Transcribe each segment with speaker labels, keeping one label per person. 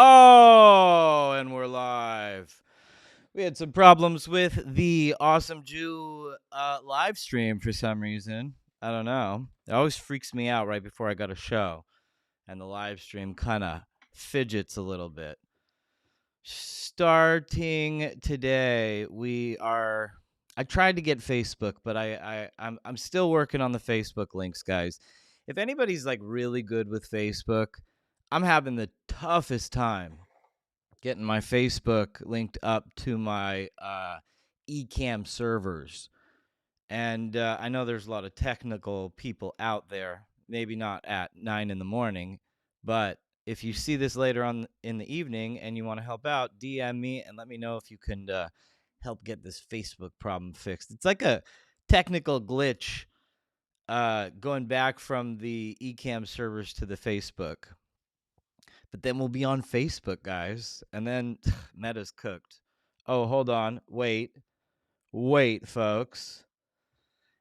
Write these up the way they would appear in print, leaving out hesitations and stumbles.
Speaker 1: Oh, and we're live. We had some problems with the Awesome Jew live stream for some reason. I don't know. It always freaks me out right before I got a show, and the live stream kind of fidgets a little bit. Starting today, I tried to get Facebook, but I'm still working on the Facebook links, guys. If anybody's like really good with Facebook, I'm having the toughest time getting my Facebook linked up to my eCam servers. And I know there's a lot of technical people out there, maybe not at 9 in the morning, but if you see this later on in the evening and you want to help out, DM me and let me know if you can help get this Facebook problem fixed. It's like a technical glitch going back from the eCam servers to the Facebook. But then we'll be on Facebook, guys. And then Meta's cooked. Oh, hold on. Wait, folks.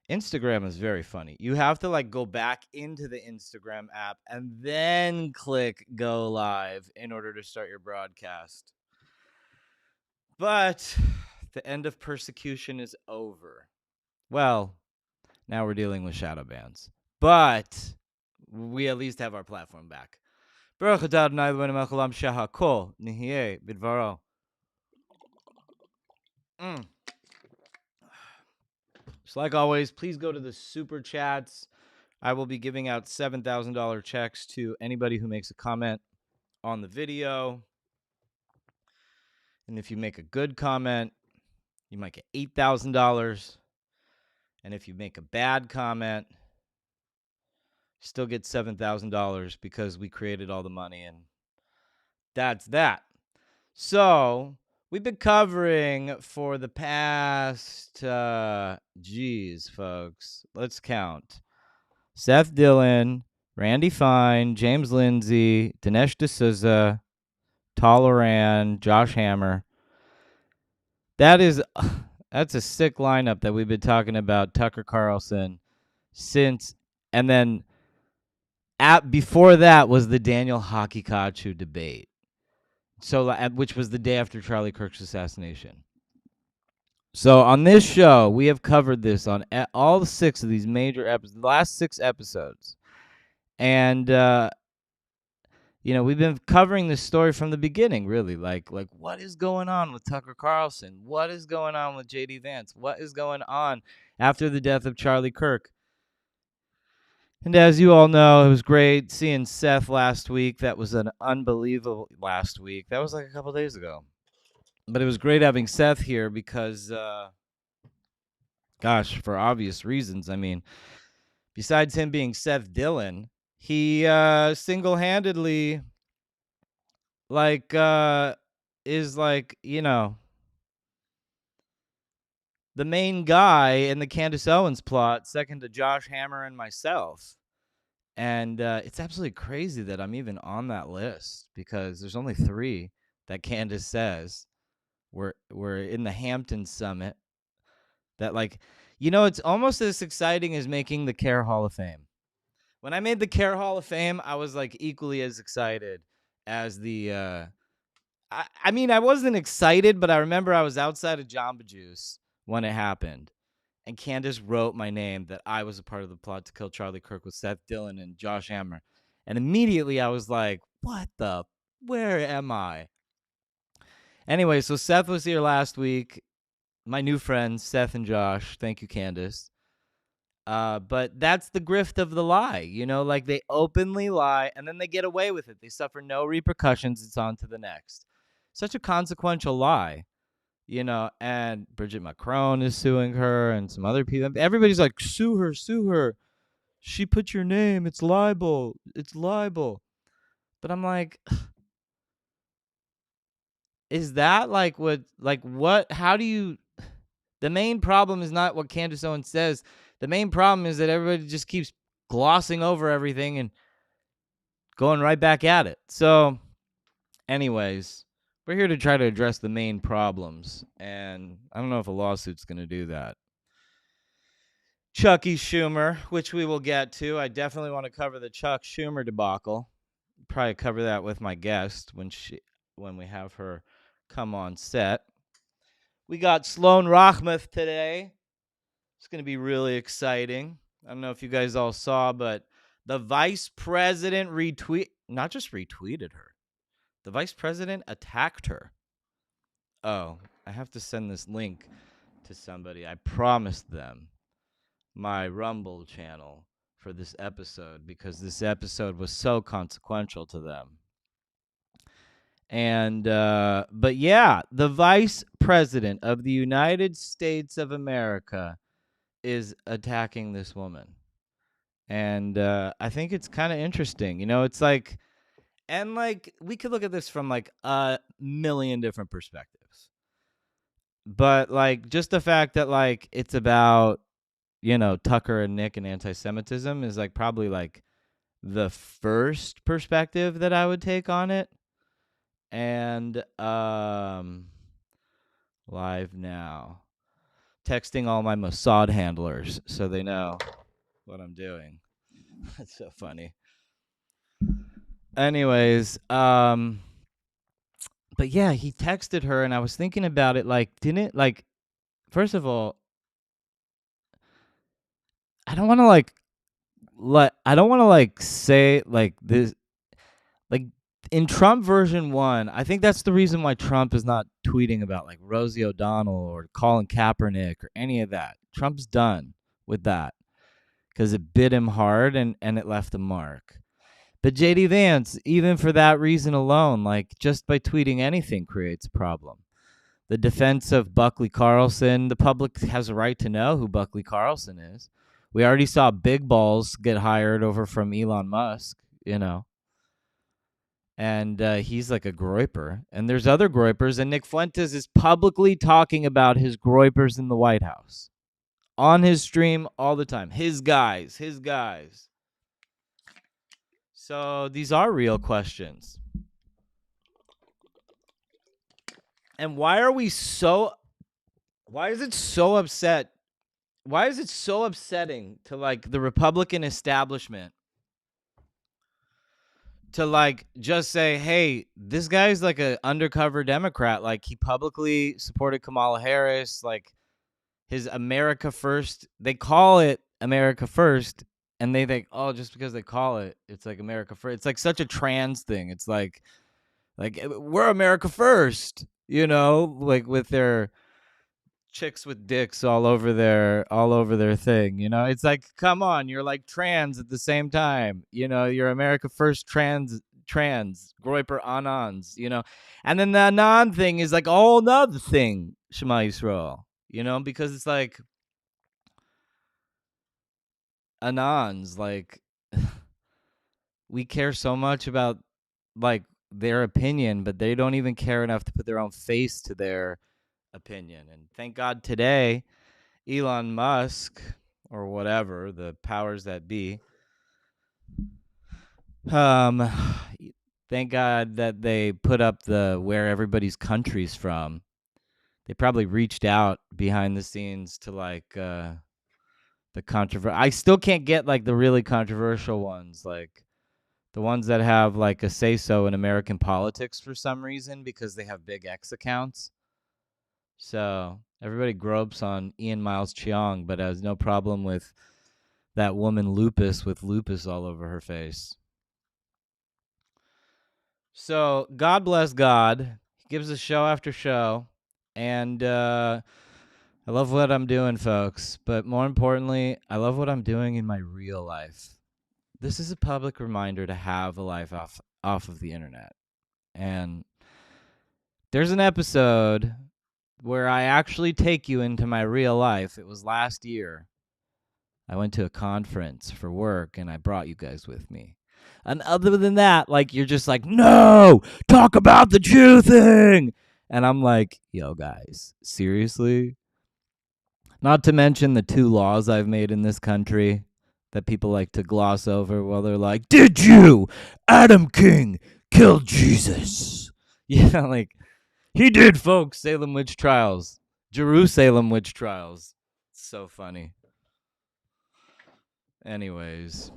Speaker 1: Instagram is very funny. You have to like go back into the Instagram app and then click go live in order to start your broadcast. But the end of persecution is over. Well, now we're dealing with shadow bans. But we at least have our platform back. Baruch atah Adonai Eloheinu melech haolam shehakol nihiyeh bidvaro. So like always, please go to the super chats. I will be giving out $7,000 checks to anybody who makes a comment on the video. And if you make a good comment, you might get $8,000. And if you make a bad comment, still get $7,000 because we created all the money, and that's that. So we've been covering for the past, folks, let's count. Seth Dillon, Randy Fine, James Lindsay, Dinesh D'Souza, Toleran, Josh Hammer. That's a sick lineup that we've been talking about. Tucker Carlson since, and then before that was the Daniel Hakikachu debate. So, which was the day after Charlie Kirk's assassination. So on this show, we have covered this on all 6 of these major episodes, the last 6 episodes. And, we've been covering this story from the beginning, really. Like what is going on with Tucker Carlson? What is going on with J.D. Vance? What is going on after the death of Charlie Kirk? And as you all know, it was great seeing Seth last week. That was an unbelievable last week. That was like a couple days ago. But it was great having Seth here because, for obvious reasons. I mean, besides him being Seth Dillon, he single-handedly, is the main guy in the Candace Owens plot, second to Josh Hammer and myself. And it's absolutely crazy that I'm even on that list because there's only 3 that Candace says we're in the Hampton Summit. That it's almost as exciting as making the Care Hall of Fame. When I made the Care Hall of Fame, I was like equally as excited as the. I mean, I wasn't excited, but I remember I was outside of Jamba Juice when it happened. And Candace wrote my name that I was a part of the plot to kill Charlie Kirk with Seth Dillon and Josh Hammer. And immediately I was like, where am I? Anyway, so Seth was here last week. My new friends, Seth and Josh. Thank you, Candace. But that's the grift of the lie. They openly lie and then they get away with it. They suffer no repercussions. It's on to the next. Such a consequential lie. And Bridget Macron is suing her and some other people. Everybody's like, sue her. She put your name. It's libel. But I'm like, is that what, how do you, the main problem is not what Candace Owens says. The main problem is that everybody just keeps glossing over everything and going right back at it. So anyways, we're here to try to address the main problems, and I don't know if a lawsuit's going to do that. Chucky Schumer, which we will get to. I definitely want to cover the Chuck Schumer debacle. probably cover that with my guest when we have her come on set. We got Sloan Rachmuth today. It's going to be really exciting. I don't know if you guys all saw, but the vice president not just retweeted her. The vice president attacked her. Oh, I have to send this link to somebody. I promised them my Rumble channel for this episode because this episode was so consequential to them. And but yeah, the vice president of the United States of America is attacking this woman. And I think it's kind of interesting. You know, it's like, and like we could look at this from like a million different perspectives. But like just the fact that like it's about, you know, Tucker and Nick and anti-Semitism is like probably like the first perspective that I would take on it. And live now. Texting all my Mossad handlers so they know what I'm doing. That's so funny. Anyways, but yeah, he texted her and I was thinking about it like didn't like first of all, I don't want to say like this like in Trump version 1, I think that's the reason why Trump is not tweeting about like Rosie O'Donnell or Colin Kaepernick or any of that. Trump's done with that because it bit him hard and it left a mark. But JD Vance, even for that reason alone, like just by tweeting anything creates a problem. The defense of Buckley Carlson, the public has a right to know who Buckley Carlson is. We already saw Big Balls get hired over from Elon Musk, you know. And he's like a groiper. And there's other groipers. And Nick Fuentes is publicly talking about his groipers in the White House. On his stream all the time. His guys. So these are real questions. And why is it so upset? Why is it so upsetting to like the Republican establishment to like just say, hey, this guy's like an undercover Democrat. Like he publicly supported Kamala Harris, like his America First. They call it America First. And they think, oh, just because they call it, it's like America First. It's like such a trans thing. It's like we're America First, you know, like with their chicks with dicks all over their thing, you know. It's like, come on, you're like trans at the same time, you know. You're America First trans groiper anons, you know. And then the anon thing is like a whole nother thing, Shema Yisrael, you know, because it's like anons, like we care so much about like their opinion, but they don't even care enough to put their own face to their opinion. And thank God today Elon Musk or whatever the powers that be, thank God that they put up the where everybody's country's from. They probably reached out behind the scenes to like the controversial. I still can't get like the really controversial ones, like the ones that have like a say so in American politics for some reason because they have big X accounts. So everybody gropes on Ian Miles Cheong, but has no problem with that woman Lupus with lupus all over her face. So God bless God. He gives us show after show. And I love what I'm doing, folks. But more importantly, I love what I'm doing in my real life. This is a public reminder to have a life off of the internet. And there's an episode where I actually take you into my real life. It was last year. I went to a conference for work and I brought you guys with me. And other than that, like, you're just like, no, talk about the Jew thing. And I'm like, yo, guys, seriously? Not to mention the 2 laws I've made in this country that people like to gloss over while they're like, did you, Adam King, kill Jesus? Yeah, like, he did, folks. Salem witch trials. Jerusalem witch trials. It's so funny. Anyways,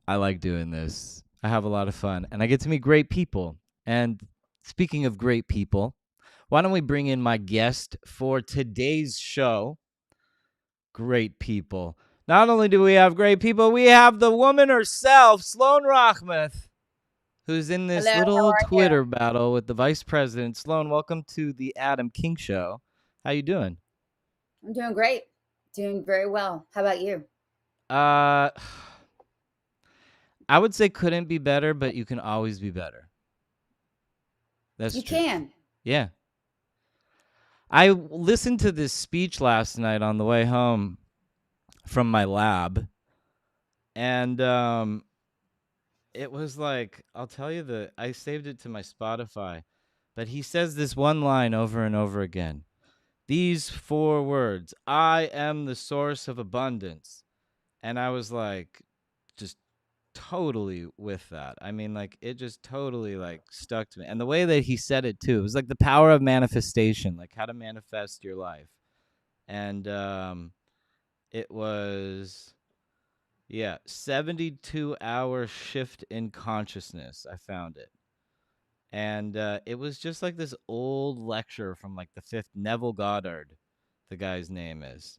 Speaker 1: I like doing this. I have a lot of fun, and I get to meet great people. And speaking of great people, why don't we bring in my guest for today's show? Great people. Not only do we have great people, we have the woman herself, Sloan Rachmuth, who's in this
Speaker 2: Hello, how
Speaker 1: little
Speaker 2: are you?
Speaker 1: Twitter battle with the vice president. Sloan, welcome to the Adam King Show. How you doing?
Speaker 2: I'm doing great. Doing very well. How about you?
Speaker 1: Uh, I would say couldn't be better, but you can always be better. That's
Speaker 2: You
Speaker 1: true.
Speaker 2: can.
Speaker 1: Yeah. I listened to this speech last night on the way home from my lab, and it was like, I'll tell you, I saved it to my Spotify, but he says this one line over and over again. These four words, I am the source of abundance. And I was like, just totally with that. I mean, like, it just totally like stuck to me. And the way that he said it too, it was like the power of manifestation, like how to manifest your life. And it was, yeah, 72-hour shift in consciousness. I found it. And it was just like this old lecture from like the fifth, Neville Goddard, the guy's name is.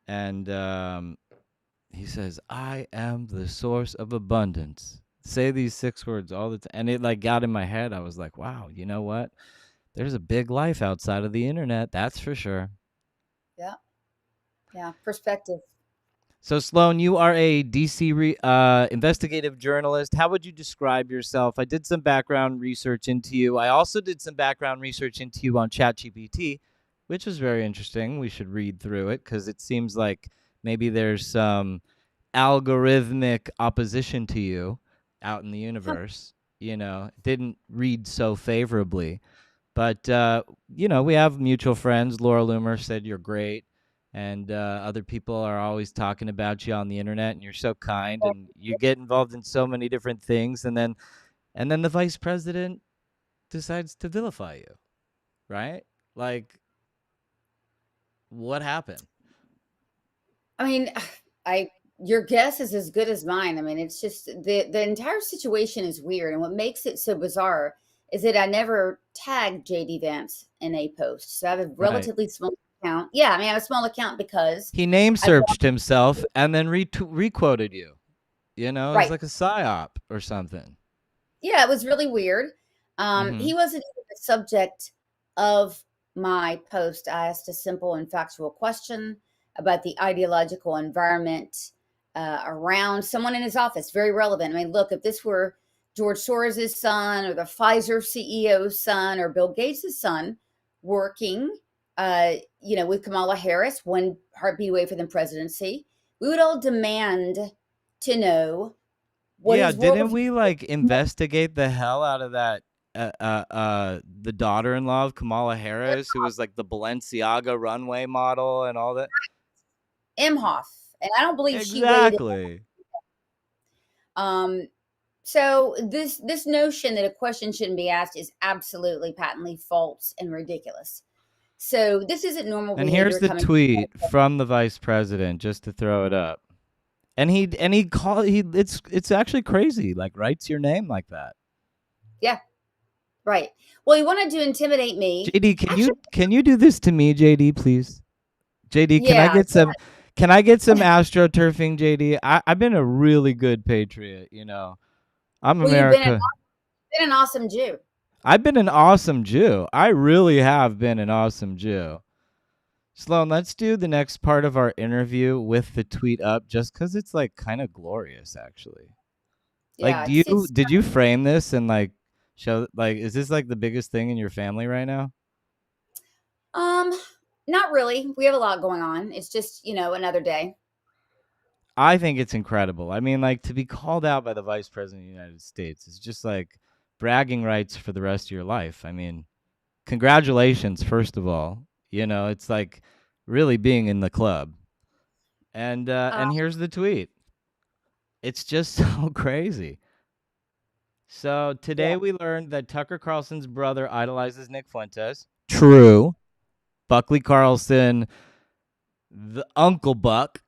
Speaker 1: And he says, I am the source of abundance. Say these 6 words all the time. And it like got in my head. I was like, wow, you know what? There's a big life outside of the internet. That's for sure.
Speaker 2: Yeah. Yeah. Perspective.
Speaker 1: So, Sloan, you are a DC investigative journalist. How would you describe yourself? I did some background research into you. I also did some background research into you on ChatGPT, which was very interesting. We should read through it because it seems like maybe there's some algorithmic opposition to you out in the universe. It didn't read so favorably. But we have mutual friends. Laura Loomer said you're great, and other people are always talking about you on the internet, and you're so kind, and you get involved in so many different things, and then the vice president decides to vilify you, right? Like, what happened?
Speaker 2: I mean, I your guess is as good as mine. I mean, it's just the entire situation is weird, and what makes it so bizarre is that I never tagged JD Vance in a post. So I have a
Speaker 1: Right.
Speaker 2: relatively small account. Yeah, I mean, I have a small account because
Speaker 1: He name
Speaker 2: I
Speaker 1: searched himself and then requoted you. It was
Speaker 2: right.
Speaker 1: like a psyop or something.
Speaker 2: Yeah, it was really weird.
Speaker 1: Mm-hmm.
Speaker 2: He wasn't even the subject of my post. I asked a simple and factual question about the ideological environment around someone in his office. Very relevant. I mean, look, if this were George Soros' son or the Pfizer CEO's son or Bill Gates' son working, with Kamala Harris, one heartbeat away from the presidency, we would all demand to know what
Speaker 1: Yeah,
Speaker 2: his
Speaker 1: didn't
Speaker 2: worldview.
Speaker 1: we like investigate the hell out of that the daughter-in-law of Kamala Harris, who was like the Balenciaga runway model and all that?
Speaker 2: Imhoff, and I don't believe she weighed.
Speaker 1: Exactly.
Speaker 2: Um, so this notion that a question shouldn't be asked is absolutely patently false and ridiculous. So this isn't normal
Speaker 1: And here's
Speaker 2: behavior
Speaker 1: the
Speaker 2: coming.
Speaker 1: tweet from the vice president just to throw it up. And he called he it's actually crazy. Like writes your name like that.
Speaker 2: Yeah, right. Well, he wanted to intimidate me.
Speaker 1: JD,
Speaker 2: Actually,
Speaker 1: can you do this to me, JD, please? JD,
Speaker 2: yeah.
Speaker 1: can I get some astroturfing, JD? I've been a really good patriot. I'm
Speaker 2: Well, you've
Speaker 1: America.
Speaker 2: been an awesome Jew.
Speaker 1: I've been an awesome Jew. I really have been an awesome Jew. Sloan, let's do the next part of our interview with the tweet up just because it's like kind of glorious, actually. Like,
Speaker 2: Yeah, it's
Speaker 1: did you frame this and like show, like, is this like the biggest thing in your family right now?
Speaker 2: um not really. We have a lot going on. It's just another day.
Speaker 1: I think it's incredible. I mean, like, to be called out by the vice president of the United States is just like bragging rights for the rest of your life. I mean, congratulations, first of all. It's like really being in the club. And here's the tweet. It's just so crazy. So
Speaker 2: Yeah.
Speaker 1: today we learned that Tucker Carlson's brother idolizes Nick Fuentes. True. Buckley Carlson, the Uncle Buck.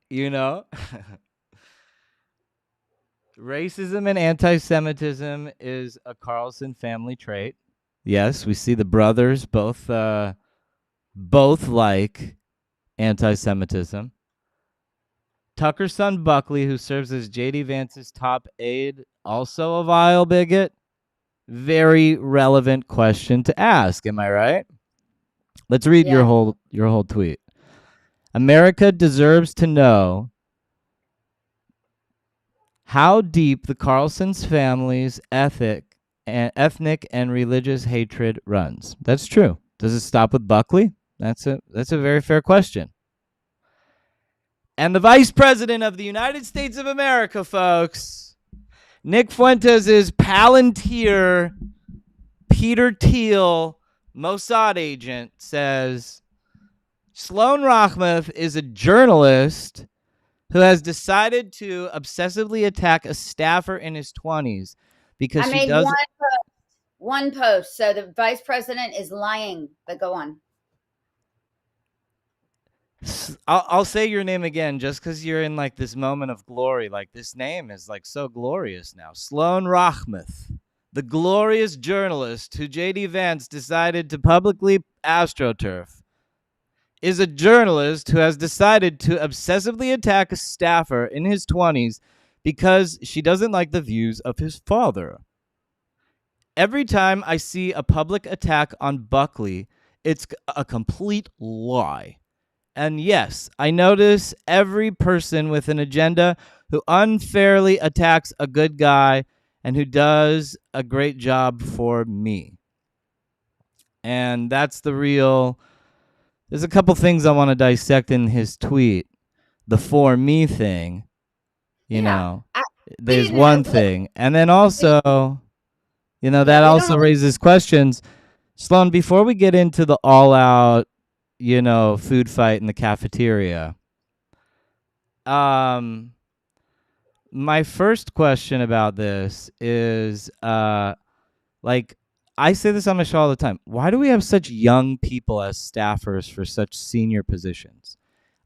Speaker 1: Racism and anti-Semitism is a Carlson family trait. Yes, we see the brothers both like anti-Semitism. Tucker's son Buckley, who serves as JD Vance's top aide, also a vile bigot. Very relevant question to ask, am I right? Let's read your
Speaker 2: Yeah.
Speaker 1: whole tweet. America deserves to know how deep the Carlson's family's ethnic and religious hatred runs. That's true. Does it stop with Buckley? That's a very fair question. And the Vice President of the United States of America, folks, Nick Fuentes' Palantir Peter Thiel, Mossad agent, says Sloan Rachmuth is a journalist who has decided to obsessively attack a staffer in his 20s because
Speaker 2: I
Speaker 1: she
Speaker 2: made
Speaker 1: does.
Speaker 2: one post. So the vice president is lying, but go on.
Speaker 1: I'll say your name again just because you're in like this moment of glory. Like this name is like so glorious now. Sloan Rachmuth, the glorious journalist who J.D. Vance decided to publicly astroturf, is a journalist who has decided to obsessively attack a staffer in his 20s because she doesn't like the views of his father. Every time I see a public attack on Buckley, it's a complete lie. And yes, I notice every person with an agenda who unfairly attacks a good guy and who does a great job for me. And that's the real. There's a couple things I want to dissect in his tweet. The for me thing, you
Speaker 2: Yeah.
Speaker 1: know,
Speaker 2: We
Speaker 1: there's
Speaker 2: didn't know.
Speaker 1: one thing. And then also,
Speaker 2: Yeah,
Speaker 1: that
Speaker 2: we don't
Speaker 1: also
Speaker 2: know.
Speaker 1: raises questions. Sloan, before we get into the all out, food fight in the cafeteria, um, my first question about this is like I say this on my show all the time. Why do we have such young people as staffers for such senior positions?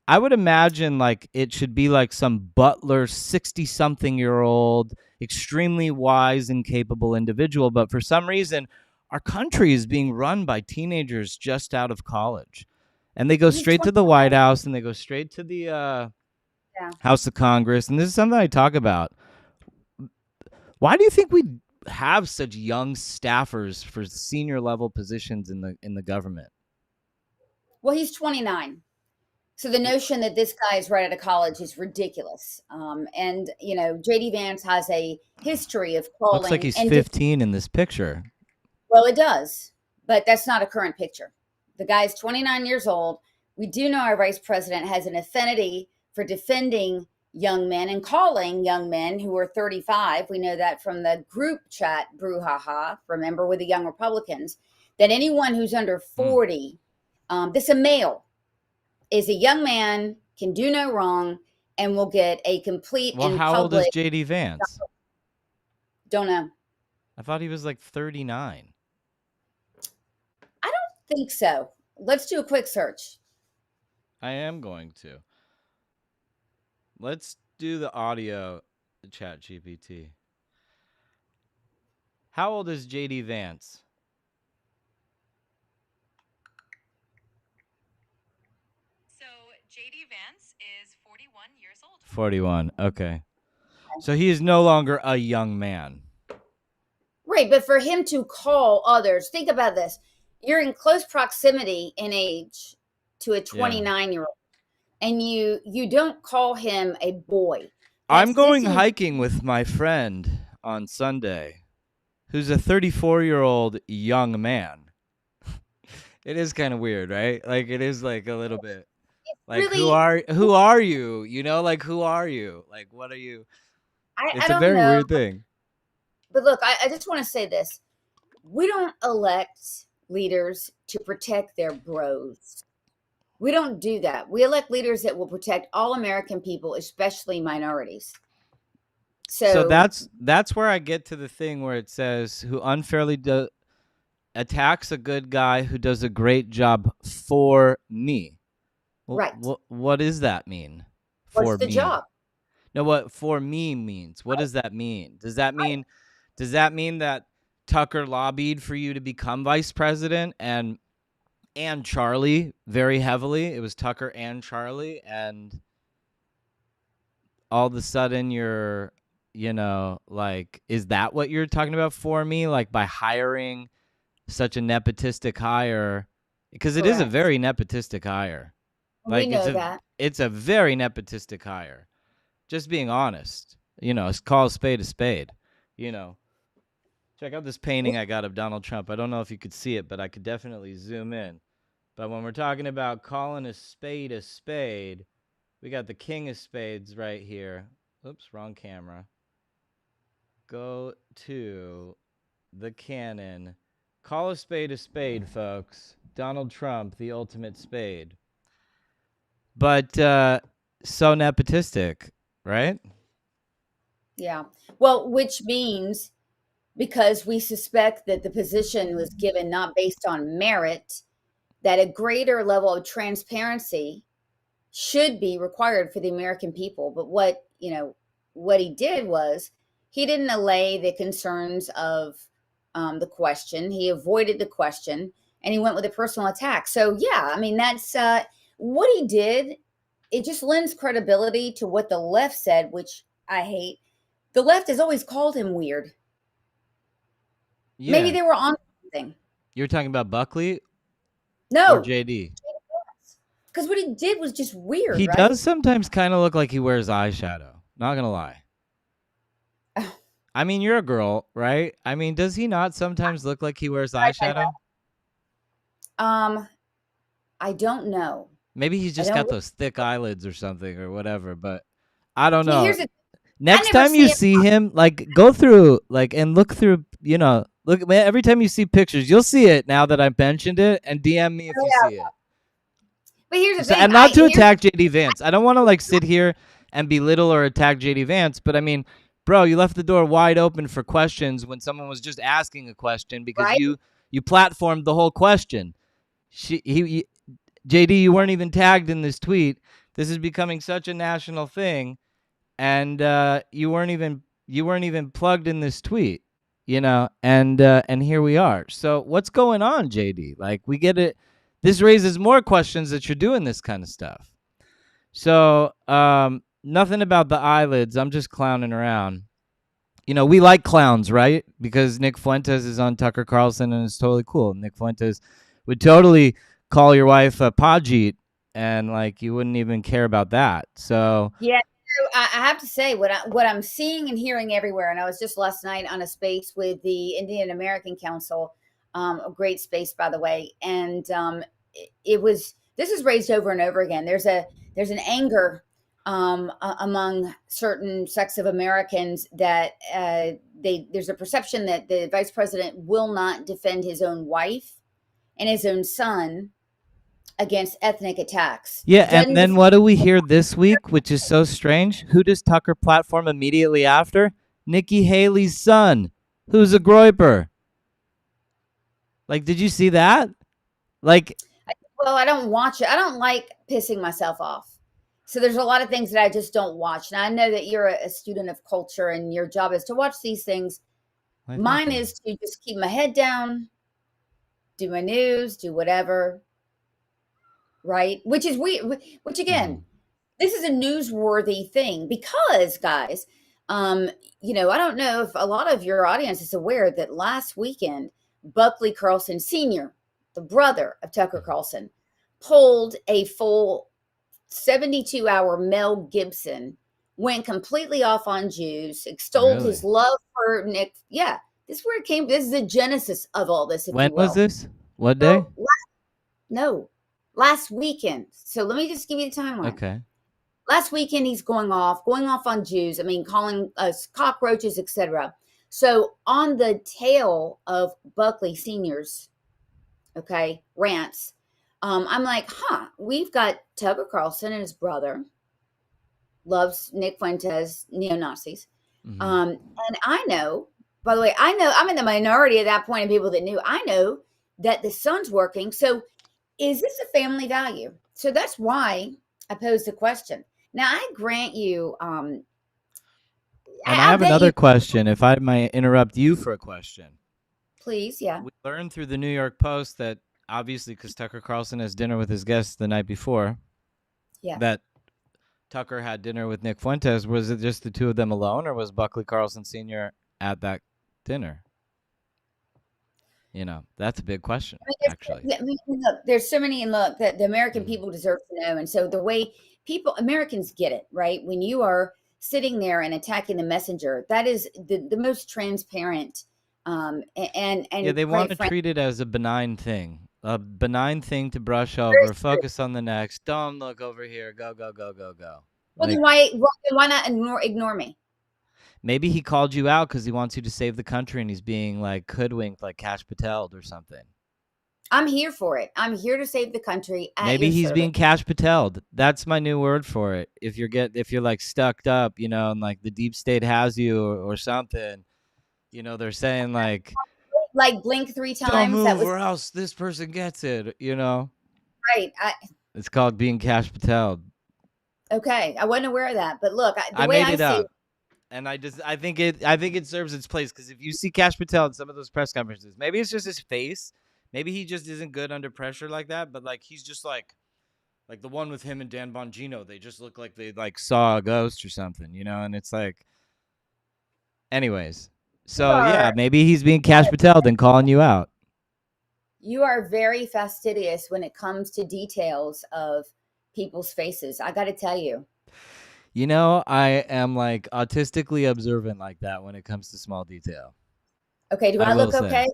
Speaker 1: I would imagine like it should be like some butler 60-something-year-old, extremely wise and capable individual, but for some reason our country is being run by teenagers just out of college. And they go
Speaker 2: He's
Speaker 1: straight to the
Speaker 2: 29.
Speaker 1: White House and they go straight to the
Speaker 2: Yeah.
Speaker 1: House of Congress, and this is something I talk about. Why do you think we have such young staffers for senior level positions in the government?
Speaker 2: Well, he's 29. So the notion that this guy is right out of college is ridiculous. And JD Vance has a history of
Speaker 1: Looks like
Speaker 2: calling
Speaker 1: he's
Speaker 2: and
Speaker 1: 15 in this picture.
Speaker 2: well, it does, but that's not a current picture. The guy's 29 years old. We do know our vice president has an affinity for defending young men and calling young men who are 35. We know that from the group chat brouhaha, remember, with the young Republicans, that anyone who's under
Speaker 1: Hmm.
Speaker 2: 40, this a male, is a young man, can do no wrong, and will get a complete
Speaker 1: Well,
Speaker 2: and
Speaker 1: how old is
Speaker 2: public,
Speaker 1: JD Vance?
Speaker 2: don't know.
Speaker 1: I thought he was like 39.
Speaker 2: I don't think so. Let's do a quick search.
Speaker 1: I am going to. Let's do the audio chat GPT. How old is JD Vance?
Speaker 3: So JD Vance is 41 years old.
Speaker 1: 41. Okay. So he is no longer a young man.
Speaker 2: Right, but for him to call others, think about this. You're in close proximity in age to a
Speaker 1: Yeah.
Speaker 2: 29-year-old, and you don't call him a boy.
Speaker 1: I'm
Speaker 2: That's
Speaker 1: going
Speaker 2: this
Speaker 1: hiking with my friend on Sunday, who's a 34-year-old young man. It is kind of weird, right? Like it is like a little bit like
Speaker 2: really.
Speaker 1: who are you? Like who are you? Like what are you?
Speaker 2: I
Speaker 1: It's a
Speaker 2: don't
Speaker 1: very
Speaker 2: know,
Speaker 1: weird thing.
Speaker 2: but look, I just want to say this: we don't elect leaders to protect their bros. We don't do that. We elect leaders that will protect all American people, especially minorities.
Speaker 1: So
Speaker 2: So,
Speaker 1: that's where I get to the thing where it says who unfairly attacks a good guy who does a great job for me. Well,
Speaker 2: right.
Speaker 1: what does that mean?
Speaker 2: What's
Speaker 1: For
Speaker 2: the
Speaker 1: me.
Speaker 2: job?
Speaker 1: No, what for me means. What does that mean? Does that mean that Tucker lobbied for you to become vice president and Charlie very heavily? It was Tucker and Charlie, and all of a sudden you're, like, is that what you're talking about for me? Like by hiring such a nepotistic hire, because it is a
Speaker 2: Correct.
Speaker 1: very nepotistic hire.
Speaker 2: We
Speaker 1: Like
Speaker 2: know that.
Speaker 1: it's a very nepotistic hire. Just being honest, call a spade a spade. You know, check out this painting I got of Donald Trump. I don't know if you could see it, but I could definitely zoom in. But when we're talking about calling a spade, we got the king of spades right here. Oops, wrong camera. Go to the Canon. Call a spade, folks. Donald Trump, the ultimate spade. But so nepotistic, right?
Speaker 2: Yeah. Well, which means because we suspect that the position was given not based on merit, that a greater level of transparency should be required for the American people. But what he did was he didn't allay the concerns of the question. He avoided the question and he went with a personal attack. So yeah, I mean that's what he did. It just lends credibility to what the left said, which I hate. The left has always called him weird. Maybe
Speaker 1: Yeah.
Speaker 2: they were on something.
Speaker 1: You're talking about Buckley or
Speaker 2: No,
Speaker 1: JD?
Speaker 2: because what he did was just weird,
Speaker 1: He
Speaker 2: right?
Speaker 1: does sometimes kind of look like he wears eyeshadow. Not gonna lie. I mean, you're a girl, right? I mean, does he not sometimes look like he wears eyeshadow?
Speaker 2: I don't know.
Speaker 1: Maybe he's
Speaker 2: I
Speaker 1: just got
Speaker 2: don't.
Speaker 1: those thick eyelids or something or whatever, but I don't
Speaker 2: Yeah,
Speaker 1: know.
Speaker 2: here's the. I
Speaker 1: Next
Speaker 2: never
Speaker 1: time you
Speaker 2: see him.
Speaker 1: see him, like go through and look through, look every time you see pictures, you'll see it now that I mentioned it, and DM me if you see it.
Speaker 2: But here's the
Speaker 1: So,
Speaker 2: thing.
Speaker 1: and not to attack JD Vance. I don't want to like sit here and belittle or attack JD Vance, but I mean, bro, you left the door wide open for questions when someone was just asking a question because
Speaker 2: Right.
Speaker 1: you platformed the whole question. JD, you weren't even tagged in this tweet. This is becoming such a national thing, and you weren't even plugged in this tweet, and here we are. So what's going on, JD? Like, we get it. This raises more questions that you're doing this kind of stuff. So nothing about the eyelids. I'm just clowning around. We like clowns, right? Because Nick Fuentes is on Tucker Carlson and it's totally cool. Nick Fuentes would totally call your wife a Pajit and like you wouldn't even care about that. So
Speaker 2: Yeah. I have to say what I'm seeing and hearing everywhere, and I was just last night on a space with the Indian American Council, a great space by the way, and it was this is raised over and over again. There's an anger among certain sects of Americans that there's a perception that the vice president will not defend his own wife and his own son against ethnic attacks.
Speaker 1: yeah, and
Speaker 2: Doesn't
Speaker 1: then
Speaker 2: defend.
Speaker 1: what do we hear this week, which is so strange? Who does Tucker platform immediately after? Nikki Haley's son, who's a groiper. Like, did you see that? Like,
Speaker 2: Well, I don't watch it. I don't like pissing myself off. So there's a lot of things that I just don't watch. And I know that you're a student of culture and your job is to watch these things.
Speaker 1: thank
Speaker 2: Mine
Speaker 1: you.
Speaker 2: is to just keep my head down, do my news, do whatever, right? Which is weird. Which again, this is a newsworthy thing because, guys, I don't know if a lot of your audience is aware that last weekend, Buckley Carlson Sr., the brother of Tucker Carlson, pulled a full 72-hour Mel Gibson, went completely off on Jews, extolled
Speaker 1: Really?
Speaker 2: his love for Nick. Yeah, this is where it came. This is the genesis of all this, if
Speaker 1: When
Speaker 2: you
Speaker 1: was
Speaker 2: will.
Speaker 1: this? What day?
Speaker 2: So, last weekend. So let me just give you the timeline.
Speaker 1: Okay.
Speaker 2: Last weekend, he's going off on Jews. I mean, calling us cockroaches, etc. So on the tail of Buckley Senior's, rants, I'm like, we've got Tucker Carlson and his brother loves Nick Fuentes, neo-Nazis. And I know, by the way, I'm in the minority at that point of people that knew. I know that the son's working. So is this a family value? So that's why I posed the question. Now, I grant you,
Speaker 1: And I
Speaker 2: I'll
Speaker 1: have
Speaker 2: bet you.
Speaker 1: another question, if I might interrupt you for a question.
Speaker 2: Please, yeah,
Speaker 1: We learned through the New York Post that obviously, because Tucker Carlson has dinner with his guests the night before,
Speaker 2: yeah.
Speaker 1: that Tucker had dinner with Nick Fuentes. Was it just the two of them alone, or was Buckley Carlson Sr. at that dinner? That's a big question, actually.
Speaker 2: Look, there's so many, and look, that the American
Speaker 1: Mhm.
Speaker 2: people deserve to know. And so the way Americans get it, right? When you are sitting there and attacking the messenger, that is the most transparent,
Speaker 1: Yeah,
Speaker 2: and
Speaker 1: they want
Speaker 2: quite
Speaker 1: to
Speaker 2: frankly,
Speaker 1: treat it as a benign thing to brush over, focus on the next. Don't look over here. Go, go, go, go, go.
Speaker 2: well, then
Speaker 1: Like,
Speaker 2: why not ignore me?
Speaker 1: maybe he called you out because he wants you to save the country and he's being like hoodwinked like Cash Patel or something.
Speaker 2: I'm here for it. I'm here to save the country at
Speaker 1: Maybe
Speaker 2: your
Speaker 1: he's
Speaker 2: service.
Speaker 1: being Cash Patel'd. That's my new word for it. If you're like stuck up, and like the deep state has you or something, they're saying like,
Speaker 2: Like blink three
Speaker 1: don't
Speaker 2: times. That
Speaker 1: move
Speaker 2: was
Speaker 1: or else this person gets it.
Speaker 2: right.
Speaker 1: It's called being Cash Patel'd.
Speaker 2: Okay, I wasn't aware of that. But look, the
Speaker 1: I
Speaker 2: way
Speaker 1: made
Speaker 2: I
Speaker 1: it
Speaker 2: see it,
Speaker 1: up. And I think it serves its place because if you see Cash Patel in some of those press conferences, maybe it's just his face. Maybe he just isn't good under pressure like that. But like he's just like the one with him and Dan Bongino, they just look like they like saw a ghost or something, And it's like, anyways.
Speaker 2: you
Speaker 1: So yeah,
Speaker 2: are
Speaker 1: maybe he's being Cash Patel than calling you out.
Speaker 2: you are very fastidious when it comes to details of people's faces. I got to tell you.
Speaker 1: I am like autistically observant like that when it comes to small detail.
Speaker 2: Okay, do
Speaker 1: I
Speaker 2: I
Speaker 1: will
Speaker 2: look
Speaker 1: say.
Speaker 2: okay?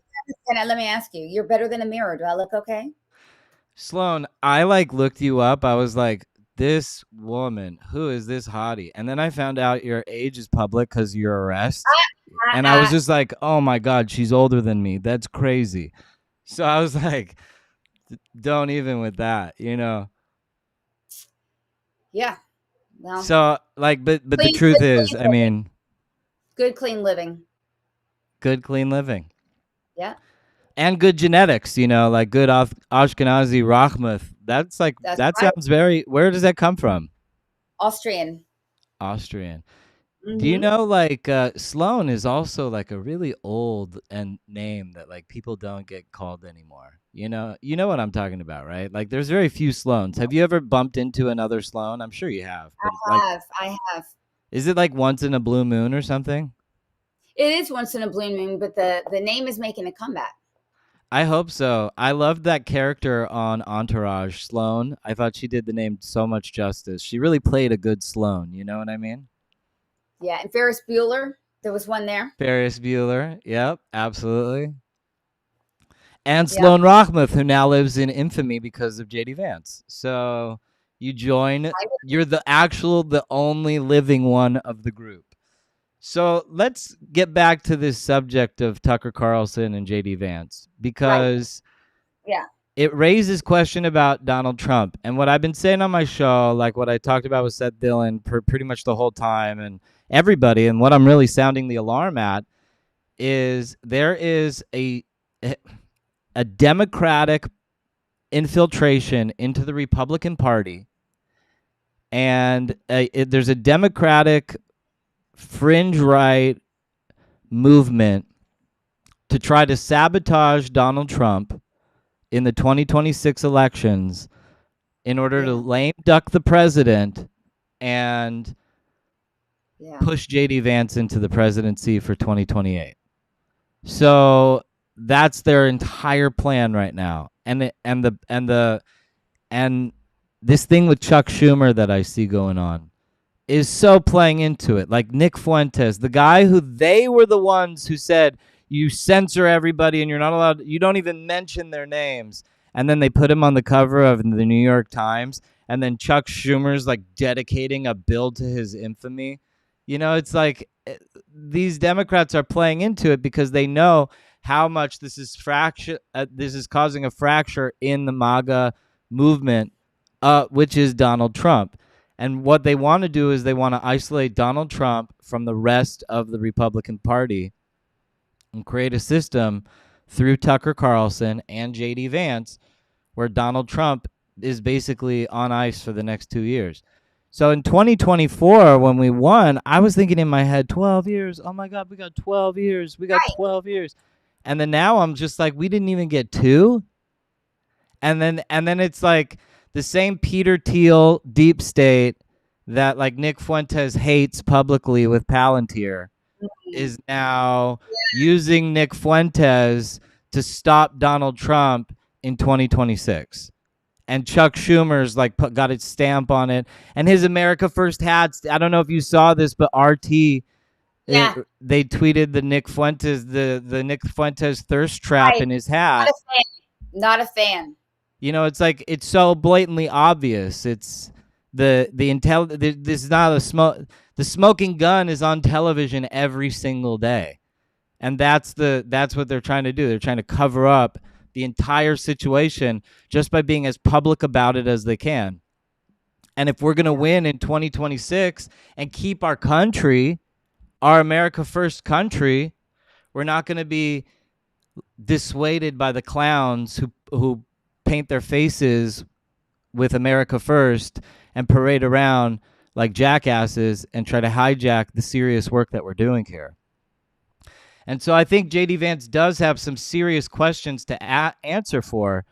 Speaker 2: Let me ask you. You're better than a mirror. Do I look okay?
Speaker 1: Sloan, I like looked you up. I was like, this woman, who is this hottie? And then I found out your age is public because of your arrest. And I was
Speaker 2: I,
Speaker 1: just like, oh my God, she's older than me. That's crazy. So I was like, don't even with that.
Speaker 2: yeah. Well,
Speaker 1: So like, but the
Speaker 2: clean,
Speaker 1: truth
Speaker 2: good,
Speaker 1: is,
Speaker 2: clean
Speaker 1: I
Speaker 2: living.
Speaker 1: mean,
Speaker 2: Good, clean living.
Speaker 1: good, clean living.
Speaker 2: Yeah,
Speaker 1: And good genetics, like good Ashkenazi Rachmuth. That's like,
Speaker 2: that's
Speaker 1: that
Speaker 2: right.
Speaker 1: sounds very, where does that come from?
Speaker 2: Austrian.
Speaker 1: Austrian. Do you
Speaker 2: Hmm.
Speaker 1: know like Sloan is also like a really old and name that like people don't get called anymore. You know what I'm talking about, right? Like there's very few Sloans. Have you ever bumped into another Sloan? I'm sure you have, but like
Speaker 2: I have.
Speaker 1: is it like once in a blue moon or something?
Speaker 2: It is once in a blue moon, but the name is making a comeback.
Speaker 1: I hope so. I loved that character on Entourage, Sloan. I thought she did the name so much justice. She really played a good Sloan, you know what I mean?
Speaker 2: Yeah, and Ferris Bueller, there was one there.
Speaker 1: Ferris Bueller. Yep, absolutely. And
Speaker 2: Yeah,
Speaker 1: Sloan Rachmuth, who now lives in infamy because of JD Vance. So you join, you're the only living one of the group. So let's get back to this subject of Tucker Carlson and JD Vance
Speaker 2: right.
Speaker 1: because
Speaker 2: Yeah,
Speaker 1: it raises question about Donald Trump. And what I've been saying on my show, like what I talked about with Seth Dillon pretty much the whole time and everybody, and what I'm really sounding the alarm at is there is a Democratic infiltration into the Republican Party, and there's a Democratic fringe right movement to try to sabotage Donald Trump in the 2026 elections in order to
Speaker 2: yeah,
Speaker 1: lame duck the president and
Speaker 2: yeah,
Speaker 1: push JD Vance into the presidency for 2028. So that's their entire plan right now. And this thing with Chuck Schumer that I see going on is so playing into it. Like Nick Fuentes, the guy who they were the ones who said you censor everybody and you're not allowed, you don't even mention their names. And then they put him on the cover of the New York Times. And then Chuck Schumer's like dedicating a bill to his infamy. It's like these Democrats are playing into it because they know how much this is this is causing a fracture in the MAGA movement, which is Donald Trump. And what they want to do is they want to isolate Donald Trump from the rest of the Republican Party and create a system through Tucker Carlson and JD Vance where Donald Trump is basically on ice for the next 2 years. So in 2024, when we won, I was thinking in my head, 12 years. Oh my God, we got 12 years. We got
Speaker 2: Right.
Speaker 1: 12 years. And then now I'm just like, we didn't even get two. And then it's like the same Peter Thiel deep state that like Nick Fuentes hates publicly with Palantir
Speaker 2: Mhm.
Speaker 1: is now using Nick Fuentes to stop Donald Trump in 2026. And Chuck Schumer's like got its stamp on it, and his America First hats. I don't know if you saw this, but RT
Speaker 2: Yeah.
Speaker 1: they tweeted the Nick Fuentes thirst trap
Speaker 2: Right.
Speaker 1: in his
Speaker 2: Not
Speaker 1: hat.
Speaker 2: a fan. Not a fan.
Speaker 1: You know, it's like it's so blatantly obvious. It's this is not a smoke. The smoking gun is on television every single day, and that's what they're trying to do. They're trying to cover up the entire situation just by being as public about it as they can. And if we're going to win in 2026 and keep our country, our America First country, we're not going to be dissuaded by the clowns who paint their faces with America First and parade around like jackasses and try to hijack the serious work that we're doing here. And so I think JD Vance does have some serious questions to answer for.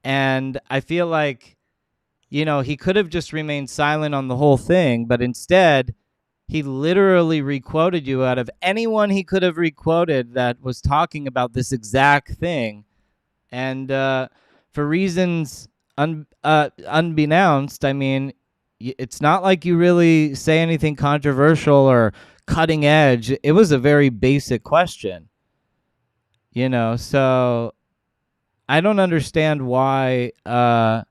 Speaker 1: And I feel like, he could have just remained silent on the whole thing, but instead, he literally requoted you out of anyone he could have requoted that was talking about this exact thing. And for reasons unbeknownst, I mean, it's not like you really say anything controversial or cutting edge. It was a very basic question, so I don't understand why the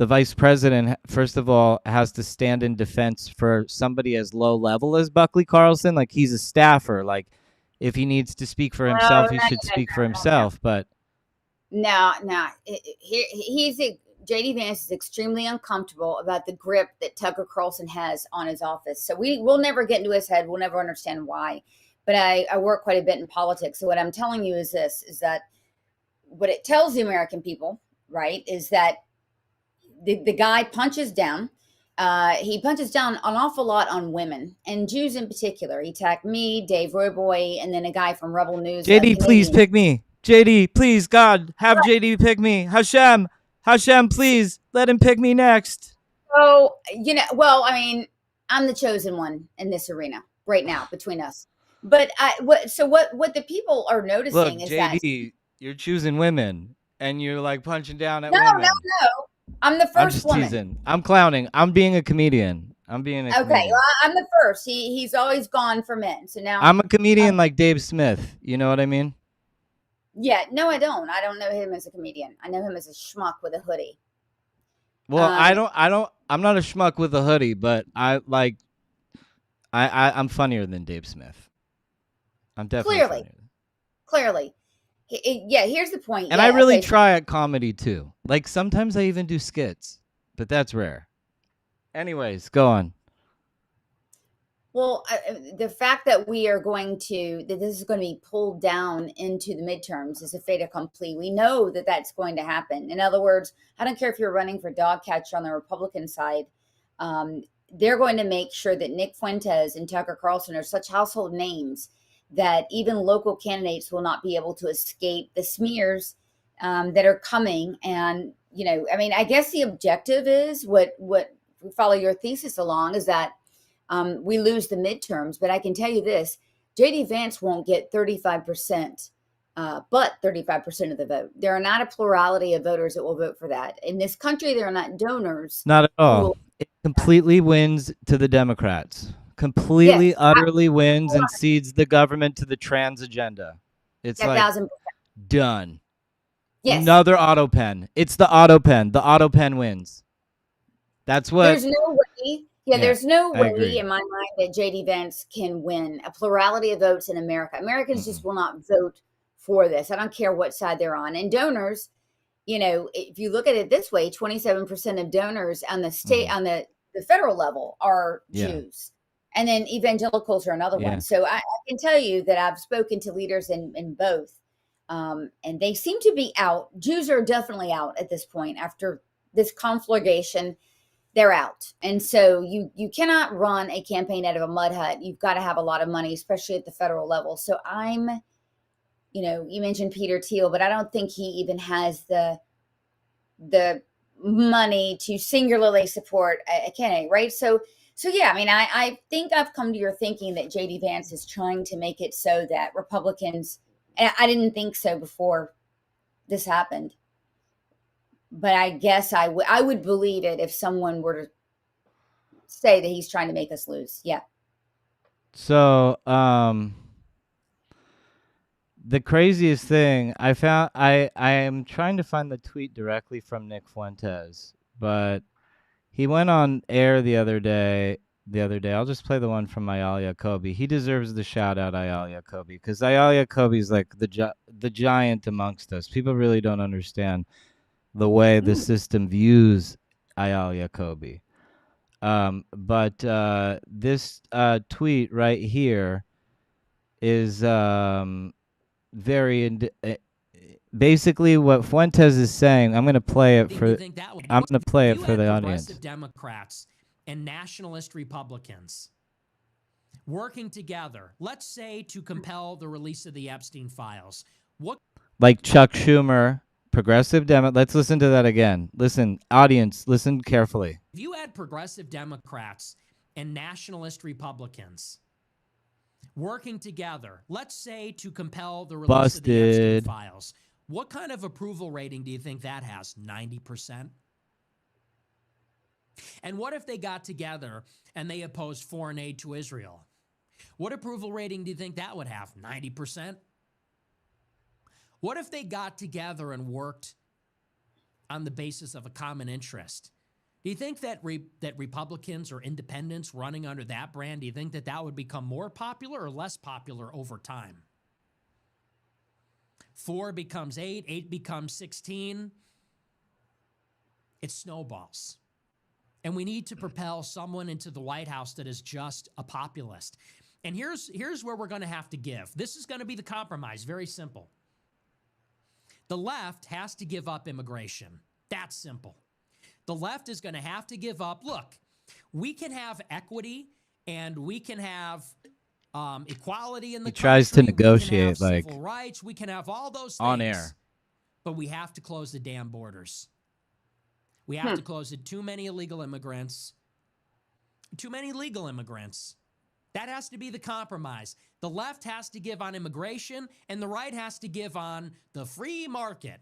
Speaker 1: vice president, first of all, has to stand in defense for somebody as low level as Buckley Carlson. Like, he's a staffer. Like, if he needs to speak for
Speaker 2: No,
Speaker 1: himself,
Speaker 2: no,
Speaker 1: he should
Speaker 2: no,
Speaker 1: speak for
Speaker 2: no,
Speaker 1: himself. But
Speaker 2: no, no. JD Vance is extremely uncomfortable about the grip that Tucker Carlson has on his office. So we'll never get into his head. We'll never understand why. But I work quite a bit in politics. So what I'm telling you is this: is that what it tells the American people, right, is that the guy punches down. He punches down an awful lot on women and Jews in particular. He attacked me, Dave Roboy, and then a guy from Rebel News, a
Speaker 1: JD, please
Speaker 2: Canadian.
Speaker 1: pick me. JD, please, God, have JD pick me. Hashem, please let him pick me next.
Speaker 2: So, well, I mean, I'm the chosen one in this arena right now between us. But what the people are
Speaker 1: Look,
Speaker 2: noticing is that
Speaker 1: JD, you're choosing women and you're like punching down at
Speaker 2: no, no,
Speaker 1: women.
Speaker 2: no. I'm the
Speaker 1: I'm
Speaker 2: first
Speaker 1: just
Speaker 2: woman.
Speaker 1: teasing. I'm clowning. I'm being a comedian. I'm being a
Speaker 2: Okay,
Speaker 1: comedian.
Speaker 2: well, I'm the first. He's always gone for men. So now,
Speaker 1: I'm a comedian like Dave Smith. You know what I mean?
Speaker 2: yeah, no, I don't. I don't know him as a comedian. I know him as a schmuck with a hoodie.
Speaker 1: Well,
Speaker 2: Um,
Speaker 1: I'm not a schmuck with a hoodie, but I'm funnier than Dave Smith. I'm definitely
Speaker 2: clearly,
Speaker 1: funnier.
Speaker 2: clearly, yeah. Here's the point.
Speaker 1: And I
Speaker 2: Yeah,
Speaker 1: really
Speaker 2: okay.
Speaker 1: try at comedy too. Like sometimes I even do skits, but that's rare. Anyways, go on.
Speaker 2: Well, the fact that this is going to be pulled down into the midterms is a fait accompli. We know that that's going to happen. In other words, I don't care if you're running for dog catcher on the Republican side. They're going to make sure that Nick Fuentes and Tucker Carlson are such household names that even local candidates will not be able to escape the smears that are coming. And, I mean, I guess the objective is what we follow your thesis along is that we lose the midterms. But I can tell you this: JD Vance won't get 35%, but 35% of the vote. There are not a plurality of voters that will vote for that. In this country, there are not donors
Speaker 1: Not at
Speaker 2: who
Speaker 1: all.
Speaker 2: will.
Speaker 1: It completely wins to the Democrats. Completely,
Speaker 2: Yes,
Speaker 1: utterly wins and cedes the government to the trans agenda. It's
Speaker 2: a
Speaker 1: like
Speaker 2: thousand.
Speaker 1: done.
Speaker 2: Yes,
Speaker 1: Another auto pen. It's the auto pen. The auto pen wins. That's what.
Speaker 2: there's no way. Yeah,
Speaker 1: Yeah,
Speaker 2: there's no
Speaker 1: I
Speaker 2: way
Speaker 1: agree.
Speaker 2: in my mind that JD Vance can win a plurality of votes in America. Americans
Speaker 1: Mm-mm.
Speaker 2: just will not vote for this. I don't care what side they're on. And donors, if you look at it this way, 27% of donors on the state
Speaker 1: Mm-hmm.
Speaker 2: on the federal level are
Speaker 1: Yeah,
Speaker 2: Jews. And then evangelicals are another
Speaker 1: yeah.
Speaker 2: one. So I can tell you that I've spoken to leaders in both. And they seem to be out. Jews are definitely out at this point after this conflagration. they're out. And so you cannot run a campaign out of a mud hut. You've got to have a lot of money, especially at the federal level. So you mentioned Peter Thiel, but I don't think he even has the money to singularly support a candidate, right? So yeah, I mean, I think I've come to your thinking that JD Vance is trying to make it so that Republicans, and I didn't think so before this happened, but I guess I would believe it if someone were to say that he's trying to make us lose. Yeah.
Speaker 1: So, the craziest thing I found, I am trying to find the tweet directly from Nick Fuentes, but he went on air the other day. I'll just play the one from Ayala Kobe. He deserves the shout out, Ayala Kobe, because Ayala Kobe is like the giant amongst us. People really don't understand the way the system views Ayala Kobe. But this tweet right here is very basically what Fuentes is saying. I'm going to play it for. I'm going to play it for the audience.
Speaker 4: Progressive Democrats and nationalist Republicans working together, let's say, to compel the release of the Epstein files.
Speaker 1: Like Chuck Schumer, progressive Democrat. Let's listen to that again. Listen, audience, listen carefully.
Speaker 4: If you had progressive Democrats and nationalist Republicans working together, let's say, to compel the release of the Epstein files, what kind of approval rating do you think that has? 90%? And what if they got together and they opposed foreign aid to Israel? What approval rating do you think that would have? 90%? What if they got together and worked on the basis of a common interest? Do you think that that Republicans or independents running under that brand, do you think that that would become more popular or less popular over time? 4 becomes 8, 8 becomes 16. It snowballs. And we need to propel someone into the White House that is just a populist. And here's where we're going to have to give. This is going to be the compromise. Very simple. The left has to give up immigration. That's simple. The left is going to have to give up. Look, we can have equity and we can have equality in the country.
Speaker 1: He tries to negotiate, like,
Speaker 4: civil rights. We can have all those things.
Speaker 1: On air.
Speaker 4: But we have to close the damn borders. We have to close it. Too many illegal immigrants. Too many legal immigrants. That has to be the compromise. The left has to give on immigration, and the right has to give on the free market.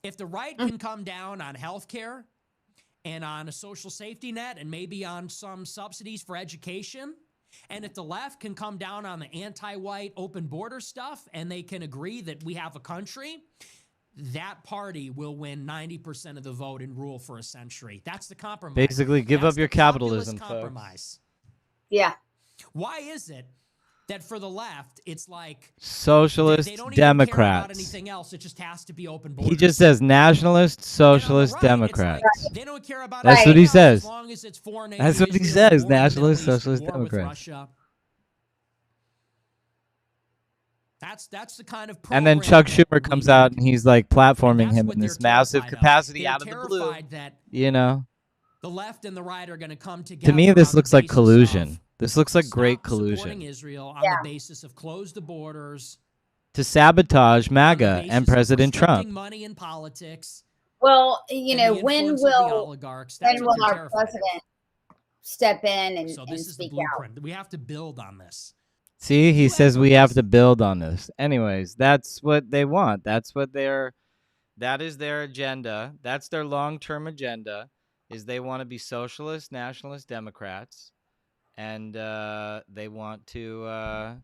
Speaker 4: If the right can come down on health care and on a social safety net and maybe on some subsidies for education, and if the left can come down on the anti-white open border stuff and they can agree that we have a country, that party will win 90% of the vote and rule for a century. That's the compromise.
Speaker 1: Basically, give up your capitalism,
Speaker 4: compromise.
Speaker 2: Yeah.
Speaker 4: Why is it that for the left, it's like
Speaker 1: socialist
Speaker 4: they don't even
Speaker 1: Democrats.
Speaker 4: care about anything else. It just has to be open borders.
Speaker 1: He just says nationalist, socialist,
Speaker 4: right,
Speaker 1: Democrats.
Speaker 4: Like, they don't care about
Speaker 1: That's what he says.
Speaker 4: As long as it's foreign aid.
Speaker 1: That's what he says. Nationalist, socialist, Democrats.
Speaker 4: That's the kind of
Speaker 1: and then Chuck Schumer comes out and he's like platforming him in this massive capacity out of the blue.
Speaker 4: That
Speaker 1: you know,
Speaker 4: the left and the right are going to come together.
Speaker 1: To me, this looks like collusion. This looks like great collusion.
Speaker 4: Supporting Israel on the basis of close the borders,
Speaker 1: to sabotage MAGA and President Trump.
Speaker 4: Money in politics.
Speaker 2: Well, you know, when will our president step in and,
Speaker 4: so this
Speaker 2: and
Speaker 4: is
Speaker 2: speak
Speaker 4: the blueprint.
Speaker 2: out?
Speaker 4: We have to build on this.
Speaker 1: See, he says we have to build on this. Anyways, that's what they want. That is their agenda. That's their long-term agenda, is they want to be socialist, nationalist Democrats, and they want to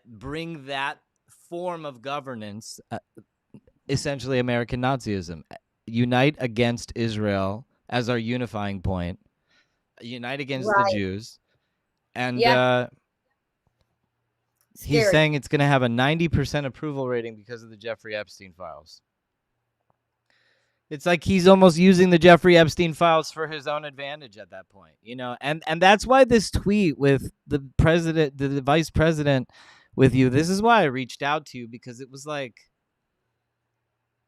Speaker 1: bring that form of governance, essentially American Nazism, unite against Israel as our unifying point, unite against the Jews. And he's saying it's going to have a 90% approval rating because of the Jeffrey Epstein files. It's like he's almost using the Jeffrey Epstein files for his own advantage at that point, you know. And that's why this tweet with the president, the vice president with you, this is why I reached out to you, because it was like,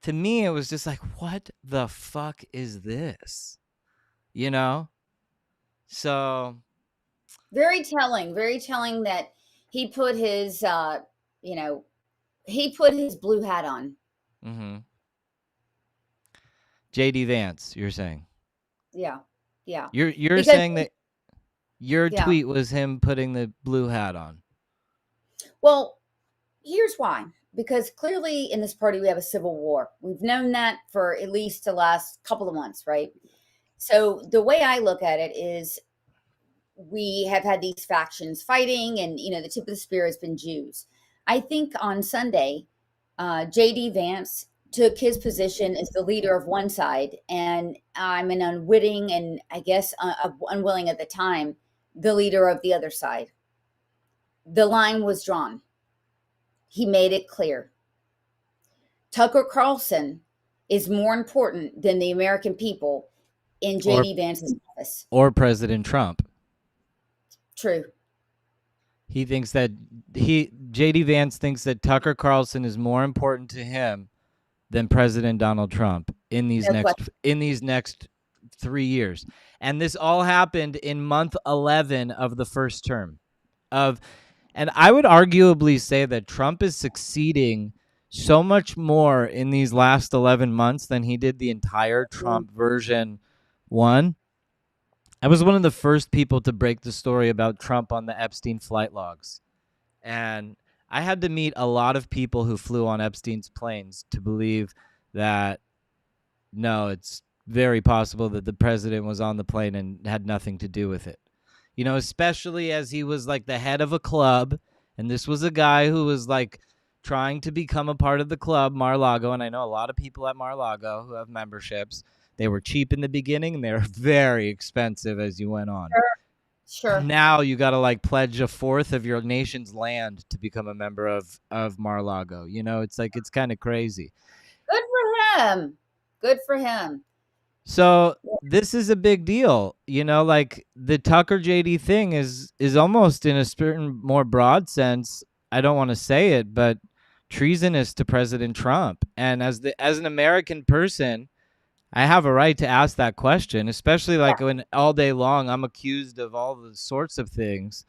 Speaker 1: to me, it was just like, what the fuck is this? You know? So,
Speaker 2: Very telling that he put his, you know, he put his blue hat on.
Speaker 1: mhm. JD Vance, you're saying.
Speaker 2: Yeah. Yeah.
Speaker 1: You're
Speaker 2: Because,
Speaker 1: saying that your
Speaker 2: yeah.
Speaker 1: tweet was him putting the blue hat on.
Speaker 2: Well, here's why. Because clearly in this party, we have a civil war. We've known that for at least the last couple of months, right? So the way I look at it is we have had these factions fighting, and, the tip of the spear has been Jews. I think on Sunday, JD Vance took his position as the leader of one side, and I'm an unwitting and I guess unwilling at the time, the leader of the other side. The line was drawn. He made it clear. Tucker Carlson is more important than the American people in
Speaker 1: Or
Speaker 2: JD Vance's office.
Speaker 1: or President Trump.
Speaker 2: True.
Speaker 1: He thinks that JD Vance thinks that Tucker Carlson is more important to him than President Donald Trump in these
Speaker 2: No question.
Speaker 1: next 3 years. And this all happened in month 11 of the first term of and I would arguably say that Trump is succeeding so much more in these last 11 months than he did the entire Trump version 1. I was one of the first people to break the story about Trump on the Epstein flight logs. And I had to meet a lot of people who flew on Epstein's planes to believe that, no, it's very possible that the president was on the plane and had nothing to do with it. Especially as he was like the head of a club. And this was a guy who was like trying to become a part of the club, Mar-a-Lago. And I know a lot of people at Mar-a-Lago who have memberships. They were cheap in the beginning and they were very expensive as you went on.
Speaker 2: Sure.
Speaker 1: Now you got to like pledge a fourth of your nation's land to become a member of Mar-a-Lago. It's kind of crazy.
Speaker 2: Good for him. Good for him.
Speaker 1: So this is a big deal. Like the Tucker JD thing is almost in a certain more broad sense. I don't want to say it, but treasonous to President Trump. And as an American person, I have a right to ask that question, especially like when all day long I'm accused of all the sorts of things,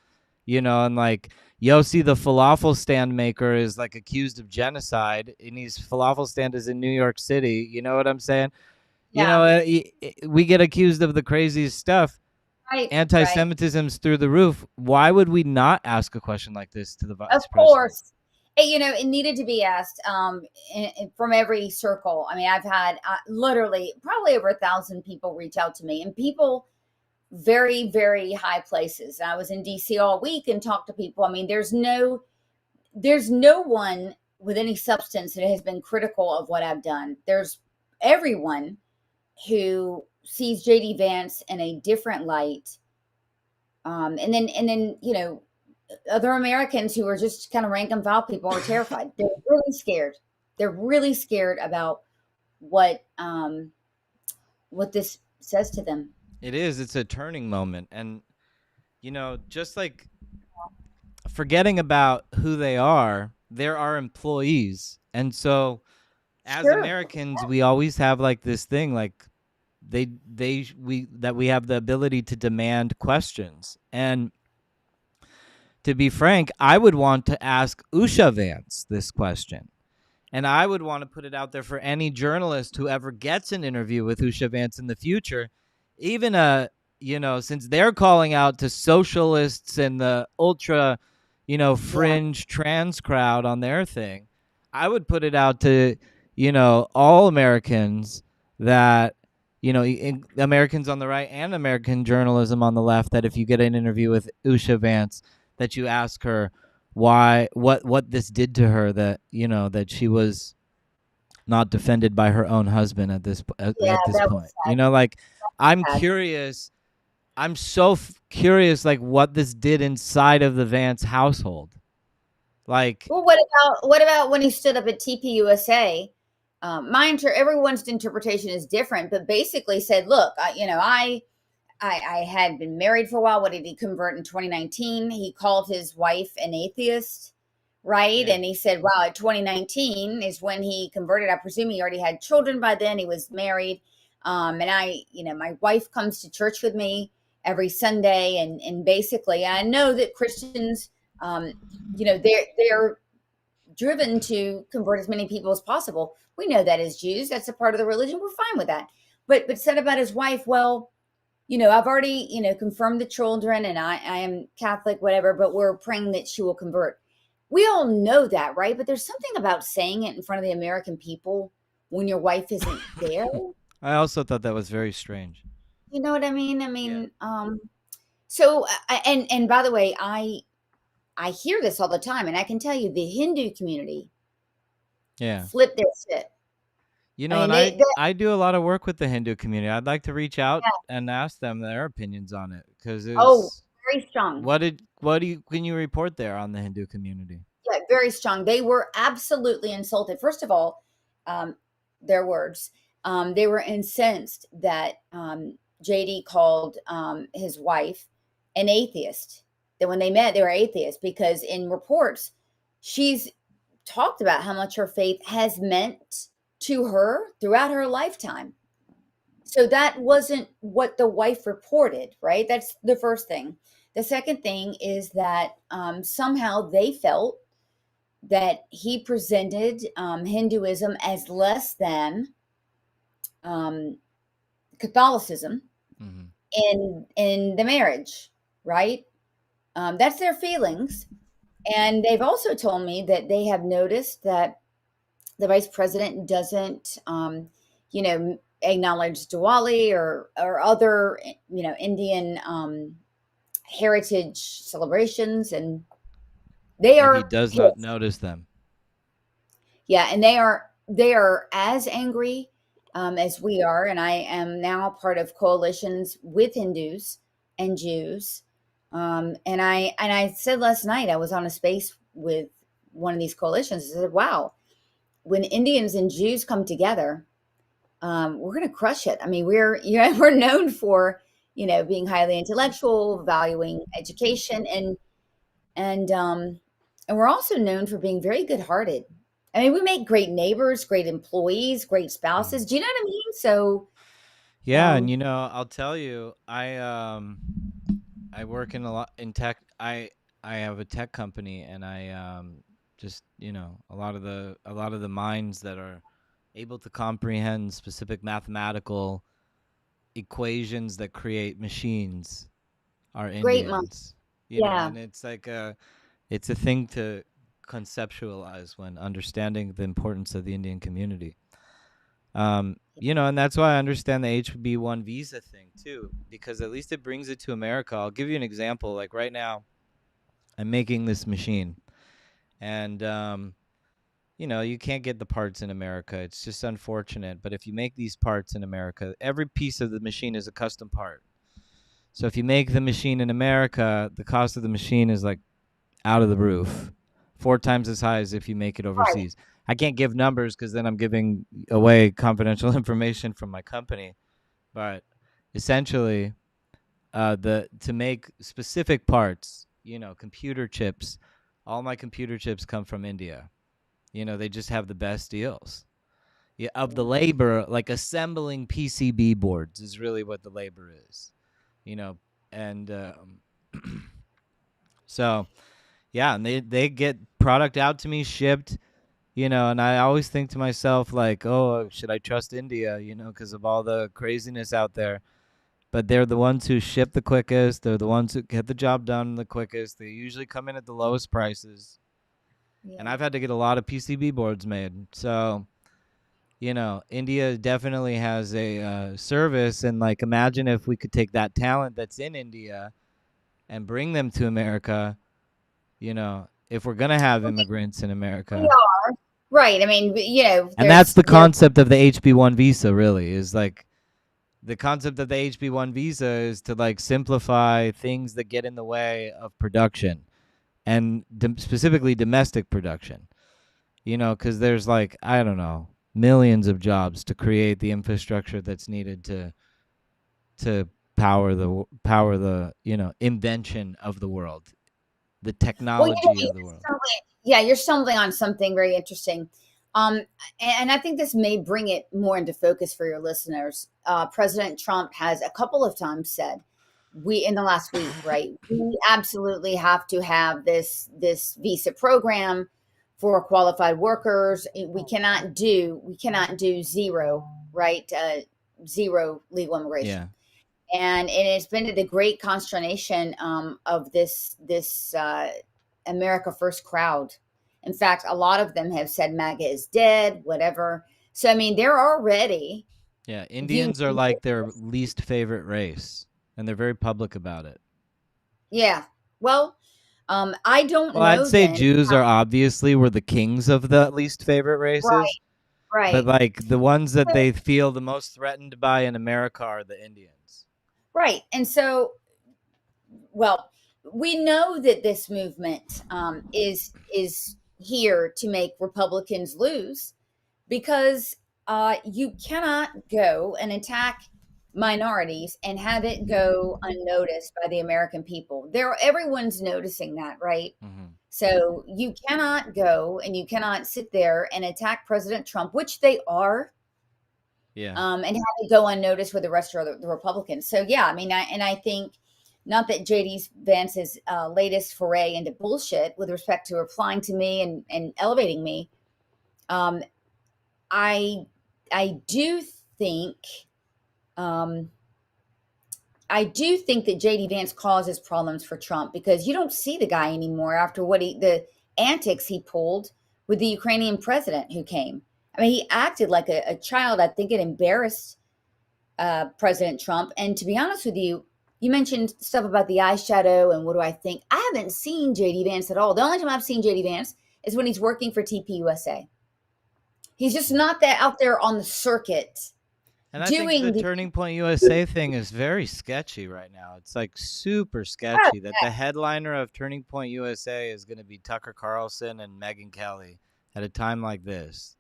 Speaker 1: and like Yossi, the falafel stand maker, is like accused of genocide, and his falafel stand is in New York City. You know what I'm saying?
Speaker 2: Yeah.
Speaker 1: We get accused of the craziest stuff.
Speaker 2: Right.
Speaker 1: Anti-Semitism's through the roof. Why would we not ask a question like this to the vice president?
Speaker 2: Of course. It needed to be asked from every circle. I mean, I've had literally probably over 1,000 people reach out to me, and people very, very high places. I was in DC all week and talked to people. I mean, there's no one with any substance that has been critical of what I've done. There's everyone who sees JD Vance in a different light. And then, other Americans who are just kind of rank and file people are terrified. They're really scared. They're really scared about what this says to them.
Speaker 1: It is. It's a turning moment. And, just like forgetting about who they are, they're our employees. And so as Americans, we always have like this thing, like we have the ability to demand questions. And to be frank, I would want to ask Usha Vance this question. And I would want to put it out there for any journalist who ever gets an interview with Usha Vance in the future, even since they're calling out to socialists and the ultra, fringe trans crowd on their thing. I would put it out to, all Americans that, Americans on the right and American journalism on the left, that if you get an interview with Usha Vance, that you ask her what this did to her, that that she was not defended by her own husband at this point. Like I'm curious. I'm so curious, like what this did inside of the Vance household. Like,
Speaker 2: well, what about when he stood up at TPUSA? Everyone's interpretation is different, but basically said, "Look, I had been married for a while. What did he convert in 2019? He called his wife an atheist, right?
Speaker 1: Yeah.
Speaker 2: And he said, wow, at 2019 is when he converted. I presume he already had children by then. He was married. And my wife comes to church with me every Sunday. And basically, I know that Christians, um, they're driven to convert as many people as possible. We know that as Jews, that's a part of the religion. We're fine with that. But said about his wife, well, I've already, confirmed the children and I am Catholic, whatever, but we're praying that she will convert. We all know that, right? But there's something about saying it in front of the American people when your wife isn't there.
Speaker 1: I also thought that was very strange.
Speaker 2: You know what I mean? I
Speaker 1: Yeah.
Speaker 2: mean, so and by the way, I hear this all the time, and I can tell you the Hindu community
Speaker 1: Yeah.
Speaker 2: flip their shit.
Speaker 1: You
Speaker 2: I
Speaker 1: know,
Speaker 2: mean,
Speaker 1: and
Speaker 2: they
Speaker 1: I do a lot of work with the Hindu community. I'd like to reach out
Speaker 2: yeah.
Speaker 1: and ask them their opinions on it because
Speaker 2: Oh,
Speaker 1: it's
Speaker 2: very strong.
Speaker 1: what do you can you report there on the Hindu community?
Speaker 2: Yeah, very strong. They were absolutely insulted. First of all, um, their words. They were incensed that JD called his wife an atheist. That when they met, they were atheists because in reports, she's talked about how much her faith has meant to her throughout her lifetime. So that wasn't what the wife reported, right? That's the first thing. The second thing is that somehow they felt that he presented Hinduism as less than um, Catholicism
Speaker 1: Hmm.
Speaker 2: in the marriage, right? That's their feelings, and they've also told me that they have noticed that the vice president doesn't, acknowledge Diwali or other, Indian heritage celebrations, and they
Speaker 1: That he
Speaker 2: are
Speaker 1: does not
Speaker 2: pissed.
Speaker 1: notice them.
Speaker 2: Yeah, and they are as angry as we are, and I am now part of coalitions with Hindus and Jews. And I said last night I was on a space with one of these coalitions. I said, "Wow, when Indians and Jews come together, we're going to crush it." I mean, we're known for being highly intellectual, valuing education, and we're also known for being very good-hearted. I mean, we make great neighbors, great employees, great spouses.
Speaker 1: Mhm.
Speaker 2: Do you know what I mean? So,
Speaker 1: Yeah, and
Speaker 2: um,
Speaker 1: I'll tell you, I work in a lot in tech. I have a tech company, and I just a lot of the minds that are able to comprehend specific mathematical equations that create machines are
Speaker 2: great mom.
Speaker 1: Indians.
Speaker 2: Yeah,
Speaker 1: And it's a thing to conceptualize when understanding the importance of the Indian community. And that's why I understand the HB1 visa thing too, because at least it brings it to America. I'll give you an example. Like right now, I'm making this machine, and you can't get the parts in America. It's just unfortunate. But if you make these parts in America, every piece of the machine is a custom part. So if you make the machine in America, the cost of the machine is like out of the roof, 4 times as high as if you make it
Speaker 2: right.
Speaker 1: overseas. I can't give numbers because then I'm giving away confidential information from my company. But essentially, the to make specific parts, computer chips, all my computer chips come from India. They just have the best deals. Yeah, of the
Speaker 2: Yeah.
Speaker 1: labor, like assembling PCB boards is really what the labor is. You know, and so yeah, and they get product out to me shipped. And I always think to myself like, oh, should I trust India? Because of all the craziness out there. But they're the ones who ship the quickest. They're the ones who get the job done the quickest. They usually come in at the lowest prices. And
Speaker 2: Yeah.
Speaker 1: I've had to get a lot of PCB boards made. So, India definitely has a service. And like, imagine if we could take that talent that's in India and bring them to America. If we're going to have immigrants in
Speaker 2: We
Speaker 1: America.
Speaker 2: are. Right. I mean,
Speaker 1: And that's the
Speaker 2: there.
Speaker 1: concept of the HB1 visa, really, is like the concept of the HB1 visa is to like simplify things that get in the way of production and specifically domestic production. Because there's like, I don't know, millions of jobs to create the infrastructure that's needed to power the invention of the world. the
Speaker 2: Well,
Speaker 1: technology of the world.
Speaker 2: you're stumbling on something very interesting. Um, and I think this may bring it more into focus for your listeners. President Trump has a couple of times said, we in the last week, right? We absolutely have to have this visa program for qualified workers. We cannot do zero, right? Zero legal immigration.
Speaker 1: Yeah.
Speaker 2: And it's been to the great consternation of this America First crowd. In fact, a lot of them have said MAGA is dead, whatever. So I mean, they're already
Speaker 1: Yeah.
Speaker 2: viewing.
Speaker 1: Indians are like their least favorite race, and they're very public about it.
Speaker 2: Yeah. Well, I don't
Speaker 1: Well, I'd
Speaker 2: know
Speaker 1: say
Speaker 2: then.
Speaker 1: Jews are obviously were the kings of the least favorite
Speaker 2: Right,
Speaker 1: races, but
Speaker 2: right,
Speaker 1: like the ones that they feel the most threatened by in America are the Indians.
Speaker 2: right. And so, well, we know that this movement is here to make Republicans lose because you cannot go and attack minorities and have it go unnoticed by the American people. Everyone's noticing that, right?
Speaker 1: Hmm.
Speaker 2: So you cannot go and you cannot sit there and attack President Trump, which they are,
Speaker 1: Yeah.
Speaker 2: and have it go unnoticed with the rest of the Republicans. So yeah, I mean, I think not that JD Vance's latest foray into bullshit with respect to replying to me and elevating me. Um, I I do think um, I do think that JD Vance causes problems for Trump because you don't see the guy anymore after the antics he pulled with the Ukrainian president who came. I mean, he acted like a child. I think it embarrassed President Trump. And to be honest with you, you mentioned stuff about the eyeshadow and what do I think? I haven't seen JD Vance at all. The only time I've seen JD Vance is when he's working for TPUSA. He's just not that out there on the circuit
Speaker 1: And I think the
Speaker 2: doing the
Speaker 1: Turning Point USA thing is very sketchy right now. It's like super sketchy that the headliner of Turning Point USA is going to be Tucker Carlson and Megyn Kelly at a time like this.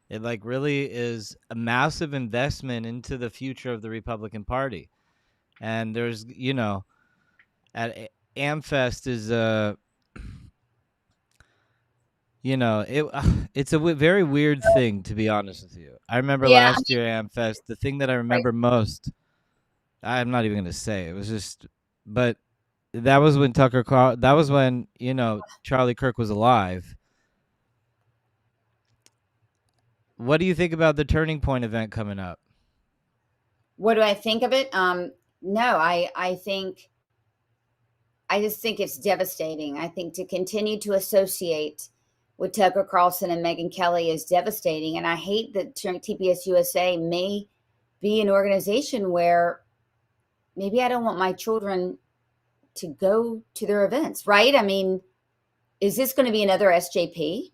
Speaker 1: It like really is a massive investment into the future of the Republican Party. And there's, at Amfest is it's a very weird thing, to be honest with you. I remember
Speaker 2: yeah, I
Speaker 1: last year Amfest, the thing that I
Speaker 2: right.
Speaker 1: remember most, I'm not even going to say. It was just, but that was when that was when, Charlie Kirk was alive. What do you think about the Turning Point event coming up?
Speaker 2: What do I think of it? No, I just think it's devastating. I think to continue to associate with Tucker Carlson and Megyn Kelly is devastating. And I hate that TPS USA may be an organization where maybe I don't want my children to go to their events, right? I mean, is this going to be another SJP?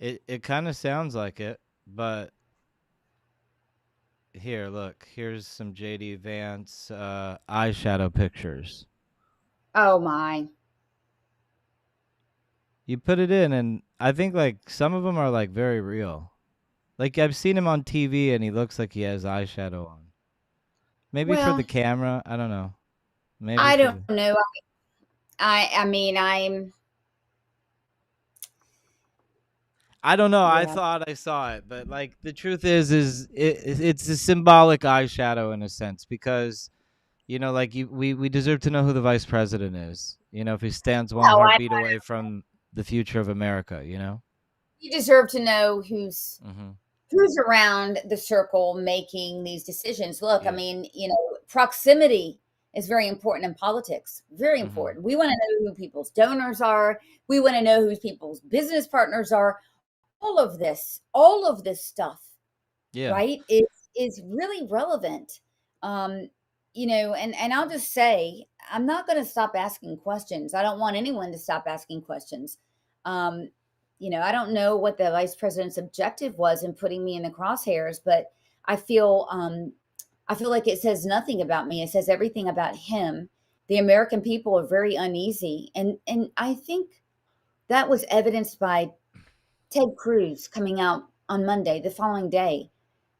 Speaker 1: It kind of sounds like it, but here, look, here's some JD Vance eyeshadow pictures.
Speaker 2: Oh my.
Speaker 1: You put it in, and I think like some of them are like very real. Like I've seen him on TV, and he looks like he has eyeshadow on. Maybe for the
Speaker 2: Well,
Speaker 1: camera, I don't know. Maybe
Speaker 2: I
Speaker 1: for
Speaker 2: don't
Speaker 1: the.
Speaker 2: know. I mean,
Speaker 1: I don't know. I
Speaker 2: yeah.
Speaker 1: thought I saw it, but like the truth is it's a symbolic eyeshadow in a sense because like we deserve to know who the vice president is. If he stands one
Speaker 2: No,
Speaker 1: heartbeat away from the future of America.
Speaker 2: you deserve to know who's
Speaker 1: Mm-hmm.
Speaker 2: who's around the circle making these decisions. Look, I
Speaker 1: Yeah.
Speaker 2: mean, proximity is very important in politics. Very
Speaker 1: Mm-hmm.
Speaker 2: important. We want to know who people's donors are. We want to know who people's business partners are. All of this stuff,
Speaker 1: Yeah.
Speaker 2: right, is really relevant. Um, and I'll just say, I'm not going to stop asking questions. I don't want anyone to stop asking questions. Um, I don't know what the vice president's objective was in putting me in the crosshairs, but I feel I feel like it says nothing about me. It says everything about him. The American people are very uneasy, and I think that was evidenced by Ted Cruz coming out on Monday, the following day,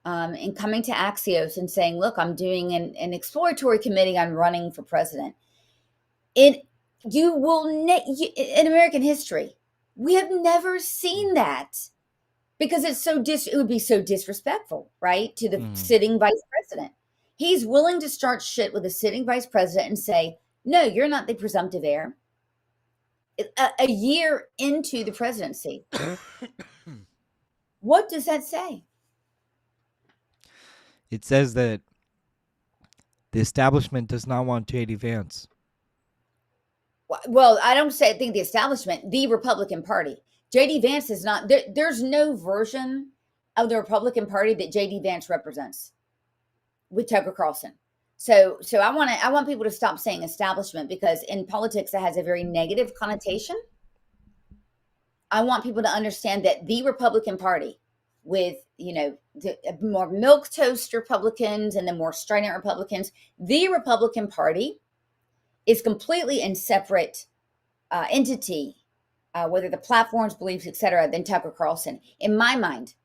Speaker 2: and coming to Axios and saying, "Look, I'm doing an exploratory committee. I'm running for president." It You will in American history, we have never seen that because it would be so disrespectful, right, to the
Speaker 1: Mhm.
Speaker 2: sitting vice president. He's willing to start shit with the sitting vice president and say, "No, you're not the presumptive heir." A year into the presidency, what does that say?
Speaker 1: It says that the establishment does not want JD Vance.
Speaker 2: Well, I don't think the establishment, the Republican Party. JD Vance is not there. There's no version of the Republican Party that JD Vance represents with Tucker Carlson. So I want people to stop saying establishment because in politics it has a very negative connotation. I want people to understand that the Republican Party, with the more milk toast Republicans and the more strident Republicans, the Republican Party is completely in separate entity, whether the platforms, beliefs, etc., than Tucker Carlson. In my mind,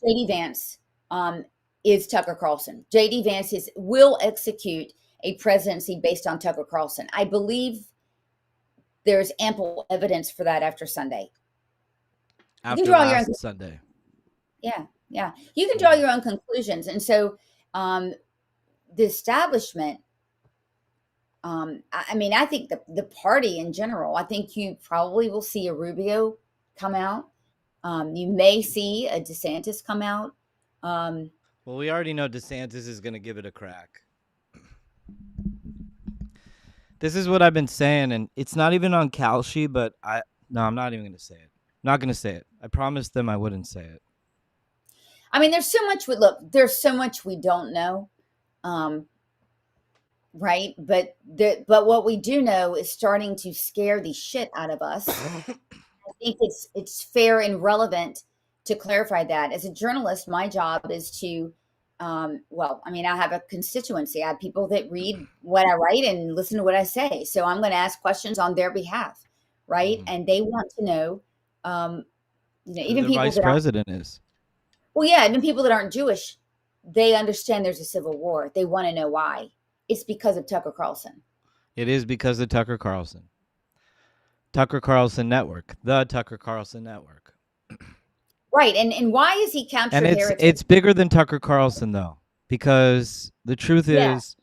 Speaker 2: JD Vance is Tucker Carlson. JD Vance will execute a presidency based on Tucker Carlson. I believe there's ample evidence for that after Sunday. You can
Speaker 1: After
Speaker 2: draw your own.
Speaker 1: last Sunday.
Speaker 2: Yeah. You can draw your own conclusions, and so the establishment. I mean, I think the party in general. I think you probably will see a Rubio come out. You may see a DeSantis come out.
Speaker 1: Well, we already know DeSantis is going to give it a crack. This is what I've been saying, and it's not even on Kalshi, but I'm not even going to say it. I'm not going to say it. I promised them I wouldn't say it.
Speaker 2: I mean, there's so much there's so much we don't know, right? But what we do know is starting to scare the shit out of us. I think it's fair and relevant to clarify that. As a journalist, my job is to, well, I mean, I have a constituency. I have people that read what I write and listen to what I say. So I'm going to ask questions on their behalf, right? And they want to know,
Speaker 1: Who
Speaker 2: even
Speaker 1: their
Speaker 2: people
Speaker 1: vice
Speaker 2: that aren't,
Speaker 1: president is.
Speaker 2: well, yeah, even people that aren't Jewish, they understand there's a civil war. They want to know why. It's because of Tucker Carlson.
Speaker 1: It is because of Tucker Carlson. Tucker Carlson Network. The Tucker Carlson Network.
Speaker 2: Right. And why is he counter
Speaker 1: And
Speaker 2: heritage?
Speaker 1: it's bigger than Tucker Carlson, though, because the truth
Speaker 2: Yeah.
Speaker 1: is,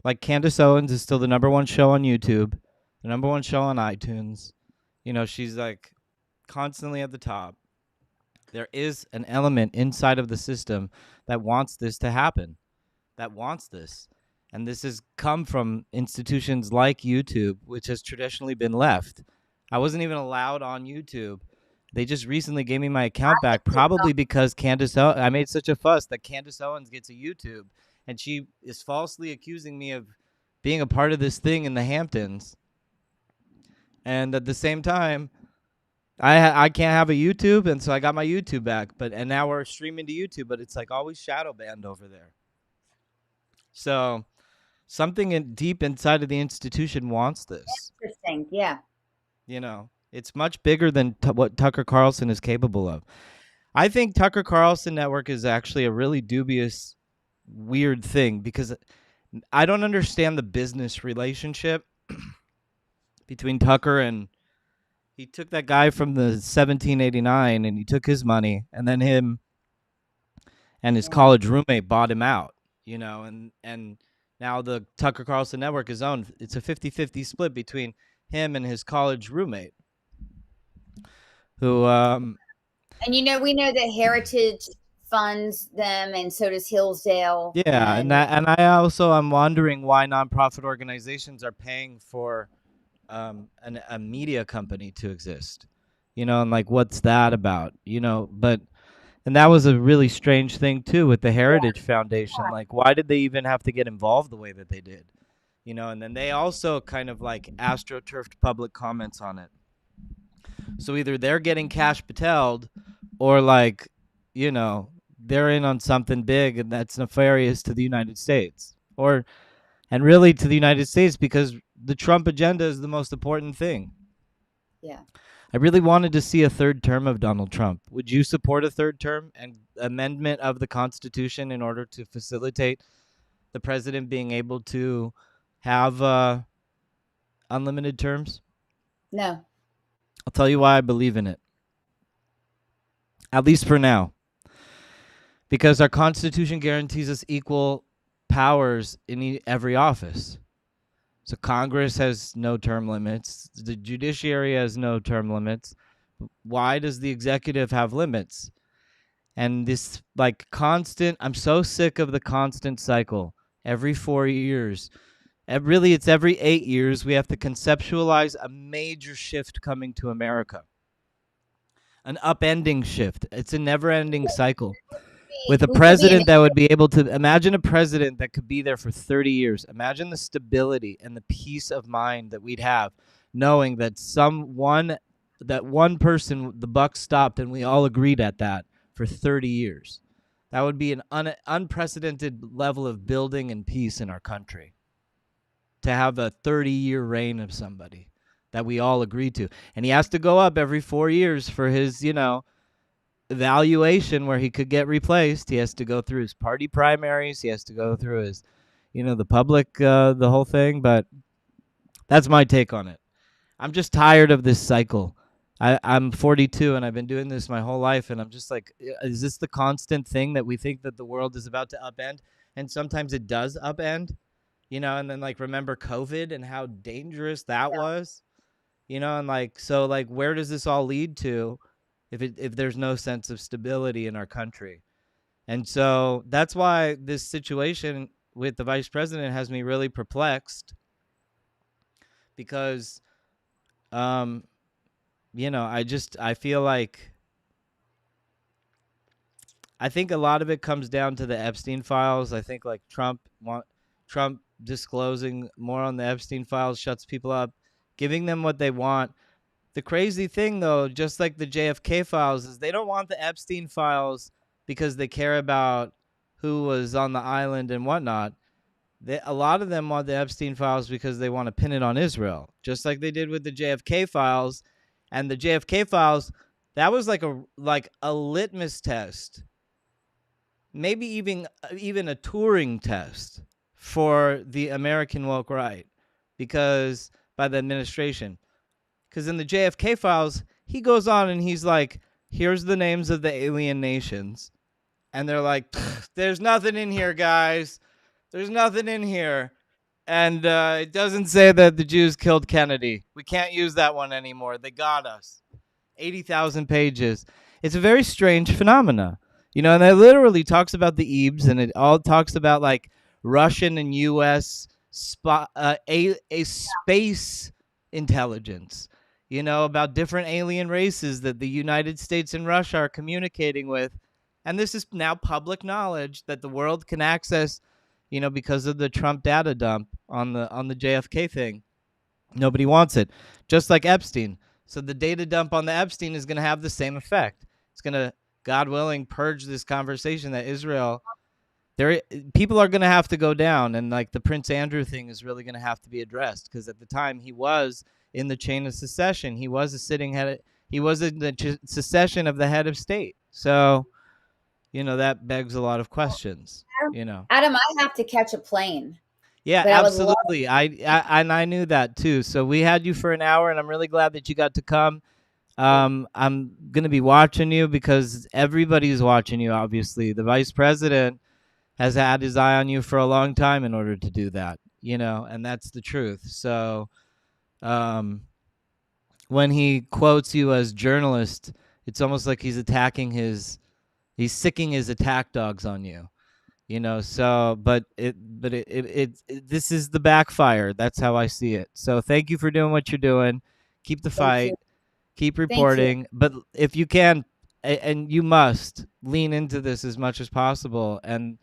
Speaker 1: like, Candace Owens is still the #1 show on YouTube, the #1 show on iTunes. You know, she's like constantly at the top. There is an element inside of the system that wants this to happen, that wants this. And this has come from institutions like YouTube, which has traditionally been left. I wasn't even allowed on YouTube. They just recently gave me my account back, probably because I made such a fuss that Candace Owens gets a YouTube, and she is falsely accusing me of being a part of this thing in the Hamptons. And at the same time, I can't have a YouTube, and so I got my YouTube back. And now we're streaming to YouTube, but it's like always shadow banned over there. So something deep inside of the institution wants this.
Speaker 2: Interesting. Yeah.
Speaker 1: You know, it's much bigger than what Tucker Carlson is capable of. I think Tucker Carlson Network is actually a really dubious, weird thing because I don't understand the business relationship between Tucker and he took that guy from the 1789 and he took his money, and then him and his college roommate bought him out, and now the Tucker Carlson Network is owned. It's a 50-50 split between him and his college roommate who
Speaker 2: And we know that Heritage funds them, and so does Hillsdale.
Speaker 1: yeah, and I'm wondering why nonprofit organizations are paying for a media company to exist, and like what's that about, and that was a really strange thing too with the Heritage Foundation. Like, why did they even have to get involved the way that they did? And then they also kind of like astroturfed public comments on it. So either they're getting Cash Patel'd or like, they're in on something big and that's nefarious to the United States. And really to the United States because the Trump agenda is the most important thing.
Speaker 2: Yeah.
Speaker 1: I really wanted to see a third term of Donald Trump. Would you support a third term and amendment of the Constitution in order to facilitate the president being able to have unlimited terms?
Speaker 2: No.
Speaker 1: I'll tell you why I believe in it. At least for now. Because our Constitution guarantees us equal powers in every office. So Congress has no term limits. The judiciary has no term limits. Why does the executive have limits? And this like constant, I'm so sick of the constant cycle. Every 4 years, really it's every 8 years, we have to conceptualize a major shift coming to America. An upending shift. It's a never-ending cycle. With a
Speaker 2: We could be in
Speaker 1: president that would be able to imagine a president that could be there for 30 years. Imagine the stability and the peace of mind that we'd have knowing that one person, the buck stopped and we all agreed at that for 30 years. That would be an unprecedented level of building and peace in our country. To have a 30-year reign of somebody that we all agree to. And he has to go up every 4 years for his, evaluation where he could get replaced. He has to go through his party primaries. He has to go through his, the public, the whole thing. But that's my take on it. I'm just tired of this cycle. I'm 42 and I've been doing this my whole life. And I'm just like, is this the constant thing that we think that the world is about to upend? And sometimes it does upend, and then like remember COVID and how dangerous that was, and like, so like, where does this all lead to? If there's no sense of stability in our country. And so that's why this situation with the vice president has me really perplexed because, I feel like, I think a lot of it comes down to the Epstein files. I think like Trump disclosing more on the Epstein files shuts people up, giving them what they want. The crazy thing, though, just like the JFK files, is they don't want the Epstein files because they care about who was on the island and whatnot. A lot of them want the Epstein files because they want to pin it on Israel, just like they did with the JFK files. And the JFK files, that was like a litmus test, maybe even a Turing test for the American woke right, because by the administration. Because in the JFK files, he goes on and he's like, here's the names of the alien nations. And they're like, there's nothing in here, guys. There's nothing in here. And it doesn't say that the Jews killed Kennedy. We can't use that one anymore. They got us. 80,000 pages. It's a very strange phenomena. And it literally talks about the Ebes, and it all talks about like Russian and U.S. a space intelligence, about different alien races that the United States and Russia are communicating with. And this is now public knowledge that the world can access, because of the Trump data dump on the JFK thing. Nobody wants it. Just like Epstein. So the data dump on the Epstein is going to have the same effect. It's going to, God willing, purge this conversation that Israel, people are going to have to go down. And like the Prince Andrew thing is really going to have to be addressed, because at the time he was in the chain of secession. He was he was in the secession of the head of state. So, that begs a lot of questions,
Speaker 2: Adam, I have to catch a plane.
Speaker 1: Yeah,
Speaker 2: But
Speaker 1: absolutely. I knew that too. So we had you for an hour, and I'm really glad that you got to come. I'm going to be watching you because everybody's watching you, obviously. The vice president has had his eye on you for a long time in order to do that, and that's the truth. So when he quotes you as journalist, it's almost like he's sicking his attack dogs on you. So but this is the backfire. That's how I see it. So thank you for doing what you're doing. Keep the fight. Keep reporting. But if you can, and you must, lean into this as much as possible and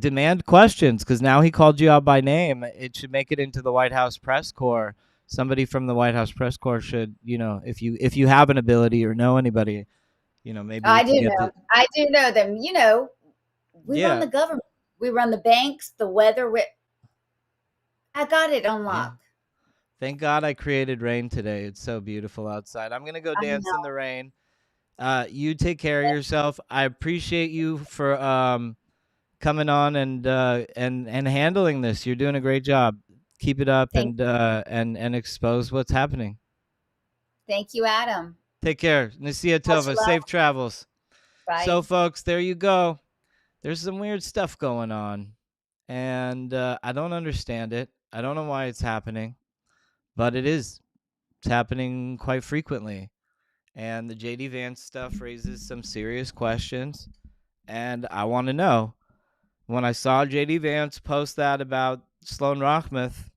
Speaker 1: demand questions, because now he called you out by name. It should make it into the White House press corps. Somebody from the White House press corps should, if you have an ability or know anybody, maybe
Speaker 2: I do know them. We run the government. We run the banks, the weather. I got it on lock.
Speaker 1: Yeah. Thank God I created rain today. It's so beautiful outside. I'm going to go dance in the rain. You take care of yourself. I appreciate you for coming on and handling this. You're doing a great job. Keep it up
Speaker 2: Thank,
Speaker 1: and expose what's happening.
Speaker 2: thank you, Adam.
Speaker 1: Take care. Nasiya
Speaker 2: Much
Speaker 1: Tova.
Speaker 2: love.
Speaker 1: Safe travels.
Speaker 2: Bye.
Speaker 1: So, folks, there you go. There's some weird stuff going on, and I don't understand it. I don't know why it's happening, but it is. It's happening quite frequently. And the JD Vance stuff raises some serious questions, and I want to know. When I saw JD Vance post that about Sloan Rachmuth,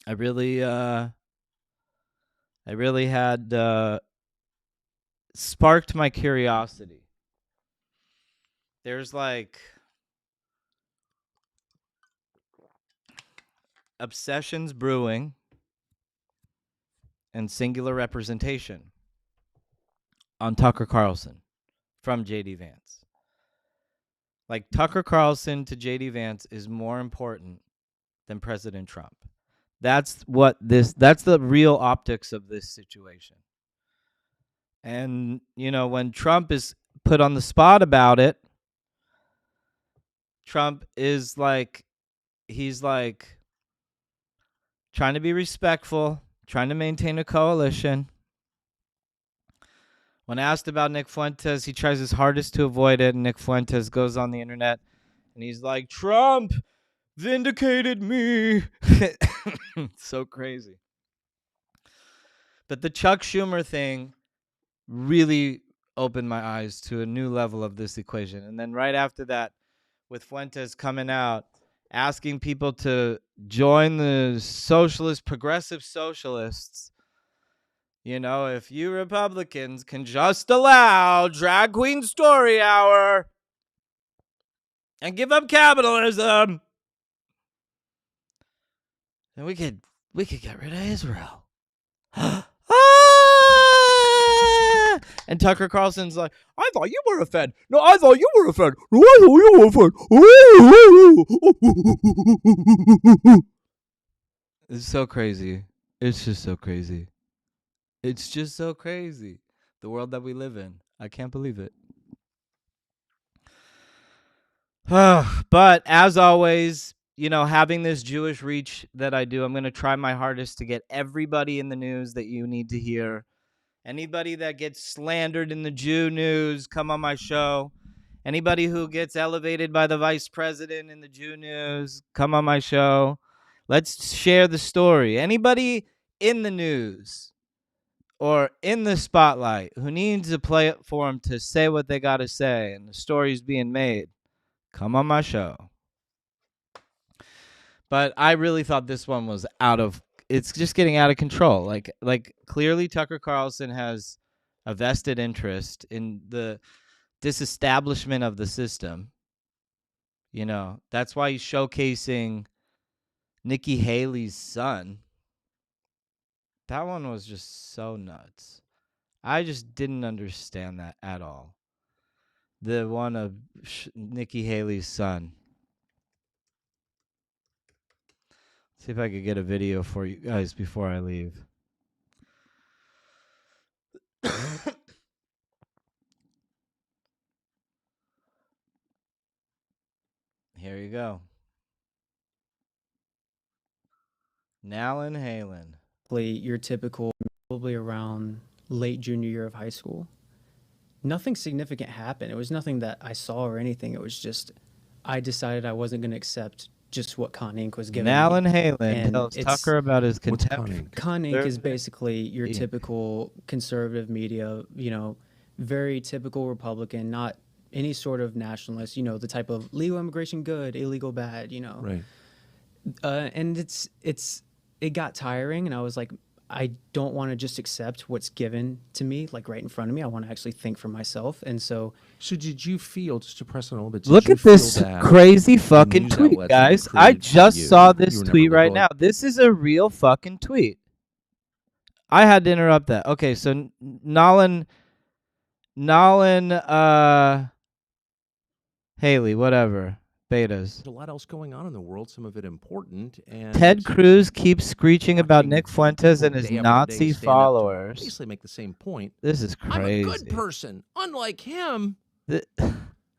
Speaker 1: I really had sparked my curiosity. There's like obsessions brewing and singular representation on Tucker Carlson from JD Vance. Like Tucker Carlson to JD Vance is more important than President Trump. That's the real optics of this situation. And, when Trump is put on the spot about it, Trump is like, he's like trying to be respectful, trying to maintain a coalition. When asked about Nick Fuentes, he tries his hardest to avoid it. And Nick Fuentes goes on the internet and he's like, Trump vindicated me. So crazy. But the Chuck Schumer thing really opened my eyes to a new level of this equation. And then right after that, with Fuentes coming out, asking people to join the progressive socialists. If you Republicans can just allow Drag Queen Story Hour and give up capitalism, then we could get rid of Israel. And Tucker Carlson's like, I thought you were a Fed. No, I thought you were a Fed. No, I thought you were a Fed. It's so crazy. It's just so crazy. It's just so crazy. The world that we live in. I can't believe it. But as always, having this Jewish reach that I do, I'm going to try my hardest to get everybody in the news that you need to hear. Anybody that gets slandered in the Jew news, come on my show. Anybody who gets elevated by the vice president in the Jew news, come on my show. Let's share the story. Anybody in the news or in the spotlight who needs a platform to say what they got to say and the story's being made, come on my show. But I really thought this one was it's just getting out of control. Like clearly Tucker Carlson has a vested interest in the disestablishment of the system. That's why he's showcasing Nikki Haley's son. That one was just so nuts. I just didn't understand that at all. The one of Nikki Haley's son. See if I could get a video for you guys before I leave. Here you go. Nalin Halen.
Speaker 5: Your typical, probably around late junior year of high school. Nothing significant happened. It was nothing that I saw or anything. It was just I decided I wasn't going to accept just what Con Inc. was giving
Speaker 1: Nalin
Speaker 5: me.
Speaker 1: Halen
Speaker 5: And
Speaker 1: tells
Speaker 5: it's-
Speaker 1: Tucker about his
Speaker 6: What's
Speaker 1: contempt.
Speaker 6: Con Inc?
Speaker 5: Con Inc. is basically your
Speaker 1: Inc.
Speaker 5: typical conservative media, very typical Republican, not any sort of nationalist, the type of legal immigration good, illegal bad,
Speaker 6: Right.
Speaker 5: And it got tiring, and I was like, I don't want to just accept what's given to me, like right in front of me. I want to actually think for myself. And so,
Speaker 6: So did you feel, just to press on a little bit,
Speaker 1: Look
Speaker 6: did you
Speaker 1: at this
Speaker 6: feel that
Speaker 1: crazy fucking
Speaker 6: news
Speaker 1: tweet,
Speaker 6: outlets
Speaker 1: guys.
Speaker 6: that
Speaker 1: I
Speaker 6: recruited
Speaker 1: just
Speaker 6: you,
Speaker 1: saw
Speaker 6: you
Speaker 1: this
Speaker 6: were never
Speaker 1: tweet right
Speaker 6: going-
Speaker 1: now. This is a real fucking tweet. I had to interrupt that. Okay, so Nalin Haley, whatever. Betas.
Speaker 6: There's a lot else going on in the world, some of it important. And
Speaker 1: Ted Cruz keeps screeching about
Speaker 6: watching
Speaker 1: Nick Fuentes and
Speaker 6: people
Speaker 1: his
Speaker 6: day after day
Speaker 1: Nazi
Speaker 6: stand up to
Speaker 1: followers.
Speaker 6: basically make the same point.
Speaker 1: This is
Speaker 6: I'm a
Speaker 1: crazy.
Speaker 6: good person, unlike him.
Speaker 1: Th-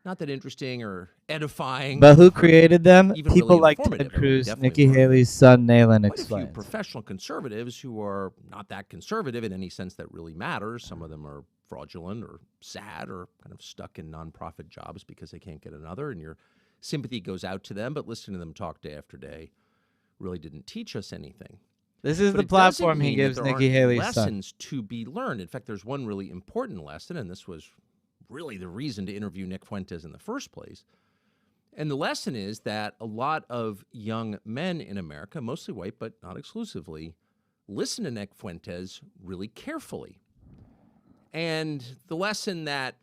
Speaker 6: not that interesting or edifying.
Speaker 1: But who
Speaker 6: or
Speaker 1: created them?
Speaker 6: even
Speaker 1: People
Speaker 6: really
Speaker 1: like Ted
Speaker 6: informative. They
Speaker 1: Cruz,
Speaker 6: definitely
Speaker 1: Nikki
Speaker 6: were
Speaker 1: Haley's son, Nayland
Speaker 6: quite a few
Speaker 1: explains.
Speaker 6: professional conservatives who are not that conservative in any sense that really matters. Some of them are fraudulent or sad or kind of stuck in nonprofit jobs because they can't get another, and your sympathy goes out to them. But listening to them talk day after day really didn't teach us anything.
Speaker 1: This is
Speaker 6: But
Speaker 1: the
Speaker 6: it doesn't
Speaker 1: platform he
Speaker 6: mean that
Speaker 1: gives
Speaker 6: there
Speaker 1: Nikki
Speaker 6: aren't
Speaker 1: Haley's son.
Speaker 6: lessons to be learned. In fact, there's one really important lesson, and this was really the reason to interview Nick Fuentes in the first place. And the lesson is that a lot of young men in America, mostly white but not exclusively, listen to Nick Fuentes really carefully. And the lesson that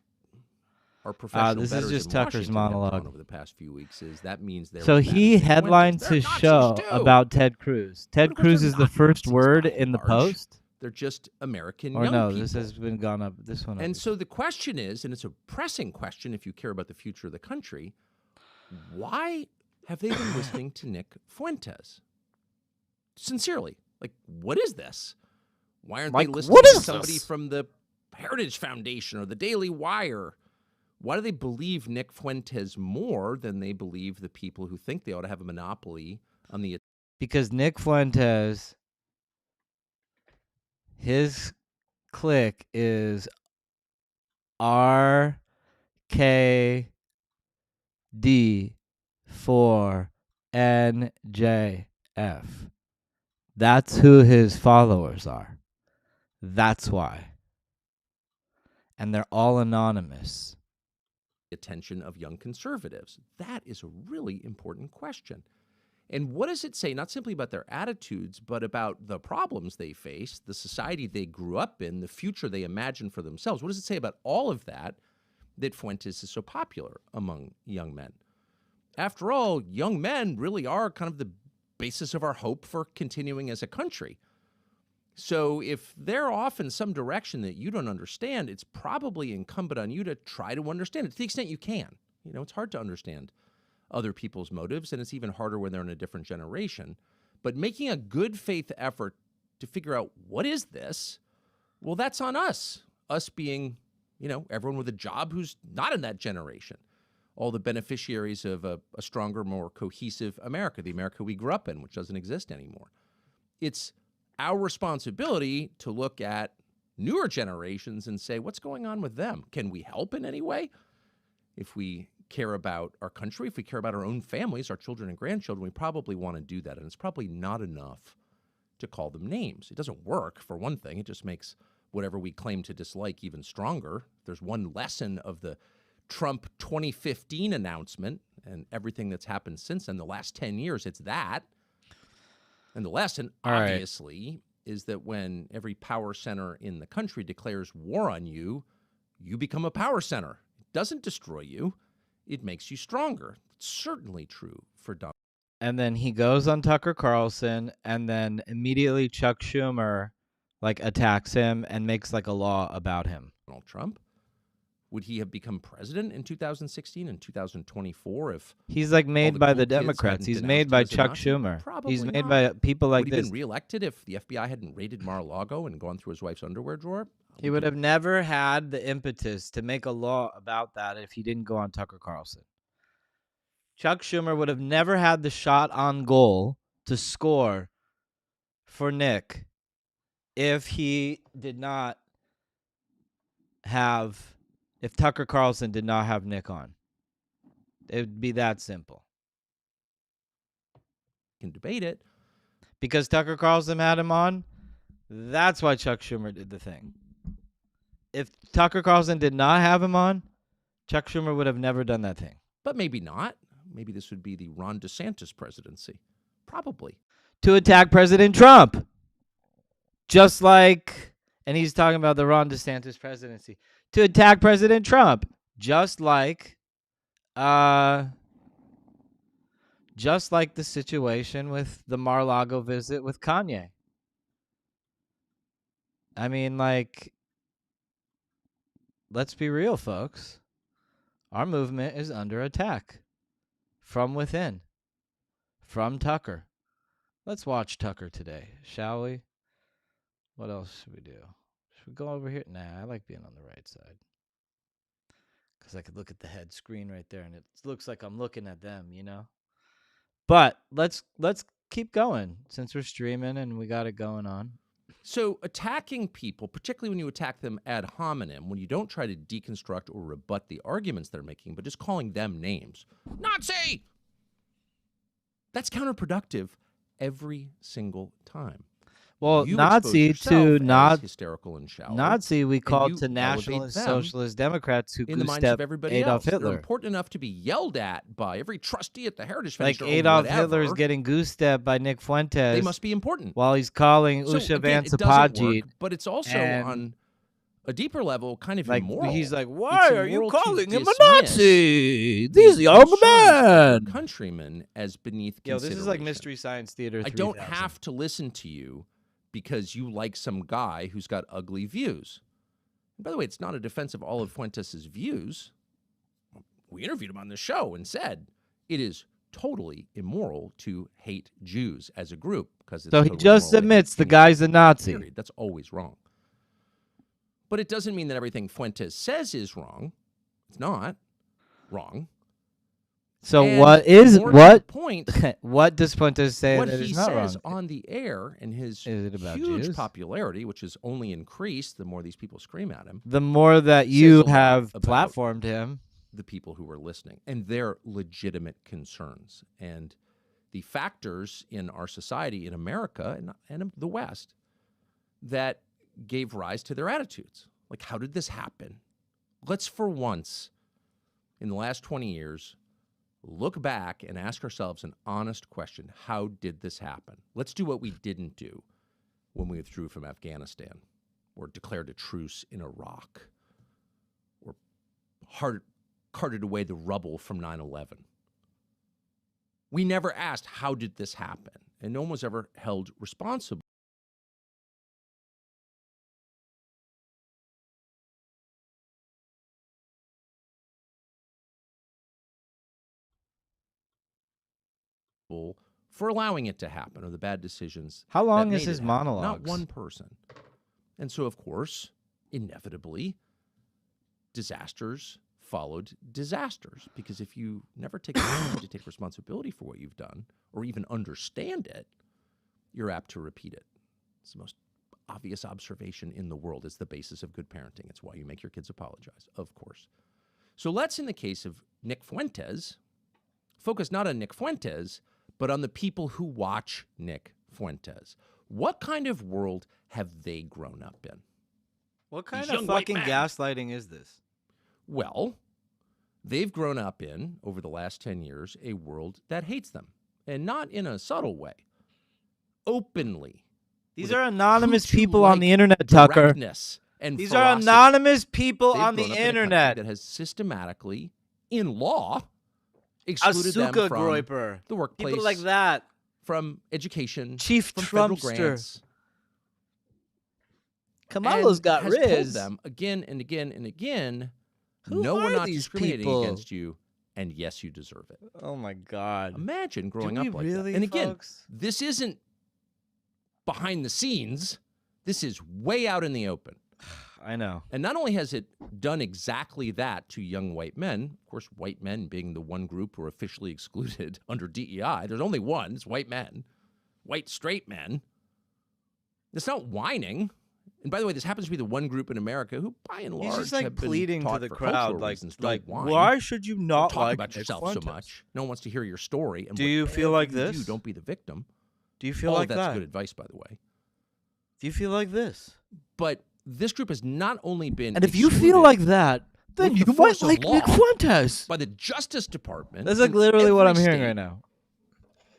Speaker 6: our professional
Speaker 1: this is
Speaker 6: bettors
Speaker 1: just
Speaker 6: in
Speaker 1: Tucker's
Speaker 6: Washington have
Speaker 1: monologue.
Speaker 6: drawn over the past few weeks is that means they're
Speaker 1: So
Speaker 6: as bad
Speaker 1: he
Speaker 6: as Nick
Speaker 1: headlines
Speaker 6: Fuentes. They're
Speaker 1: his
Speaker 6: Nazis
Speaker 1: show
Speaker 6: too.
Speaker 1: about Ted Cruz.
Speaker 6: But
Speaker 1: Ted
Speaker 6: of course,
Speaker 1: Cruz
Speaker 6: they're
Speaker 1: is the
Speaker 6: not
Speaker 1: first
Speaker 6: Nazis
Speaker 1: word
Speaker 6: by
Speaker 1: in the
Speaker 6: and large.
Speaker 1: Post?
Speaker 6: They're just American
Speaker 1: Or
Speaker 6: young
Speaker 1: no,
Speaker 6: people.
Speaker 1: this has been gone up. This one.
Speaker 6: And so the question is, and it's a pressing question if you care about the future of the country, why have they been listening to Nick Fuentes? Sincerely, like, what is this? Why aren't
Speaker 1: Like,
Speaker 6: they listening
Speaker 1: what
Speaker 6: to
Speaker 1: is
Speaker 6: somebody
Speaker 1: this?
Speaker 6: from the Heritage Foundation or the Daily Wire? Why do they believe Nick Fuentes more than they believe the people who think they ought to have a monopoly on the
Speaker 1: Because Nick Fuentes, his clique is RKD4NJF. That's who his followers are. That's why. And they're all anonymous.
Speaker 6: attention of young conservatives? That is a really important question. And what does it say, not simply about their attitudes, but about the problems they face, the society they grew up in, the future they imagine for themselves? What does it say about all of that that Fuentes is so popular among young men? After all, young men really are kind of the basis of our hope for continuing as a country. So if they're off in some direction that you don't understand, it's probably incumbent on you to try to understand it to the extent you can. You know, it's hard to understand other people's motives, and it's even harder when they're in a different generation. But making a good faith effort to figure out what is this, well, that's on us. Us being, you know, everyone with a job who's not in that generation. All the beneficiaries of a stronger, more cohesive America, the America we grew up in, which doesn't exist anymore. It's our responsibility to look at newer generations and say, what's going on with them? Can we help in any way? If we care about our country, if we care about our own families, our children and grandchildren, we probably want to do that. And it's probably not enough to call them names. It doesn't work, for one thing. It just makes whatever we claim to dislike even stronger. If there's one lesson of the Trump 2015 announcement and everything that's happened since then, the last 10 years, it's that. And the lesson, obviously, is that when every power center in the country declares war on you, you become a power center. It doesn't destroy you. It makes you stronger. It's certainly true for Donald.
Speaker 1: And then he goes on Tucker Carlson, and then immediately Chuck Schumer attacks him and makes a law about him.
Speaker 6: Donald Trump. Would he have become president in 2016 and 2024 if
Speaker 1: he's made by the Democrats? He's made by Chuck Schumer.
Speaker 6: Probably
Speaker 1: he's made
Speaker 6: not.
Speaker 1: by people like
Speaker 6: Would he
Speaker 1: this.
Speaker 6: have been reelected if the FBI hadn't raided Mar-a-Lago and gone through his wife's underwear drawer?
Speaker 1: He would have never had the impetus to make a law about that if he didn't go on Tucker Carlson. Chuck Schumer would have never had the shot on goal to score for Nick if he did not have, if Tucker Carlson did not have Nick on. It would be that simple.
Speaker 6: Can debate it.
Speaker 1: Because Tucker Carlson had him on, that's why Chuck Schumer did the thing. If Tucker Carlson did not have him on, Chuck Schumer would have never done that thing.
Speaker 6: But maybe not. Maybe this would be the Ron DeSantis presidency. Probably.
Speaker 1: To attack President Trump. Just like, and he's talking about the Ron DeSantis presidency. To attack President Trump. Just like the situation with the Mar-a-Lago visit with Kanye. I mean, let's be real, folks. Our movement is under attack from within, from Tucker. Let's watch Tucker today, shall we? What else should we do? Should we go over here? Nah, I like being on the right side. because I could look at the head screen right there, and it looks like I'm looking at them, you know. But let's keep going since we're streaming and we got it going on.
Speaker 6: So attacking people, particularly when you attack them ad hominem, when you don't try to deconstruct or rebut the arguments they're making, but just calling them names, Nazi, that's counterproductive every single time.
Speaker 1: Well,
Speaker 6: You
Speaker 1: Nazi
Speaker 6: expose
Speaker 1: to
Speaker 6: yourself
Speaker 1: not
Speaker 6: as hysterical and shallow.
Speaker 1: Nazi we called
Speaker 6: you
Speaker 1: to nationalist
Speaker 6: elevate them
Speaker 1: socialist Democrats who
Speaker 6: in the minds
Speaker 1: goose-stepped
Speaker 6: of everybody
Speaker 1: Adolf
Speaker 6: else. They're
Speaker 1: Hitler.
Speaker 6: important enough to be yelled at by every trustee at the Heritage
Speaker 1: Like
Speaker 6: Foundation.
Speaker 1: Adolf
Speaker 6: or
Speaker 1: Hitler is
Speaker 6: whatever.
Speaker 1: getting goose-stepped by Nick Fuentes.
Speaker 6: They must be important.
Speaker 1: While he's calling
Speaker 6: So,
Speaker 1: Usha
Speaker 6: again,
Speaker 1: Vance
Speaker 6: it doesn't
Speaker 1: Apogee.
Speaker 6: work, but it's also
Speaker 1: and-
Speaker 6: on a deeper level kind of
Speaker 1: Like
Speaker 6: immoral.
Speaker 1: he's like,
Speaker 6: It's
Speaker 1: why are you
Speaker 6: immoral to
Speaker 1: calling him a
Speaker 6: dismiss
Speaker 1: Nazi?
Speaker 6: the
Speaker 1: These young
Speaker 6: concerns of your
Speaker 1: men.
Speaker 6: countrymen as beneath
Speaker 1: Yo, this is like
Speaker 6: consideration.
Speaker 1: Mystery Science Theater.
Speaker 6: I don't
Speaker 1: 3000.
Speaker 6: have to listen to you because you like some guy who's got ugly views. And by the way, it's not a defense of all of Fuentes' views. We interviewed him on the show and said it is totally immoral to hate Jews as a group because it's
Speaker 1: So he
Speaker 6: totally
Speaker 1: just
Speaker 6: immoral to hate
Speaker 1: admits the
Speaker 6: any
Speaker 1: guy's a Nazi.
Speaker 6: period. That's always wrong. But it doesn't mean that everything Fuentes says is wrong. It's not wrong.
Speaker 1: So
Speaker 6: And
Speaker 1: what is
Speaker 6: more to the
Speaker 1: what?
Speaker 6: point?
Speaker 1: What does Fuentes say
Speaker 6: What
Speaker 1: that
Speaker 6: he
Speaker 1: is not
Speaker 6: says
Speaker 1: wrong?
Speaker 6: on the air and his
Speaker 1: Is it about
Speaker 6: huge
Speaker 1: Jews?
Speaker 6: popularity, which has only increased the more these people scream at him,
Speaker 1: The more that
Speaker 6: says
Speaker 1: you
Speaker 6: a lot
Speaker 1: have
Speaker 6: about
Speaker 1: platformed him,
Speaker 6: the people who are listening and their legitimate concerns and the factors in our society in America and the West that gave rise to their attitudes. Like, how did this happen? Let's, for once, in the last 20 years, look back and ask ourselves an honest question. How did this happen? Let's do what we didn't do when we withdrew from Afghanistan or declared a truce in Iraq or carted away the rubble from 9/11. We never asked, how did this happen? And no one was ever held responsible. For allowing it to happen or the bad decisions.
Speaker 1: how long
Speaker 6: that
Speaker 1: is
Speaker 6: made
Speaker 1: his
Speaker 6: it happen.
Speaker 1: monologues?
Speaker 6: Not one person. And so, of course, inevitably, disasters followed disasters. Because if you never take the time to take responsibility for what you've done or even understand it, you're apt to repeat it. It's the most obvious observation in the world. It's the basis of good parenting. It's why you make your kids apologize, of course. So let's, in the case of Nick Fuentes, focus not on Nick Fuentes, but on the people who watch Nick Fuentes. What kind of world have they grown up in?
Speaker 1: What kind
Speaker 6: These
Speaker 1: of
Speaker 6: young white
Speaker 1: fucking
Speaker 6: men.
Speaker 1: gaslighting is this?
Speaker 6: Well, they've grown up in, over the last 10 years, a world that hates them. And not in a subtle way. Openly.
Speaker 1: These
Speaker 6: with
Speaker 1: are
Speaker 6: a
Speaker 1: anonymous
Speaker 6: Hutu-like
Speaker 1: people on the internet, Tucker.
Speaker 6: directness and
Speaker 1: These are
Speaker 6: ferocity.
Speaker 1: anonymous people
Speaker 6: They've
Speaker 1: on the
Speaker 6: grown up in a country
Speaker 1: internet.
Speaker 6: that has systematically, in law, excluded them
Speaker 1: Asuka
Speaker 6: from
Speaker 1: Groiper.
Speaker 6: the workplace,
Speaker 1: People like that.
Speaker 6: from education,
Speaker 1: Chief
Speaker 6: from federal
Speaker 1: Trumpster.
Speaker 6: grants.
Speaker 1: Kamala's
Speaker 6: and
Speaker 1: got
Speaker 6: has told
Speaker 1: Riz.
Speaker 6: them again and again and again,
Speaker 1: Who
Speaker 6: no, we're
Speaker 1: are
Speaker 6: not
Speaker 1: these
Speaker 6: discriminating
Speaker 1: people?
Speaker 6: against you, and yes, you deserve it.
Speaker 1: Oh my God.
Speaker 6: Imagine growing
Speaker 1: Do
Speaker 6: up
Speaker 1: we
Speaker 6: like
Speaker 1: really,
Speaker 6: that. And again,
Speaker 1: folks?
Speaker 6: this isn't behind the scenes. This is way out in the open.
Speaker 1: I know.
Speaker 6: And not only has it done exactly that to young white men, of course, white men being the one group who are officially excluded under DEI. There's only one, it's white men, white straight men. It's not whining. And by the way, this happens to be the one group in America who, by and large,
Speaker 1: He's just like
Speaker 6: have been
Speaker 1: pleading to
Speaker 6: taught
Speaker 1: the
Speaker 6: for
Speaker 1: crowd,
Speaker 6: cultural
Speaker 1: like,
Speaker 6: reasons, don't whine.
Speaker 1: why should you
Speaker 6: Don't
Speaker 1: not
Speaker 6: talk
Speaker 1: like
Speaker 6: about
Speaker 1: Nick
Speaker 6: yourself so
Speaker 1: Fuentes?
Speaker 6: much? No one wants to hear your story. And
Speaker 1: Do you feel like
Speaker 6: whatever you
Speaker 1: this?
Speaker 6: do, don't be the victim.
Speaker 1: Do you feel
Speaker 6: All
Speaker 1: like
Speaker 6: of that's
Speaker 1: that?
Speaker 6: good advice, by the way.
Speaker 1: Do you feel like this?
Speaker 6: But this group has not only been
Speaker 1: And if you feel
Speaker 6: excluded
Speaker 1: like that, then
Speaker 6: with
Speaker 1: you
Speaker 6: the
Speaker 1: might
Speaker 6: force of
Speaker 1: like Nick
Speaker 6: law
Speaker 1: Fuentes.
Speaker 6: by the Justice Department.
Speaker 1: That's like
Speaker 6: in
Speaker 1: literally what I'm
Speaker 6: every
Speaker 1: hearing
Speaker 6: state
Speaker 1: right now.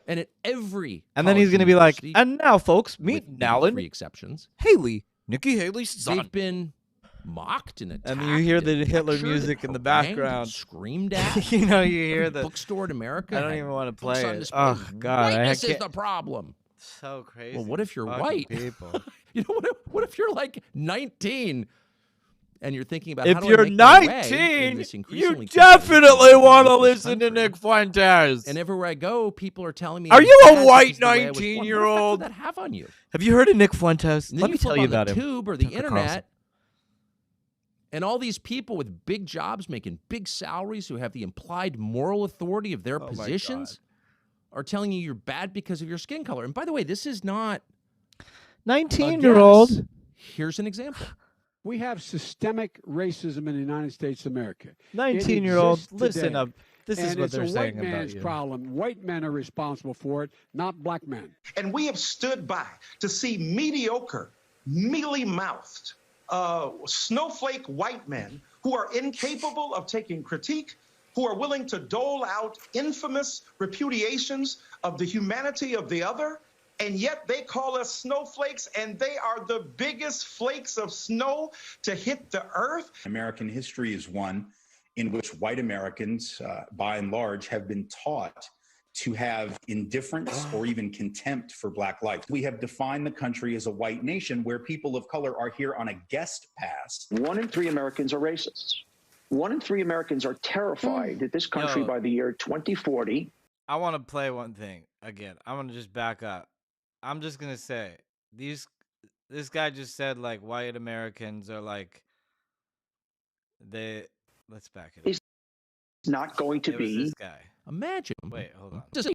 Speaker 6: And at every
Speaker 1: And then he's
Speaker 6: college
Speaker 1: going to be like,
Speaker 6: university,
Speaker 1: and now, folks, meet
Speaker 6: with
Speaker 1: Nalin
Speaker 6: three exceptions,
Speaker 1: Haley, Nikki Haley's son.
Speaker 6: they've been mocked and attacked.
Speaker 1: And you hear the
Speaker 6: and
Speaker 1: Hitler
Speaker 6: lectured
Speaker 1: music
Speaker 6: and
Speaker 1: in the
Speaker 6: harangued and
Speaker 1: background.
Speaker 6: screamed at.
Speaker 1: You know, you hear
Speaker 6: Every
Speaker 1: the
Speaker 6: bookstore in America.
Speaker 1: I don't
Speaker 6: had
Speaker 1: even want to
Speaker 6: books
Speaker 1: play
Speaker 6: on
Speaker 1: it.
Speaker 6: display.
Speaker 1: Oh God, I
Speaker 6: Whiteness is
Speaker 1: can't.
Speaker 6: the problem.
Speaker 1: So crazy.
Speaker 6: Well, what if you're
Speaker 1: fucking
Speaker 6: white?
Speaker 1: People.
Speaker 6: You know, what if you're like 19 and you're thinking about
Speaker 1: If
Speaker 6: how do I
Speaker 1: you're
Speaker 6: make my way in
Speaker 1: 19,
Speaker 6: this
Speaker 1: you
Speaker 6: increasingly
Speaker 1: definitely
Speaker 6: competitive
Speaker 1: want to
Speaker 6: global
Speaker 1: listen to
Speaker 6: country?
Speaker 1: Nick Fuentes.
Speaker 6: And everywhere I go, people are telling me,
Speaker 1: Are
Speaker 6: I'm
Speaker 1: you a
Speaker 6: bad
Speaker 1: white
Speaker 6: because of the way I was born. What effect
Speaker 1: 19-year-old?
Speaker 6: would that have on you?
Speaker 1: Have you heard of Nick Fuentes?
Speaker 6: And then
Speaker 1: Let me
Speaker 6: you
Speaker 1: tell
Speaker 6: flip
Speaker 1: you
Speaker 6: on
Speaker 1: about
Speaker 6: the
Speaker 1: him.
Speaker 6: tube or the
Speaker 1: Tucker Carlson.
Speaker 6: internet, And all these people with big jobs making big salaries who have the implied moral authority of their
Speaker 1: Oh my
Speaker 6: positions are telling you you're bad because of your skin color. And by the way, this is not a
Speaker 1: 19-year-old.
Speaker 6: guess. Here's an example.
Speaker 7: We have systemic racism in the United States of America.
Speaker 1: 19-year-old.
Speaker 7: exists
Speaker 1: Listen
Speaker 7: today.
Speaker 1: up. This is
Speaker 7: And
Speaker 1: what
Speaker 7: it's
Speaker 1: they're
Speaker 7: a
Speaker 1: saying
Speaker 7: white
Speaker 1: about
Speaker 7: man's
Speaker 1: you.
Speaker 7: problem. White men are responsible for it, not black men.
Speaker 8: And we have stood by to see mediocre, mealy-mouthed, snowflake white men who are incapable of taking critique, who are willing to dole out infamous repudiations of the humanity of the other, and yet they call us snowflakes, and they are the biggest flakes of snow to hit the earth.
Speaker 9: American history is one in which white Americans, by and large, have been taught to have indifference or even contempt for black life. We have defined the country as a white nation where people of color are here on a guest pass.
Speaker 10: 1 in 3 Americans are racists. 1 in 3 Americans are terrified that this country
Speaker 1: Yo.
Speaker 10: by the year 2040.
Speaker 1: I want to play one thing again. I want to just back up. I'm just gonna say this guy just said like white Americans are like they. Let's back it up.
Speaker 10: Is not going to
Speaker 1: It was
Speaker 10: be
Speaker 1: this guy.
Speaker 6: Imagine.
Speaker 1: Wait, hold on.
Speaker 6: Just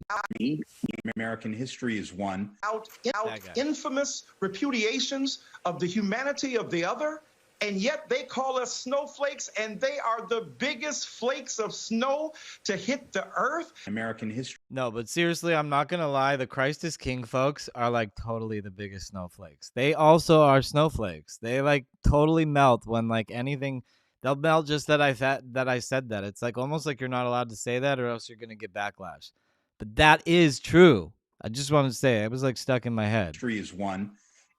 Speaker 9: American history is one.
Speaker 8: Out
Speaker 1: That guy.
Speaker 8: infamous repudiations of the humanity of the other, and yet they call us snowflakes, and they are the biggest flakes of snow to hit the earth.
Speaker 9: American history.
Speaker 1: No, but seriously, I'm not gonna lie. The Christ is King folks are like totally the biggest snowflakes. They also are snowflakes. They like totally melt when like anything. They'll melt just that I said that. It's like almost like you're not allowed to say that, or else you're gonna get backlash. But that is true. I just wanted to say it was like stuck in my head.
Speaker 9: History is one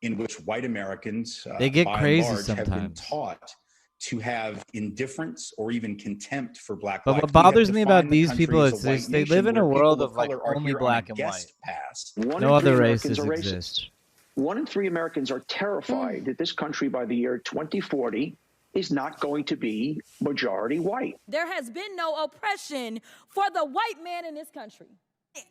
Speaker 9: in which white Americans,
Speaker 1: They get
Speaker 9: by
Speaker 1: crazy
Speaker 9: and large, have been
Speaker 1: sometimes.
Speaker 9: taught to have indifference or even contempt for black
Speaker 1: But
Speaker 9: life.
Speaker 1: what
Speaker 9: We have
Speaker 1: bothers me about
Speaker 9: defined the
Speaker 1: these
Speaker 9: country
Speaker 1: people
Speaker 9: as
Speaker 1: is
Speaker 9: a white
Speaker 1: they
Speaker 9: nation
Speaker 1: live in a
Speaker 9: where
Speaker 1: world
Speaker 9: people
Speaker 1: of like
Speaker 9: color are
Speaker 1: only
Speaker 9: here on a
Speaker 1: black and white.
Speaker 9: guest pass.
Speaker 10: 1
Speaker 1: No
Speaker 10: in 3
Speaker 1: other
Speaker 10: Americans
Speaker 1: races
Speaker 10: are
Speaker 1: exist.
Speaker 10: racist. 1 in 3 Americans are terrified that this country by the year 2040 is not going to be majority white.
Speaker 11: There has been no oppression for the white man in this country.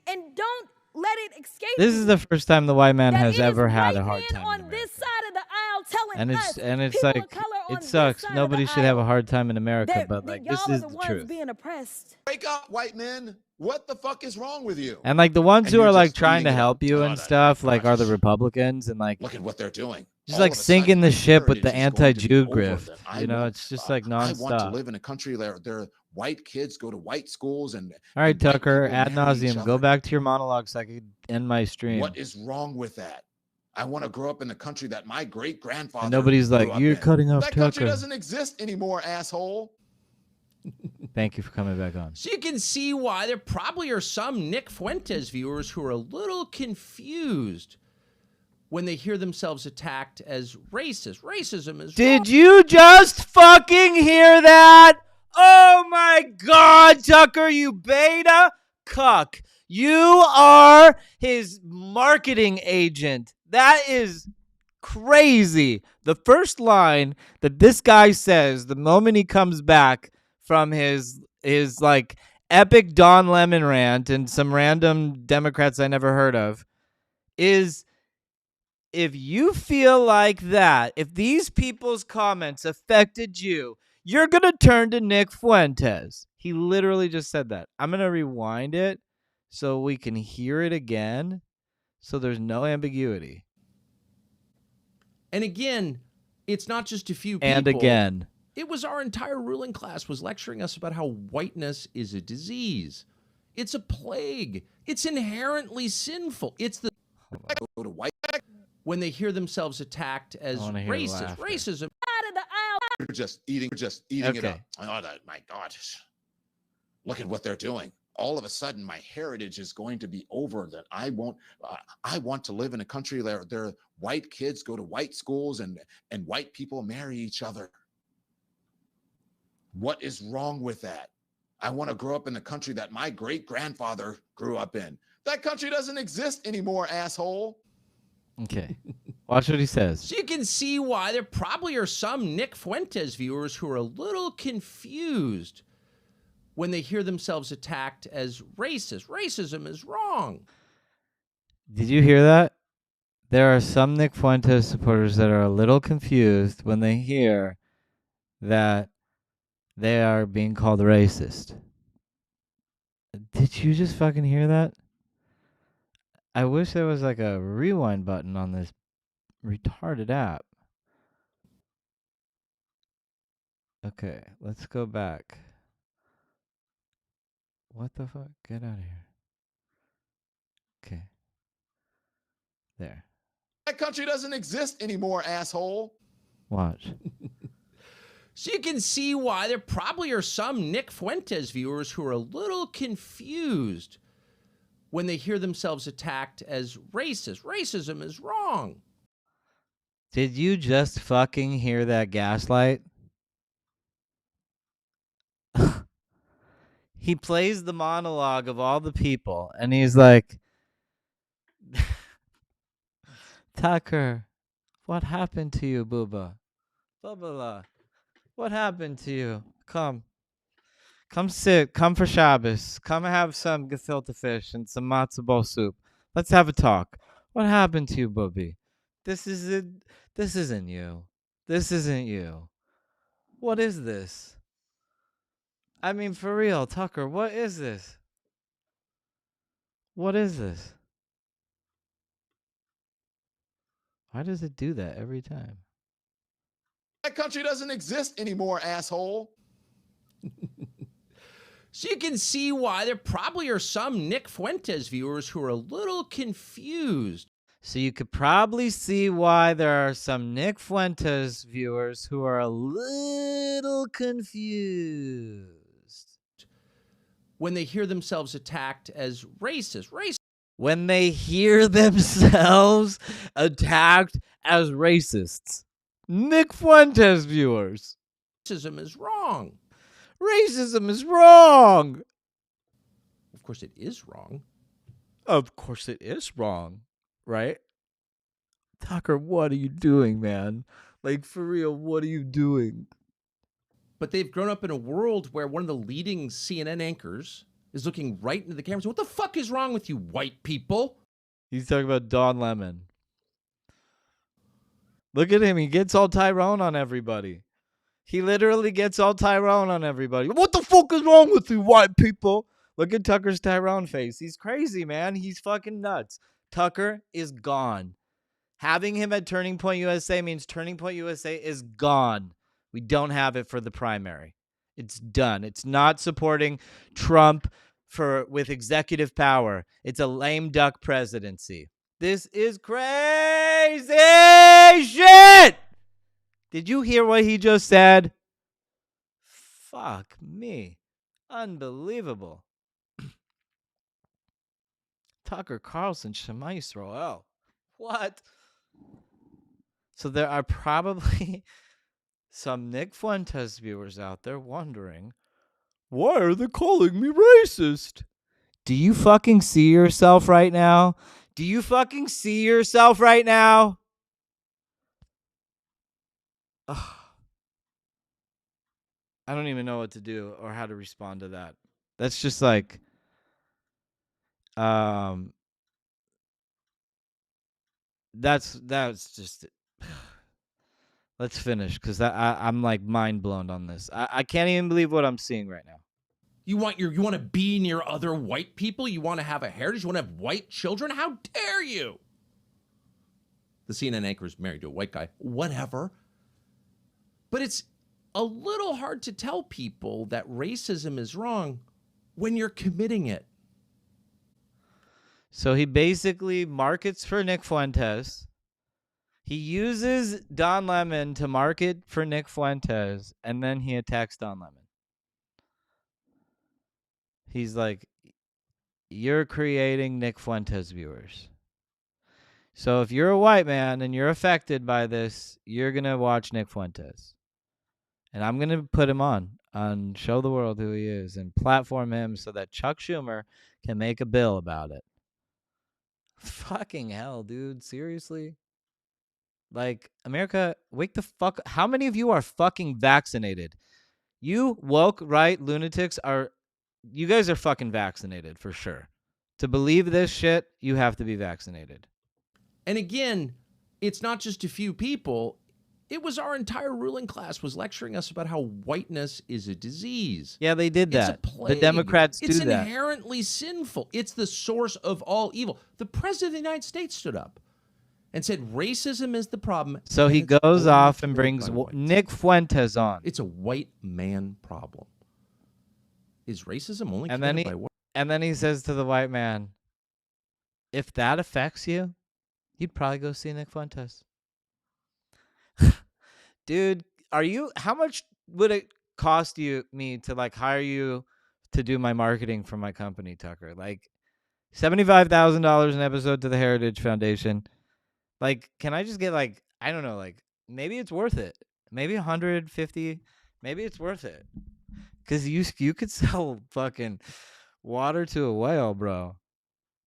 Speaker 11: And don't let it escape
Speaker 1: This
Speaker 11: you
Speaker 1: is the first time the white man
Speaker 11: that
Speaker 1: has
Speaker 11: it is
Speaker 1: ever had a
Speaker 11: white
Speaker 1: hard
Speaker 11: men
Speaker 1: time in
Speaker 11: on this
Speaker 1: America.
Speaker 11: side of the aisle telling us,
Speaker 1: And it's
Speaker 11: people
Speaker 1: like
Speaker 11: of color on
Speaker 1: it
Speaker 11: this
Speaker 1: sucks.
Speaker 11: side of
Speaker 1: Nobody
Speaker 11: the
Speaker 1: should have a
Speaker 11: aisle,
Speaker 1: hard time in America,
Speaker 11: that
Speaker 1: but like
Speaker 11: y'all
Speaker 1: this
Speaker 11: are
Speaker 1: is
Speaker 11: the
Speaker 1: the
Speaker 11: ones
Speaker 1: truth.
Speaker 11: being oppressed.
Speaker 12: Wake up, white men. What the fuck is wrong with you?
Speaker 1: And like the ones
Speaker 12: And
Speaker 1: who
Speaker 12: you're
Speaker 1: are like
Speaker 12: just
Speaker 1: trying to
Speaker 12: eating it
Speaker 1: help
Speaker 12: up.
Speaker 1: you
Speaker 12: Oh,
Speaker 1: and
Speaker 12: that
Speaker 1: stuff, like are the
Speaker 12: conscious.
Speaker 1: Republicans and like
Speaker 12: Look at what they're doing.
Speaker 1: just
Speaker 12: All
Speaker 1: like
Speaker 12: of a sudden,
Speaker 1: sinking the
Speaker 12: my
Speaker 1: ship with the
Speaker 12: heritage is going to be
Speaker 1: anti-Jew
Speaker 12: over
Speaker 1: grift.
Speaker 12: that I
Speaker 1: You know,
Speaker 12: want-
Speaker 1: it's just like
Speaker 12: I want to
Speaker 1: nonstop.
Speaker 12: live in a country where white kids go to white schools and
Speaker 1: All right,
Speaker 12: and white
Speaker 1: Tucker,
Speaker 12: people
Speaker 1: ad
Speaker 12: marry each
Speaker 1: nauseum. Go
Speaker 12: other.
Speaker 1: back to your monologue so I could end my stream.
Speaker 12: What is wrong with that? I want to grow up in the country that my great grandfather.
Speaker 1: And nobody's like, you're cutting off
Speaker 12: That country
Speaker 1: Tucker.
Speaker 12: doesn't exist anymore, asshole.
Speaker 1: Thank you for coming back on.
Speaker 6: So you can see why there probably are some Nick Fuentes viewers who are a little confused when they hear themselves attacked as racist. Racism is
Speaker 1: Did you just fucking hear that? Oh my God, Tucker, you beta cuck. You are his marketing agent. That is crazy. The first line that this guy says the moment he comes back from his like epic Don Lemon rant and some random Democrats I never heard of is, if you feel like that, if these people's comments affected you, you're going to turn to Nick Fuentes. He literally just said that. I'm going to rewind it so we can hear it again so there's no ambiguity.
Speaker 6: And again, it's not just a few people.
Speaker 1: And again.
Speaker 6: It was our entire ruling class was lecturing us about how whiteness is a disease. It's a plague. It's inherently sinful. It's the
Speaker 12: Go to white.
Speaker 6: when they hear themselves attacked as
Speaker 1: I wanna hear
Speaker 6: racist.
Speaker 1: laughter.
Speaker 6: Racism.
Speaker 11: Side of the aisle.
Speaker 12: You're just eating it up.
Speaker 1: Okay.
Speaker 12: Oh, my God. Look at what they're doing. All of a sudden, my heritage is going to be over. That I won't. I want to live in a country where white kids go to white schools and white people marry each other. What is wrong with that? I want to grow up in the country that my great grandfather grew up in. That country doesn't exist anymore, asshole.
Speaker 1: Okay. Watch what he says.
Speaker 6: So you can see why there probably are some Nick Fuentes viewers who are a little confused when they hear themselves attacked as racist. Racism is wrong.
Speaker 1: Did you hear that? There are some Nick Fuentes supporters that are a little confused when they hear that they are being called racist. Did you just fucking hear that? I wish there was like a rewind button on this retarded app. Okay, let's go back. What the fuck? Get out of here. Okay. There.
Speaker 12: That country doesn't exist anymore, asshole.
Speaker 1: Watch.
Speaker 6: So you can see why there probably are some Nick Fuentes viewers who are a little confused when they hear themselves attacked as racist. Racism is wrong.
Speaker 1: Did you just fucking hear that gaslight? He plays the monologue of all the people, and he's like, Tucker, what happened to you, Booba? Bubba, what happened to you? Come sit, come for Shabbos. Come have some gefilte fish and some matzo ball soup. Let's have a talk. What happened to you, Booby? This isn't you. This isn't you. What is this? I mean, for real, Tucker, what is this? What is this? Why does it do that every time?
Speaker 12: That country doesn't exist anymore, asshole.
Speaker 6: So you can see why there probably are some Nick Fuentes viewers who are a little confused.
Speaker 1: So you could probably see why there are some Nick Fuentes viewers who are a little confused
Speaker 6: when they hear themselves attacked as racist.
Speaker 1: When they hear themselves attacked as racists. Nick Fuentes viewers.
Speaker 6: Racism is wrong.
Speaker 1: Racism is wrong.
Speaker 6: Of course it is wrong.
Speaker 1: Of course it is wrong, right? Tucker, what are you doing, man? Like, for real, what are you doing?
Speaker 6: But they've grown up in a world where one of the leading CNN anchors is looking right into the camera and saying, what the fuck is wrong with you white people?
Speaker 1: He's talking about Don Lemon. Look at him. He gets all Tyrone on everybody. He literally gets all Tyrone on everybody. What the fuck is wrong with you white people? Look at Tucker's Tyrone face. He's crazy, man. He's fucking nuts. Tucker is gone. Having him at Turning Point USA means Turning Point USA is gone. We don't have it for the primary. It's done. It's not supporting Trump with executive power. It's a lame duck presidency. This is crazy shit. Did you hear what he just said? Fuck me. Unbelievable. Tucker Carlson, Shema Yisrael. What? So there are probably some Nick Fuentes viewers out there wondering, why are they calling me racist? Do you fucking see yourself right now? Do you fucking see yourself right now? Ugh. I don't even know what to do or how to respond to that. That's just like, that's just it. Let's finish because I'm like mind blown on this. I can't even believe what I'm seeing right now.
Speaker 6: You want to be near other white people? You want to have a heritage? You want to have white children? How dare you? The CNN anchor is married to a white guy. Whatever. But it's a little hard to tell people that racism is wrong when you're committing it.
Speaker 1: So he basically markets for Nick Fuentes. He uses Don Lemon to market for Nick Fuentes, and then he attacks Don Lemon. He's like, you're creating Nick Fuentes viewers. So if you're a white man and you're affected by this, you're going to watch Nick Fuentes. And I'm going to put him on and show the world who he is and platform him so that Chuck Schumer can make a bill about it. Fucking hell, dude. Seriously? Like, America, wake the fuck. How many of you are fucking vaccinated? You woke, right, lunatics you guys are fucking vaccinated for sure. To believe this shit, you have to be vaccinated.
Speaker 6: And again, it's not just a few people. It was our entire ruling class was lecturing us about how whiteness is a disease.
Speaker 1: Yeah, they did
Speaker 6: It's a
Speaker 1: that.
Speaker 6: plague.
Speaker 1: The Democrats do
Speaker 6: It's
Speaker 1: that.
Speaker 6: inherently sinful. It's the source of all evil. The president of the United States stood up and said racism is the problem.
Speaker 1: So
Speaker 6: and
Speaker 1: he
Speaker 6: it's
Speaker 1: goes
Speaker 6: only
Speaker 1: off and
Speaker 6: committed
Speaker 1: brings
Speaker 6: by whites.
Speaker 1: Nick Fuentes on.
Speaker 6: It's a white man problem. Is racism only
Speaker 1: And then
Speaker 6: committed by whites?
Speaker 1: And then he says to the white man, if that affects you, you'd probably go see Nick Fuentes. Dude, how much would it cost me to like hire you to do my marketing for my company, Tucker? Like $75,000 an episode to the Heritage Foundation. Like, can I just get like, I don't know, like maybe it's worth it. Maybe 150, maybe it's worth it. Cuz you could sell fucking water to a whale, bro.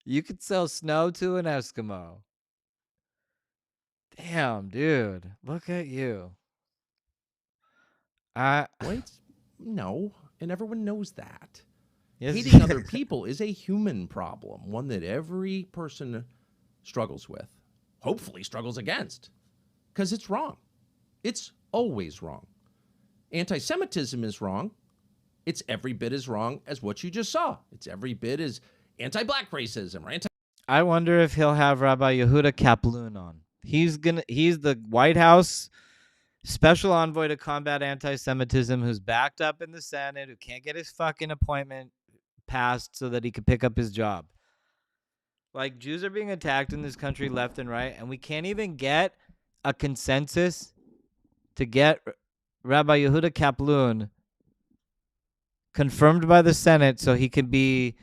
Speaker 1: You could sell snow to an Eskimo. Damn, dude. Look at you.
Speaker 6: Whites? No. And everyone knows that.
Speaker 1: Yes.
Speaker 6: Hating other people is a human problem, one that every person struggles with, hopefully struggles against, because it's wrong. It's always wrong. Anti-Semitism is wrong. It's every bit as wrong as what you just saw. It's every bit as anti-black racism or anti.
Speaker 1: I wonder if he'll have Rabbi Yehuda Kaplan on. He's the White House special envoy to combat anti-Semitism who's backed up in the Senate, who can't get his fucking appointment passed so that he could pick up his job. Like, Jews are being attacked in this country left and right, and we can't even get a consensus to get Rabbi Yehuda Kaplan confirmed by the Senate so he can be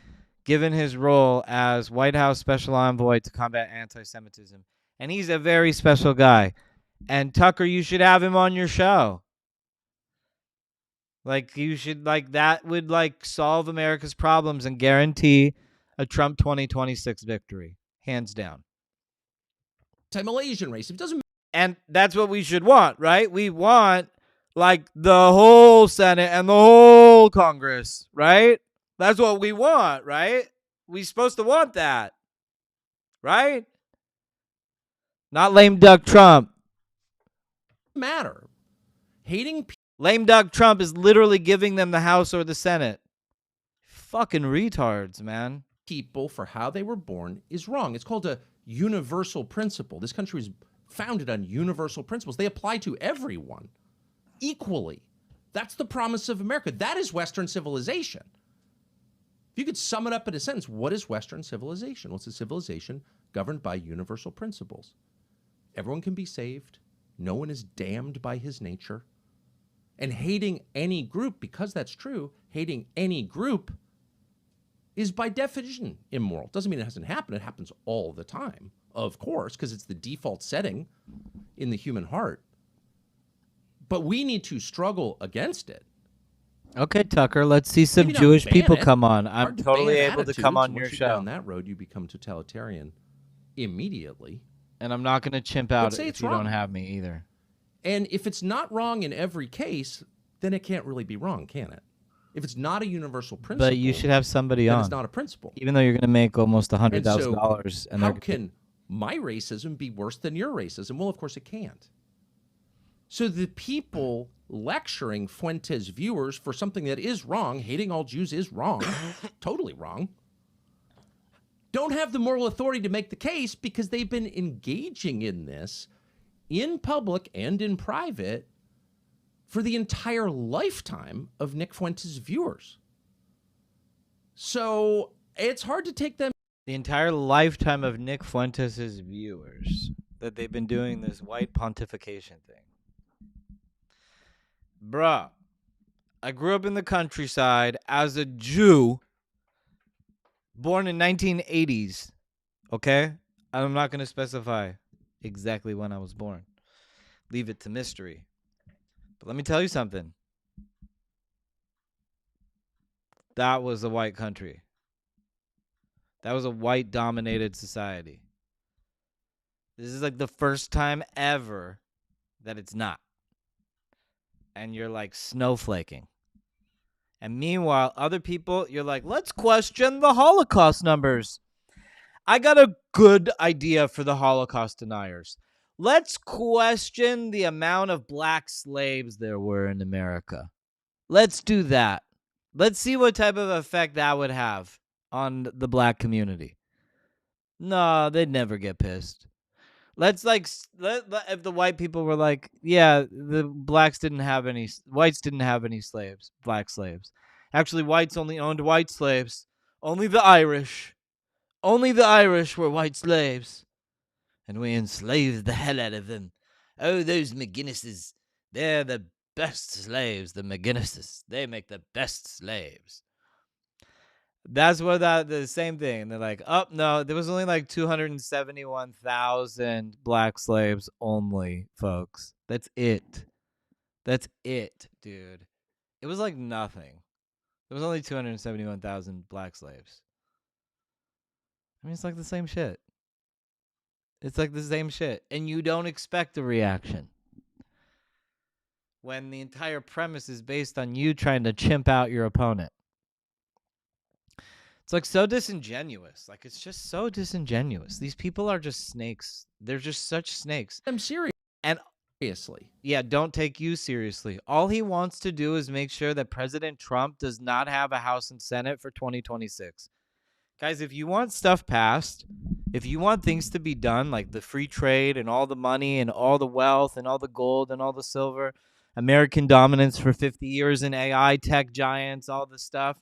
Speaker 1: given his role as White House special envoy to combat anti-Semitism. And he's a very special guy. And Tucker, you should have him on your show. Like, you should, like, that would, like, solve America's problems and guarantee a Trump 2026 victory. Hands down.
Speaker 6: Anti-Malaysian racism. It doesn't.
Speaker 1: And that's what we should want, right? We want, like, the whole Senate and the whole Congress, right? That's what we want, right? We're supposed to want that, right? Not lame duck Trump.
Speaker 6: Matter. Hating people.
Speaker 1: Lame duck Trump is literally giving them the House or the Senate. Fucking retards, man.
Speaker 6: People for how they were born is wrong. It's called a universal principle. This country is founded on universal principles. They apply to everyone equally. That's the promise of America. That is Western civilization. If you could sum it up in a sentence, what is Western civilization? Well, it's a civilization governed by universal principles. Everyone can be saved. No one is damned by his nature. And hating any group, because that's true, hating any group is by definition immoral. Doesn't mean it hasn't happened. It happens all the time, of course, because it's the default setting in the human heart. But we need to struggle against it.
Speaker 1: Okay, Tucker, let's see some
Speaker 6: Maybe not
Speaker 1: Jewish
Speaker 6: ban
Speaker 1: people
Speaker 6: it.
Speaker 1: come on. I'm
Speaker 6: Hard to
Speaker 1: totally
Speaker 6: ban
Speaker 1: able to come
Speaker 6: attitudes.
Speaker 1: on your
Speaker 6: Once you go down
Speaker 1: show.
Speaker 6: that road, you become totalitarian immediately.
Speaker 1: And I'm not going to chimp out
Speaker 6: say
Speaker 1: if
Speaker 6: it's
Speaker 1: you
Speaker 6: wrong.
Speaker 1: don't have me either.
Speaker 6: And if it's not wrong in every case, then it can't really be wrong, can it? If it's not a universal principle,
Speaker 1: But you should have somebody
Speaker 6: then
Speaker 1: on.
Speaker 6: it's not a principle.
Speaker 1: Even though you're going to make almost
Speaker 6: And
Speaker 1: $100,000.
Speaker 6: so
Speaker 1: And
Speaker 6: how
Speaker 1: they're
Speaker 6: can my racism be worse than your racism? Well, of course it can't. So the people lecturing Fuentes viewers for something that is wrong, hating all Jews is wrong, totally wrong, don't have the moral authority to make the case because they've been engaging in this in public and in private for the entire lifetime of Nick Fuentes viewers. So it's hard to take them.
Speaker 1: the entire lifetime of Nick Fuentes' viewers that they've been doing this white pontification thing. Bruh, I grew up in the countryside as a Jew born in 1980s, okay? I'm not going to specify exactly when I was born. Leave it to mystery. But let me tell you something. That was a white country. That was a white-dominated society. This is like the first time ever that it's not. And you're like snowflaking. And meanwhile, other people, you're like, let's question the Holocaust numbers. I got a good idea for the Holocaust deniers. Let's question the amount of black slaves there were in America. Let's do that. Let's see what type of effect that would have on the black community. No, they'd never get pissed. Let's if the white people were like, yeah, the whites didn't have any slaves, black slaves. Actually, whites only owned white slaves. Only the Irish were white slaves. And we enslaved the hell out of them. Oh, those McGinnises, they're the best slaves, the McGinnises. They make the best slaves. That's what the same thing. And they're like, oh, no, there was only like 271,000 black slaves only, folks. That's it. That's it, dude. It was like nothing. There was only 271,000 black slaves. I mean, it's like the same shit. It's like the same shit. And you don't expect a reaction when the entire premise is based on you trying to chimp out your opponent. It's like so disingenuous. Like, it's just so disingenuous. These people are just snakes. They're just such snakes.
Speaker 6: I'm serious.
Speaker 1: And
Speaker 6: seriously.
Speaker 1: Yeah, don't take you seriously. All he wants to do is make sure that President Trump does not have a House and Senate for 2026. Guys, if you want stuff passed, if you want things to be done, like the free trade and all the money and all the wealth and all the gold and all the silver, American dominance for 50 years in AI, tech giants, all this stuff,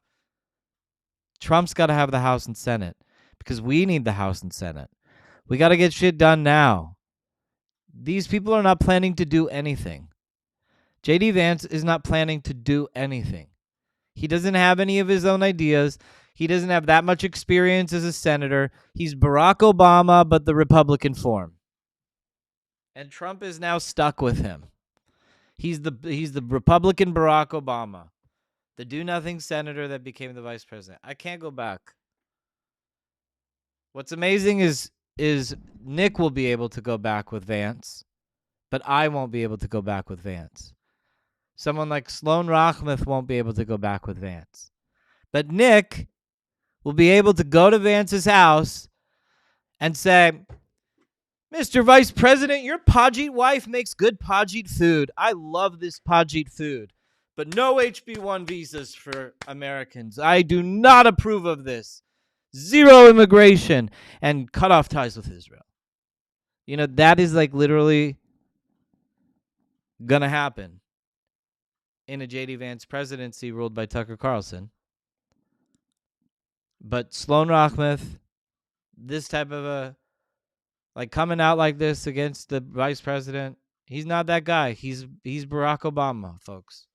Speaker 1: Trump's got to have the House and Senate because we need the House and Senate. We got to get shit done now. These people are not planning to do anything. JD Vance is not planning to do anything. He doesn't have any of his own ideas. He doesn't have that much experience as a senator. He's Barack Obama, but the Republican form. And Trump is now stuck with him. He's the Republican Barack Obama, the do-nothing senator that became the vice president. I can't go back. What's amazing is Nick will be able to go back with Vance, but I won't be able to go back with Vance. Someone like Sloan Rachmuth won't be able to go back with Vance. But Nick will be able to go to Vance's house and say, Mr. Vice President, your Pajit wife makes good Pajit food. I love this Pajit food. But no HB1 visas for Americans. I do not approve of this. Zero immigration and cut off ties with Israel. You know, that is like literally going to happen in a J.D. Vance presidency ruled by Tucker Carlson. But Sloan Rachmuth, this type of like coming out like this against the vice president, he's not that guy. He's Barack Obama, folks.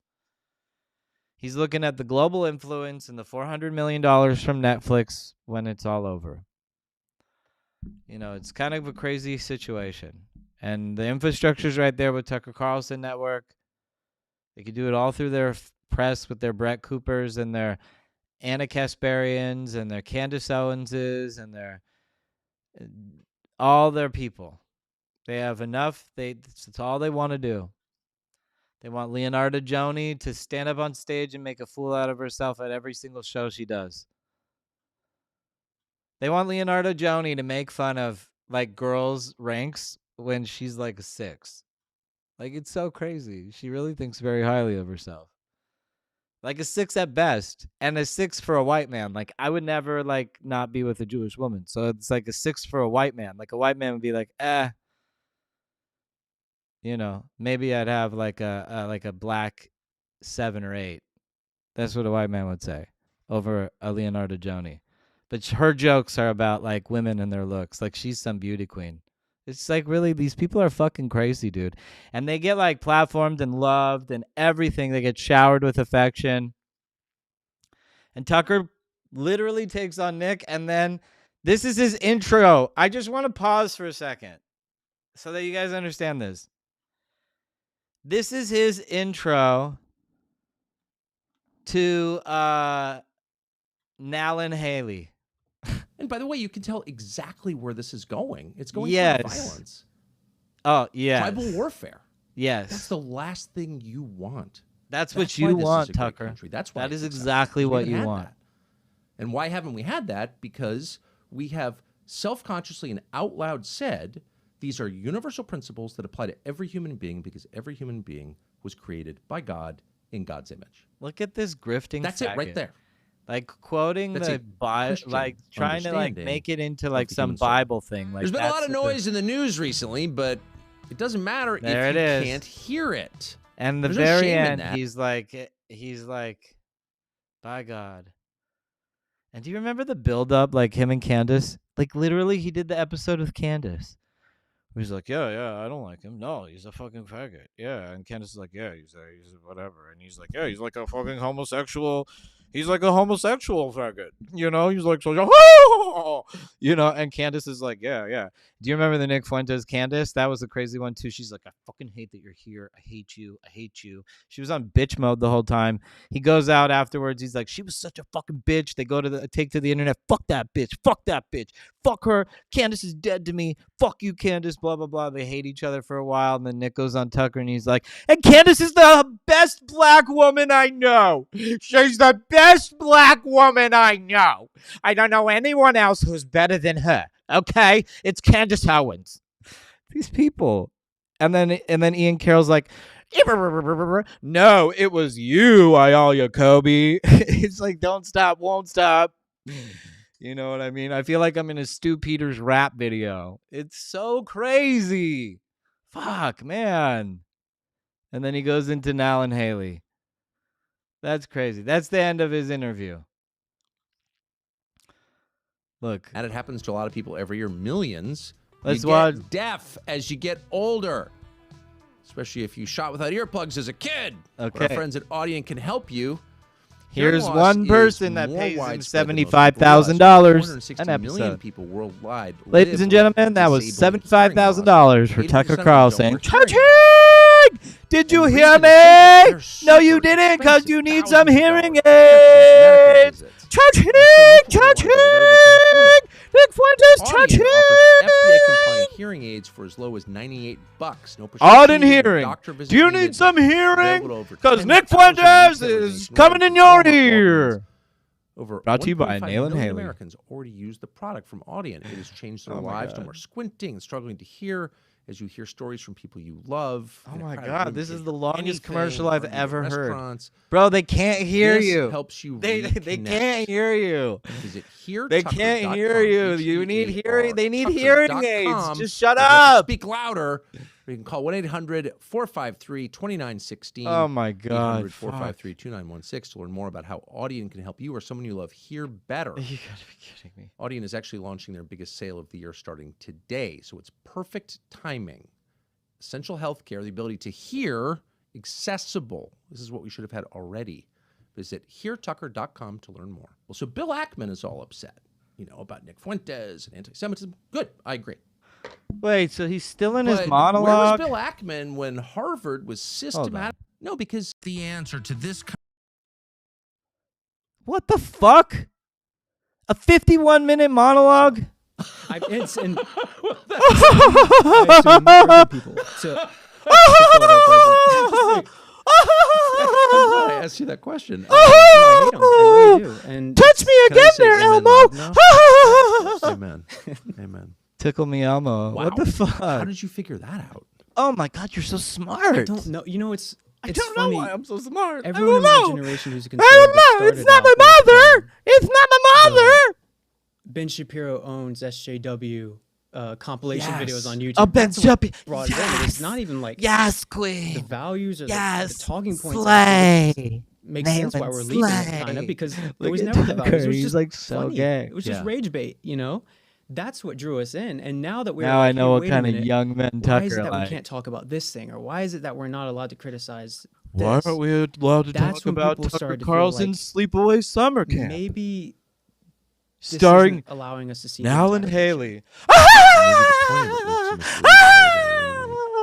Speaker 1: He's looking at the global influence and the $400 million from Netflix when it's all over. You know, it's kind of a crazy situation. And the infrastructure's right there with Tucker Carlson Network. They could do it all through their press with their Brett Coopers and their Anna Kasparians and their Candace Owenses and their all their people. They have enough. That's all they want to do. They want Leonardo Joni to stand up on stage and make a fool out of herself at every single show she does. They want Leonardo Joni to make fun of like girls' ranks when she's like a 6. Like, it's so crazy. She really thinks very highly of herself. Like a 6 at best, and a 6 for a white man. Like, I would never like not be with a Jewish woman. So it's like a 6 for a white man. Like a white man would be like, you know, maybe I'd have like a black 7 or 8. That's what a white man would say over a Leonardo Joni. But her jokes are about like women and their looks. Like she's some beauty queen. It's like really these people are fucking crazy, dude. And they get like platformed and loved and everything. They get showered with affection. And Tucker literally takes on Nick. And then this is his intro. I just want to pause for a second so that you guys understand this. This is his intro to Nalin Haley.
Speaker 6: And by the way, you can tell exactly where this is going. It's going
Speaker 1: Yes.
Speaker 6: toward violence.
Speaker 1: Oh, yeah.
Speaker 6: Tribal warfare.
Speaker 1: Yes.
Speaker 6: That's the last thing you want.
Speaker 1: That's
Speaker 6: why
Speaker 1: what you
Speaker 6: this is
Speaker 1: want,
Speaker 6: a great
Speaker 1: Tucker.
Speaker 6: country. That's why
Speaker 1: That is
Speaker 6: it's
Speaker 1: exactly
Speaker 6: accepted, 'cause we
Speaker 1: what
Speaker 6: haven't
Speaker 1: you
Speaker 6: had
Speaker 1: want.
Speaker 6: that. And why haven't we had that? Because we have self-consciously and out loud said These are universal principles that apply to every human being because every human being was created by God in God's image.
Speaker 1: Look at this grifting.
Speaker 6: That's it right there.
Speaker 1: Like quoting
Speaker 6: That's
Speaker 1: the
Speaker 6: a
Speaker 1: Bible,
Speaker 6: Christian
Speaker 1: like trying to like
Speaker 6: understanding
Speaker 1: make it into
Speaker 6: of
Speaker 1: like
Speaker 6: the
Speaker 1: some
Speaker 6: human soul.
Speaker 1: Bible thing. Like
Speaker 6: There's been a lot of
Speaker 1: that's what
Speaker 6: noise in the news recently, but it doesn't matter
Speaker 1: There
Speaker 6: if
Speaker 1: it
Speaker 6: you
Speaker 1: is.
Speaker 6: can't hear it.
Speaker 1: And the
Speaker 6: There's no
Speaker 1: very
Speaker 6: shame in
Speaker 1: end,
Speaker 6: that.
Speaker 1: he's like, by God. And do you remember the build up, like him and Candace? Like literally, he did the episode with Candace. He's like, yeah, I don't like him. No, he's a fucking faggot. Yeah, and Candace is like, yeah, he's whatever. And he's like, yeah, he's like a fucking homosexual. He's like a homosexual faggot. You know, he's like, so, you know, and Candace is like, yeah. Do you remember the Nick Fuentes Candace? That was a crazy one too. She's like, I fucking hate that you're here. I hate you. She was on bitch mode the whole time. He goes out afterwards. He's like, she was such a fucking bitch. They go to take to the internet. Fuck that bitch. Fuck her. Candace is dead to me. Fuck you, Candace. Blah, blah, blah. They hate each other for a while. And then Nick goes on Tucker and he's like, and Candace is the best black woman I know. She's the best black woman I know. I don't know anyone else who's better than her. Okay? It's Candace Owens. These people. And then Ian Carroll's like, no, it was you, Ayala Kobe. It's like, don't stop, won't stop. You know what I mean? I feel like I'm in a Stu Peters rap video. It's so crazy. Fuck, man. And then he goes into Nal and Haley. That's crazy. That's the end of his interview. Look.
Speaker 6: And it happens to a lot of people every year. Millions.
Speaker 1: Let's
Speaker 6: you
Speaker 1: watch.
Speaker 6: get deaf as you get older. Especially if you shot without earplugs as a kid.
Speaker 1: Okay.
Speaker 6: Our friends at Audient can help you.
Speaker 1: Here's
Speaker 6: Hearing
Speaker 1: one
Speaker 6: loss
Speaker 1: person
Speaker 6: is
Speaker 1: that
Speaker 6: more
Speaker 1: pays him
Speaker 6: widespread than most
Speaker 1: $75,000
Speaker 6: people realize.
Speaker 1: an
Speaker 6: 460 million
Speaker 1: episode.
Speaker 6: people worldwide.
Speaker 1: Ladies
Speaker 6: live
Speaker 1: and
Speaker 6: with
Speaker 1: gentlemen, that was
Speaker 6: disabling hearing loss.
Speaker 1: $75,000 for
Speaker 6: 80%
Speaker 1: Tucker
Speaker 6: of them
Speaker 1: Carlson.
Speaker 6: don't wear hearing aids.
Speaker 1: Did you
Speaker 6: And the
Speaker 1: hear
Speaker 6: reason is simple.
Speaker 1: me?
Speaker 6: They're
Speaker 1: No, you
Speaker 6: super
Speaker 1: didn't, because
Speaker 6: expensive.
Speaker 1: you need
Speaker 6: Thousands
Speaker 1: some
Speaker 6: of
Speaker 1: hearing
Speaker 6: dollars. Prescriptions, medical
Speaker 1: aids.
Speaker 6: visits.
Speaker 1: Cha-ching,
Speaker 6: And so most people
Speaker 1: cha-ching.
Speaker 6: don't want to go, though they can't afford it.
Speaker 1: Nick Fuentes,
Speaker 6: Audient
Speaker 1: cha-ching.
Speaker 6: offers FDA-compliant hearing aids for as low as $98. No prescription
Speaker 1: Audient
Speaker 6: needed, no
Speaker 1: hearing.
Speaker 6: doctor visit
Speaker 1: Do you
Speaker 6: needed.
Speaker 1: need some hearing?
Speaker 6: Available to over
Speaker 1: Because Nick
Speaker 6: 10,000
Speaker 1: Fuentes
Speaker 6: retailers
Speaker 1: is coming in your
Speaker 6: nationwide, Walmart,
Speaker 1: ear.
Speaker 6: Walgreens. Over
Speaker 1: Brought to you by
Speaker 6: 1.5
Speaker 1: Nail and
Speaker 6: million
Speaker 1: Haley.
Speaker 6: Americans already use the product from Audient. It has changed their
Speaker 1: Oh my
Speaker 6: lives.
Speaker 1: God.
Speaker 6: No more squinting and struggling to hear as you hear stories from people you love.
Speaker 1: Oh
Speaker 6: in a
Speaker 1: my
Speaker 6: crowded
Speaker 1: God,
Speaker 6: room.
Speaker 1: this is
Speaker 6: If
Speaker 1: the longest
Speaker 6: anything,
Speaker 1: commercial I've
Speaker 6: or you're at
Speaker 1: ever heard.
Speaker 6: restaurants,
Speaker 1: Bro, they can't hear
Speaker 6: this
Speaker 1: you.
Speaker 6: helps you
Speaker 1: They
Speaker 6: reconnect.
Speaker 1: can't hear you.
Speaker 6: Visit here.
Speaker 1: They can't hear you. You need hearing. They need hearing aids. Just shut up.
Speaker 6: Speak louder. Or you can call 1-800-453-2916.
Speaker 1: Oh my God.
Speaker 6: 800-453-2916 to learn more about how Audient can help you or someone you love hear better.
Speaker 1: You gotta be kidding me.
Speaker 6: Audient is actually launching their biggest sale of the year starting today, so it's perfect timing. Essential healthcare, the ability to hear, accessible. This is what we should have had already. Visit heartucker.com to learn more. Well, so Bill Ackman is all upset, about Nick Fuentes and anti-Semitism. Good, I agree.
Speaker 1: Wait, so he's still in his
Speaker 6: But
Speaker 1: monologue?
Speaker 6: Where was Bill Ackman when Harvard was systematic? No, because the answer to this.
Speaker 1: What the fuck? A 51-minute monologue?
Speaker 5: I assume urban people to quote our president.
Speaker 6: I asked you that question.
Speaker 5: I hate him. I really do. And
Speaker 1: touch me
Speaker 6: Can I
Speaker 1: again
Speaker 6: say
Speaker 1: there,
Speaker 6: amen
Speaker 1: Elmo.
Speaker 6: Amen. Amen.
Speaker 1: Tickle me, Elmo.
Speaker 6: Wow.
Speaker 1: What the fuck?
Speaker 6: How did you figure that out?
Speaker 1: Oh my God, you're so smart.
Speaker 5: I don't know. It's
Speaker 1: I don't know
Speaker 5: funny.
Speaker 1: why I'm so smart.
Speaker 5: Everyone in
Speaker 1: I
Speaker 5: my
Speaker 1: don't know.
Speaker 5: generation who's a
Speaker 1: I
Speaker 5: conservative
Speaker 1: don't know. It's
Speaker 5: started
Speaker 1: not
Speaker 5: out
Speaker 1: my
Speaker 5: with,
Speaker 1: mother. It's not my mother.
Speaker 5: Ben Shapiro owns SJW compilation
Speaker 1: Yes.
Speaker 5: videos on YouTube.
Speaker 1: Oh, Ben
Speaker 5: That's what
Speaker 1: Shapiro.
Speaker 5: brought it in. It's not even like
Speaker 1: Yes, Queen.
Speaker 5: the values or
Speaker 1: Yes.
Speaker 5: the talking points.
Speaker 1: Slay.
Speaker 5: Makes sense why we're leaving it, kind of, because it was never the values. It was
Speaker 1: He's
Speaker 5: just
Speaker 1: like so
Speaker 5: funny.
Speaker 1: gay.
Speaker 5: It was just rage bait, That's what drew us in. And now that we're
Speaker 1: Now
Speaker 5: like,
Speaker 1: I know
Speaker 5: hey,
Speaker 1: what
Speaker 5: wait a
Speaker 1: kind of
Speaker 5: minute,
Speaker 1: young men
Speaker 5: why is
Speaker 1: Tucker
Speaker 5: it that
Speaker 1: like.
Speaker 5: we can't talk about this thing, or why is it that we're not allowed to criticize this?
Speaker 1: Why aren't we allowed to
Speaker 5: That's
Speaker 1: talk
Speaker 5: when
Speaker 1: about
Speaker 5: people
Speaker 1: Tucker
Speaker 5: started to feel
Speaker 1: Carlson's
Speaker 5: like
Speaker 1: sleepaway summer camp?
Speaker 5: maybe this
Speaker 1: Starring
Speaker 5: isn't allowing us to see
Speaker 1: Nal and
Speaker 5: entire
Speaker 1: Haley.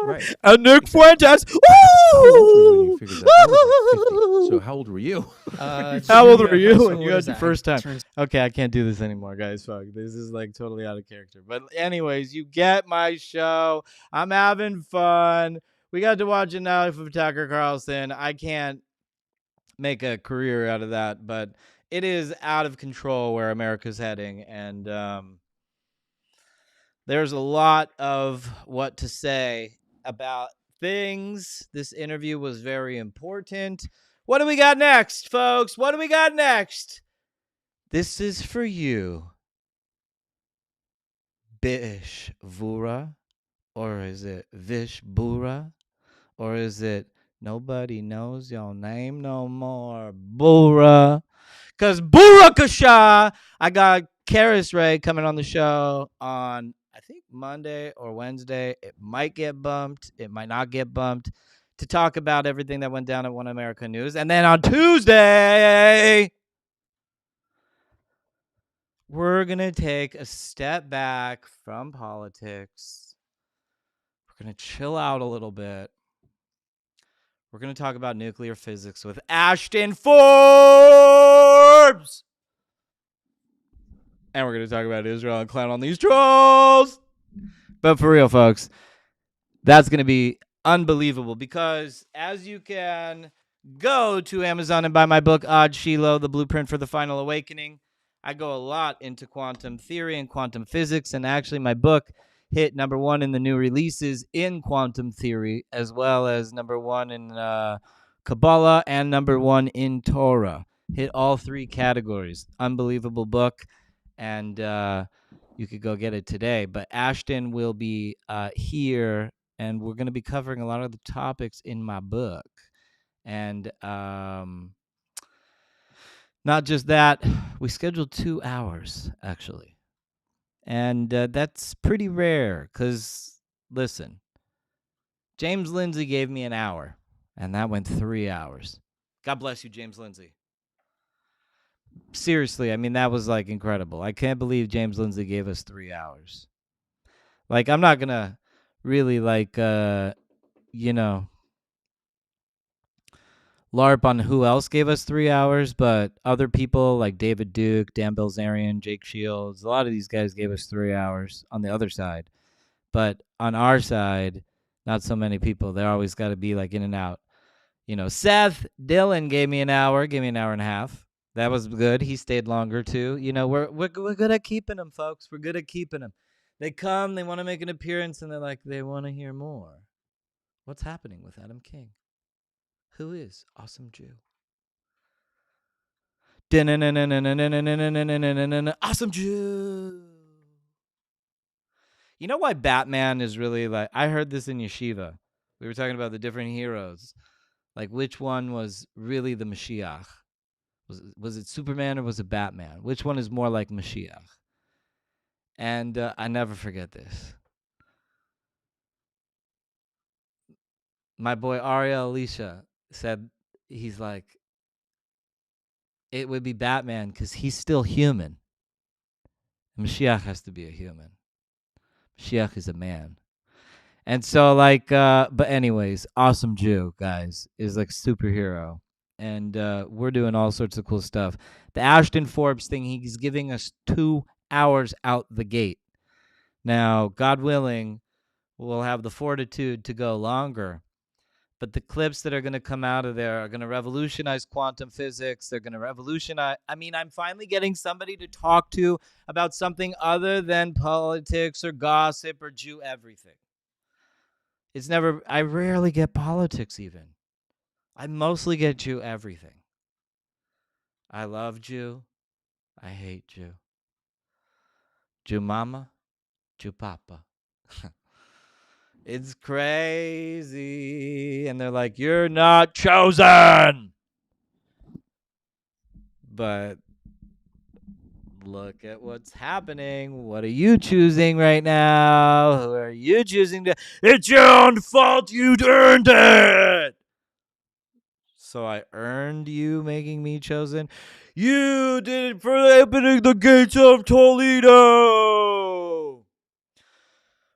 Speaker 5: Right.
Speaker 1: And Nick Fuentes.
Speaker 6: When you figured that out, I was like 50. So how old were you?
Speaker 1: How old were you
Speaker 5: so
Speaker 1: when you
Speaker 5: what
Speaker 1: had
Speaker 5: is
Speaker 1: your
Speaker 5: that?
Speaker 1: first time?
Speaker 5: Turns-
Speaker 1: Okay, I can't do this anymore, guys. Fuck. This is like totally out of character. But anyways, you get my show. I'm having fun. We got to watch an life of Tucker Carlson. I can't make a career out of that, but it is out of control where America's heading. And There's a lot of what to say about things. This interview was very important. What do we got next, folks? What do we got next? This is for you. Bish Vura? Or is it Vish Bura? Or is it nobody knows your name no more? Bura. Because Burakasha, I got Karis Ray coming on the show on, I think, Monday or Wednesday. It might get bumped. It might not get bumped, to talk about everything that went down at One America News. And then on Tuesday, we're going to take a step back from politics. We're going to chill out a little bit. We're going to talk about nuclear physics with Ashton Forbes. And we're going to talk about Israel and clown on these trolls. But for real, folks, that's going to be unbelievable, because as you can go to Amazon and buy my book, Odd Shiloh, The Blueprint for the Final Awakening, I go a lot into quantum theory and quantum physics. And actually, my book hit number 1 in the new releases in quantum theory, as well as number 1 in Kabbalah and number 1 in Torah. Hit all 3 categories. Unbelievable book. And you could go get it today. But Ashton will be here, and we're going to be covering a lot of the topics in my book. And not just that, we scheduled 2 hours, actually. And that's pretty rare because, listen, James Lindsay gave me an hour, and that went 3 hours. God bless you, James Lindsay. Seriously, I mean, that was, like, incredible. I can't believe James Lindsay gave us 3 hours. Like, I'm not going to really, like, LARP on who else gave us 3 hours, but other people like David Duke, Dan Bilzerian, Jake Shields, a lot of these guys gave us 3 hours on the other side. But on our side, not so many people. They're always got to be like in and out. Seth Dillon gave me an hour and a half. That was good. He stayed longer too. We're good at keeping them, folks. We're good at keeping them. They come, they want to make an appearance, and they're like, they want to hear more. What's happening with Adam King? Who is Awesome Jew? Awesome Jew. You know why Batman is really like, I heard this in Yeshiva. We were talking about the different heroes. Like, which one was really the Mashiach? Was it Superman or was it Batman? Which one is more like Mashiach? And I never forget this. My boy Ariel Alicia said, he's like, it would be Batman because he's still human. Mashiach has to be a human. Mashiach is a man. And so, like, but anyways, Awesome Jew, guys, is like superhero. And we're doing all sorts of cool stuff. The Ashton Forbes thing, he's giving us 2 hours out the gate. Now, God willing, we'll have the fortitude to go longer. But the clips that are going to come out of there are going to revolutionize quantum physics. They're going to revolutionize. I mean, I'm finally getting somebody to talk to about something other than politics or gossip or Jew everything. I rarely get politics even. I mostly get Jew everything. I love Jew. I hate Jew. Jew mama, Jew papa. It's crazy. And they're like, you're not chosen. But look at what's happening. What are you choosing right now? Who are you choosing to? It's your own fault. You earned it. So I earned you making me chosen. You did it for opening the gates of Toledo.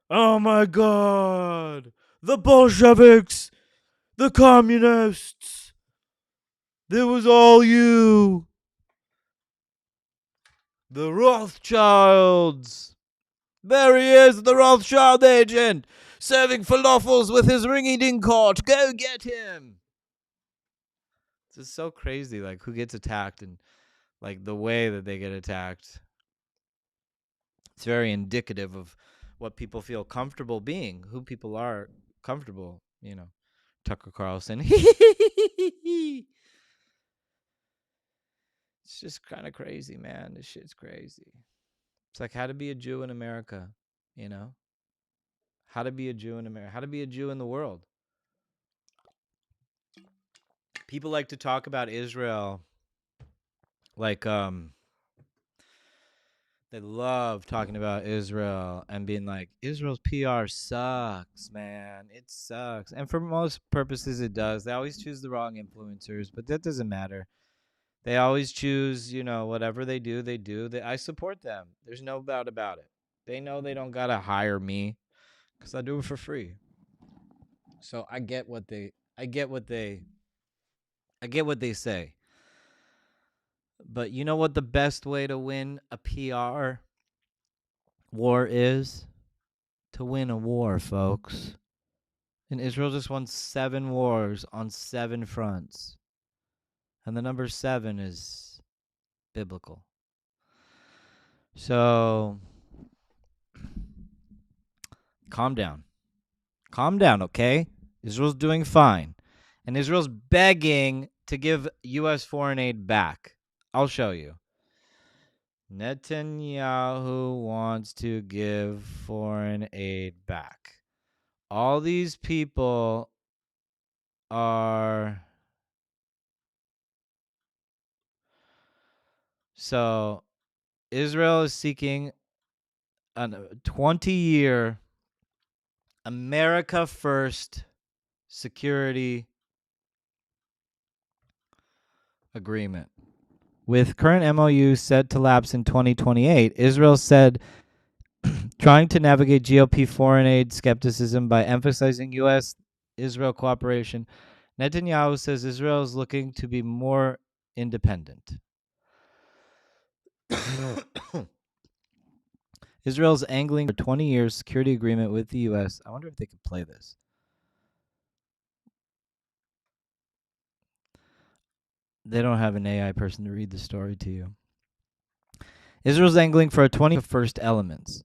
Speaker 1: Oh my God. The Bolsheviks. The communists. It was all you. The Rothschilds. There he is, the Rothschild agent, serving falafels with his ringy-ding cart. Go get him. This is so crazy, like, who gets attacked and, like, the way that they get attacked. It's very indicative of what people feel comfortable being, who people are comfortable, Tucker Carlson. It's just kind of crazy, man. This shit's crazy. It's like how to be a Jew in America, How to be a Jew in America, how to be a Jew in the world. People like to talk about Israel like they love talking about Israel and being like, Israel's PR sucks, man. It sucks. And for most purposes, it does. They always choose the wrong influencers, but that doesn't matter. They always choose, whatever they do, they do. I support them. There's no doubt about it. They know they don't got to hire me because I do it for free. So I get what they say. But you know what the best way to win a PR war is? To win a war, folks. And Israel just won 7 wars on 7 fronts. And the number 7 is biblical. So, calm down. Calm down, okay? Israel's doing fine. And Israel's begging to give U.S. foreign aid back. I'll show you. Netanyahu wants to give foreign aid back. All these people are... So, Israel is seeking a 20-year America First security agreement. With current MOU set to lapse in 2028, Israel said trying to navigate GOP foreign aid skepticism by emphasizing U.S.-Israel cooperation. Netanyahu says Israel is looking to be more independent. Israel's angling for a 20-year security agreement with the U.S. I wonder if they could play this. They don't have an AI person to read the story to you. Israel's angling for a 20 first elements.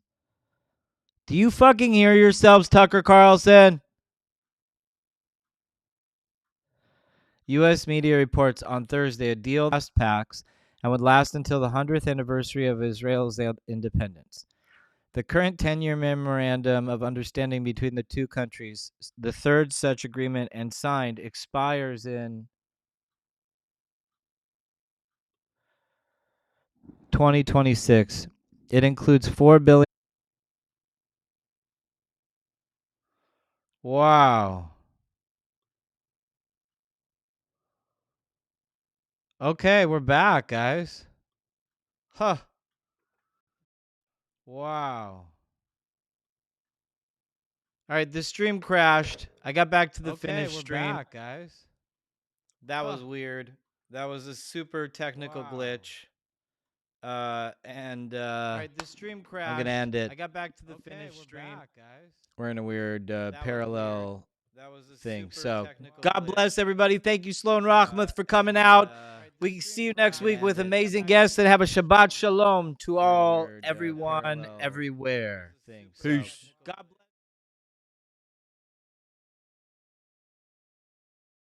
Speaker 1: Do you fucking hear yourselves, Tucker Carlson? U.S. media reports on Thursday a deal last pacts and would last until the 100th anniversary of Israel's independence. The current 10-year memorandum of understanding between the two countries, the third such agreement and signed, expires in 2026. It includes $4 billion. Wow. Okay, we're back, guys. Huh. Wow. All right, the stream crashed. I got back to the finished stream. Okay, we're back, guys. That was weird. That was a super technical glitch. All right, the stream crashed. I'm gonna end it.
Speaker 4: I got back to the finished stream.
Speaker 1: Back, guys. We're in a weird parallel
Speaker 4: That was a
Speaker 1: thing.
Speaker 4: super
Speaker 1: So,
Speaker 4: technical
Speaker 1: God
Speaker 4: glitch.
Speaker 1: bless everybody. Thank you, Sloan Rachmuth, for coming out. We see you next week with amazing guests and have a Shabbat Shalom to all, everyone, everywhere. Peace. God bless.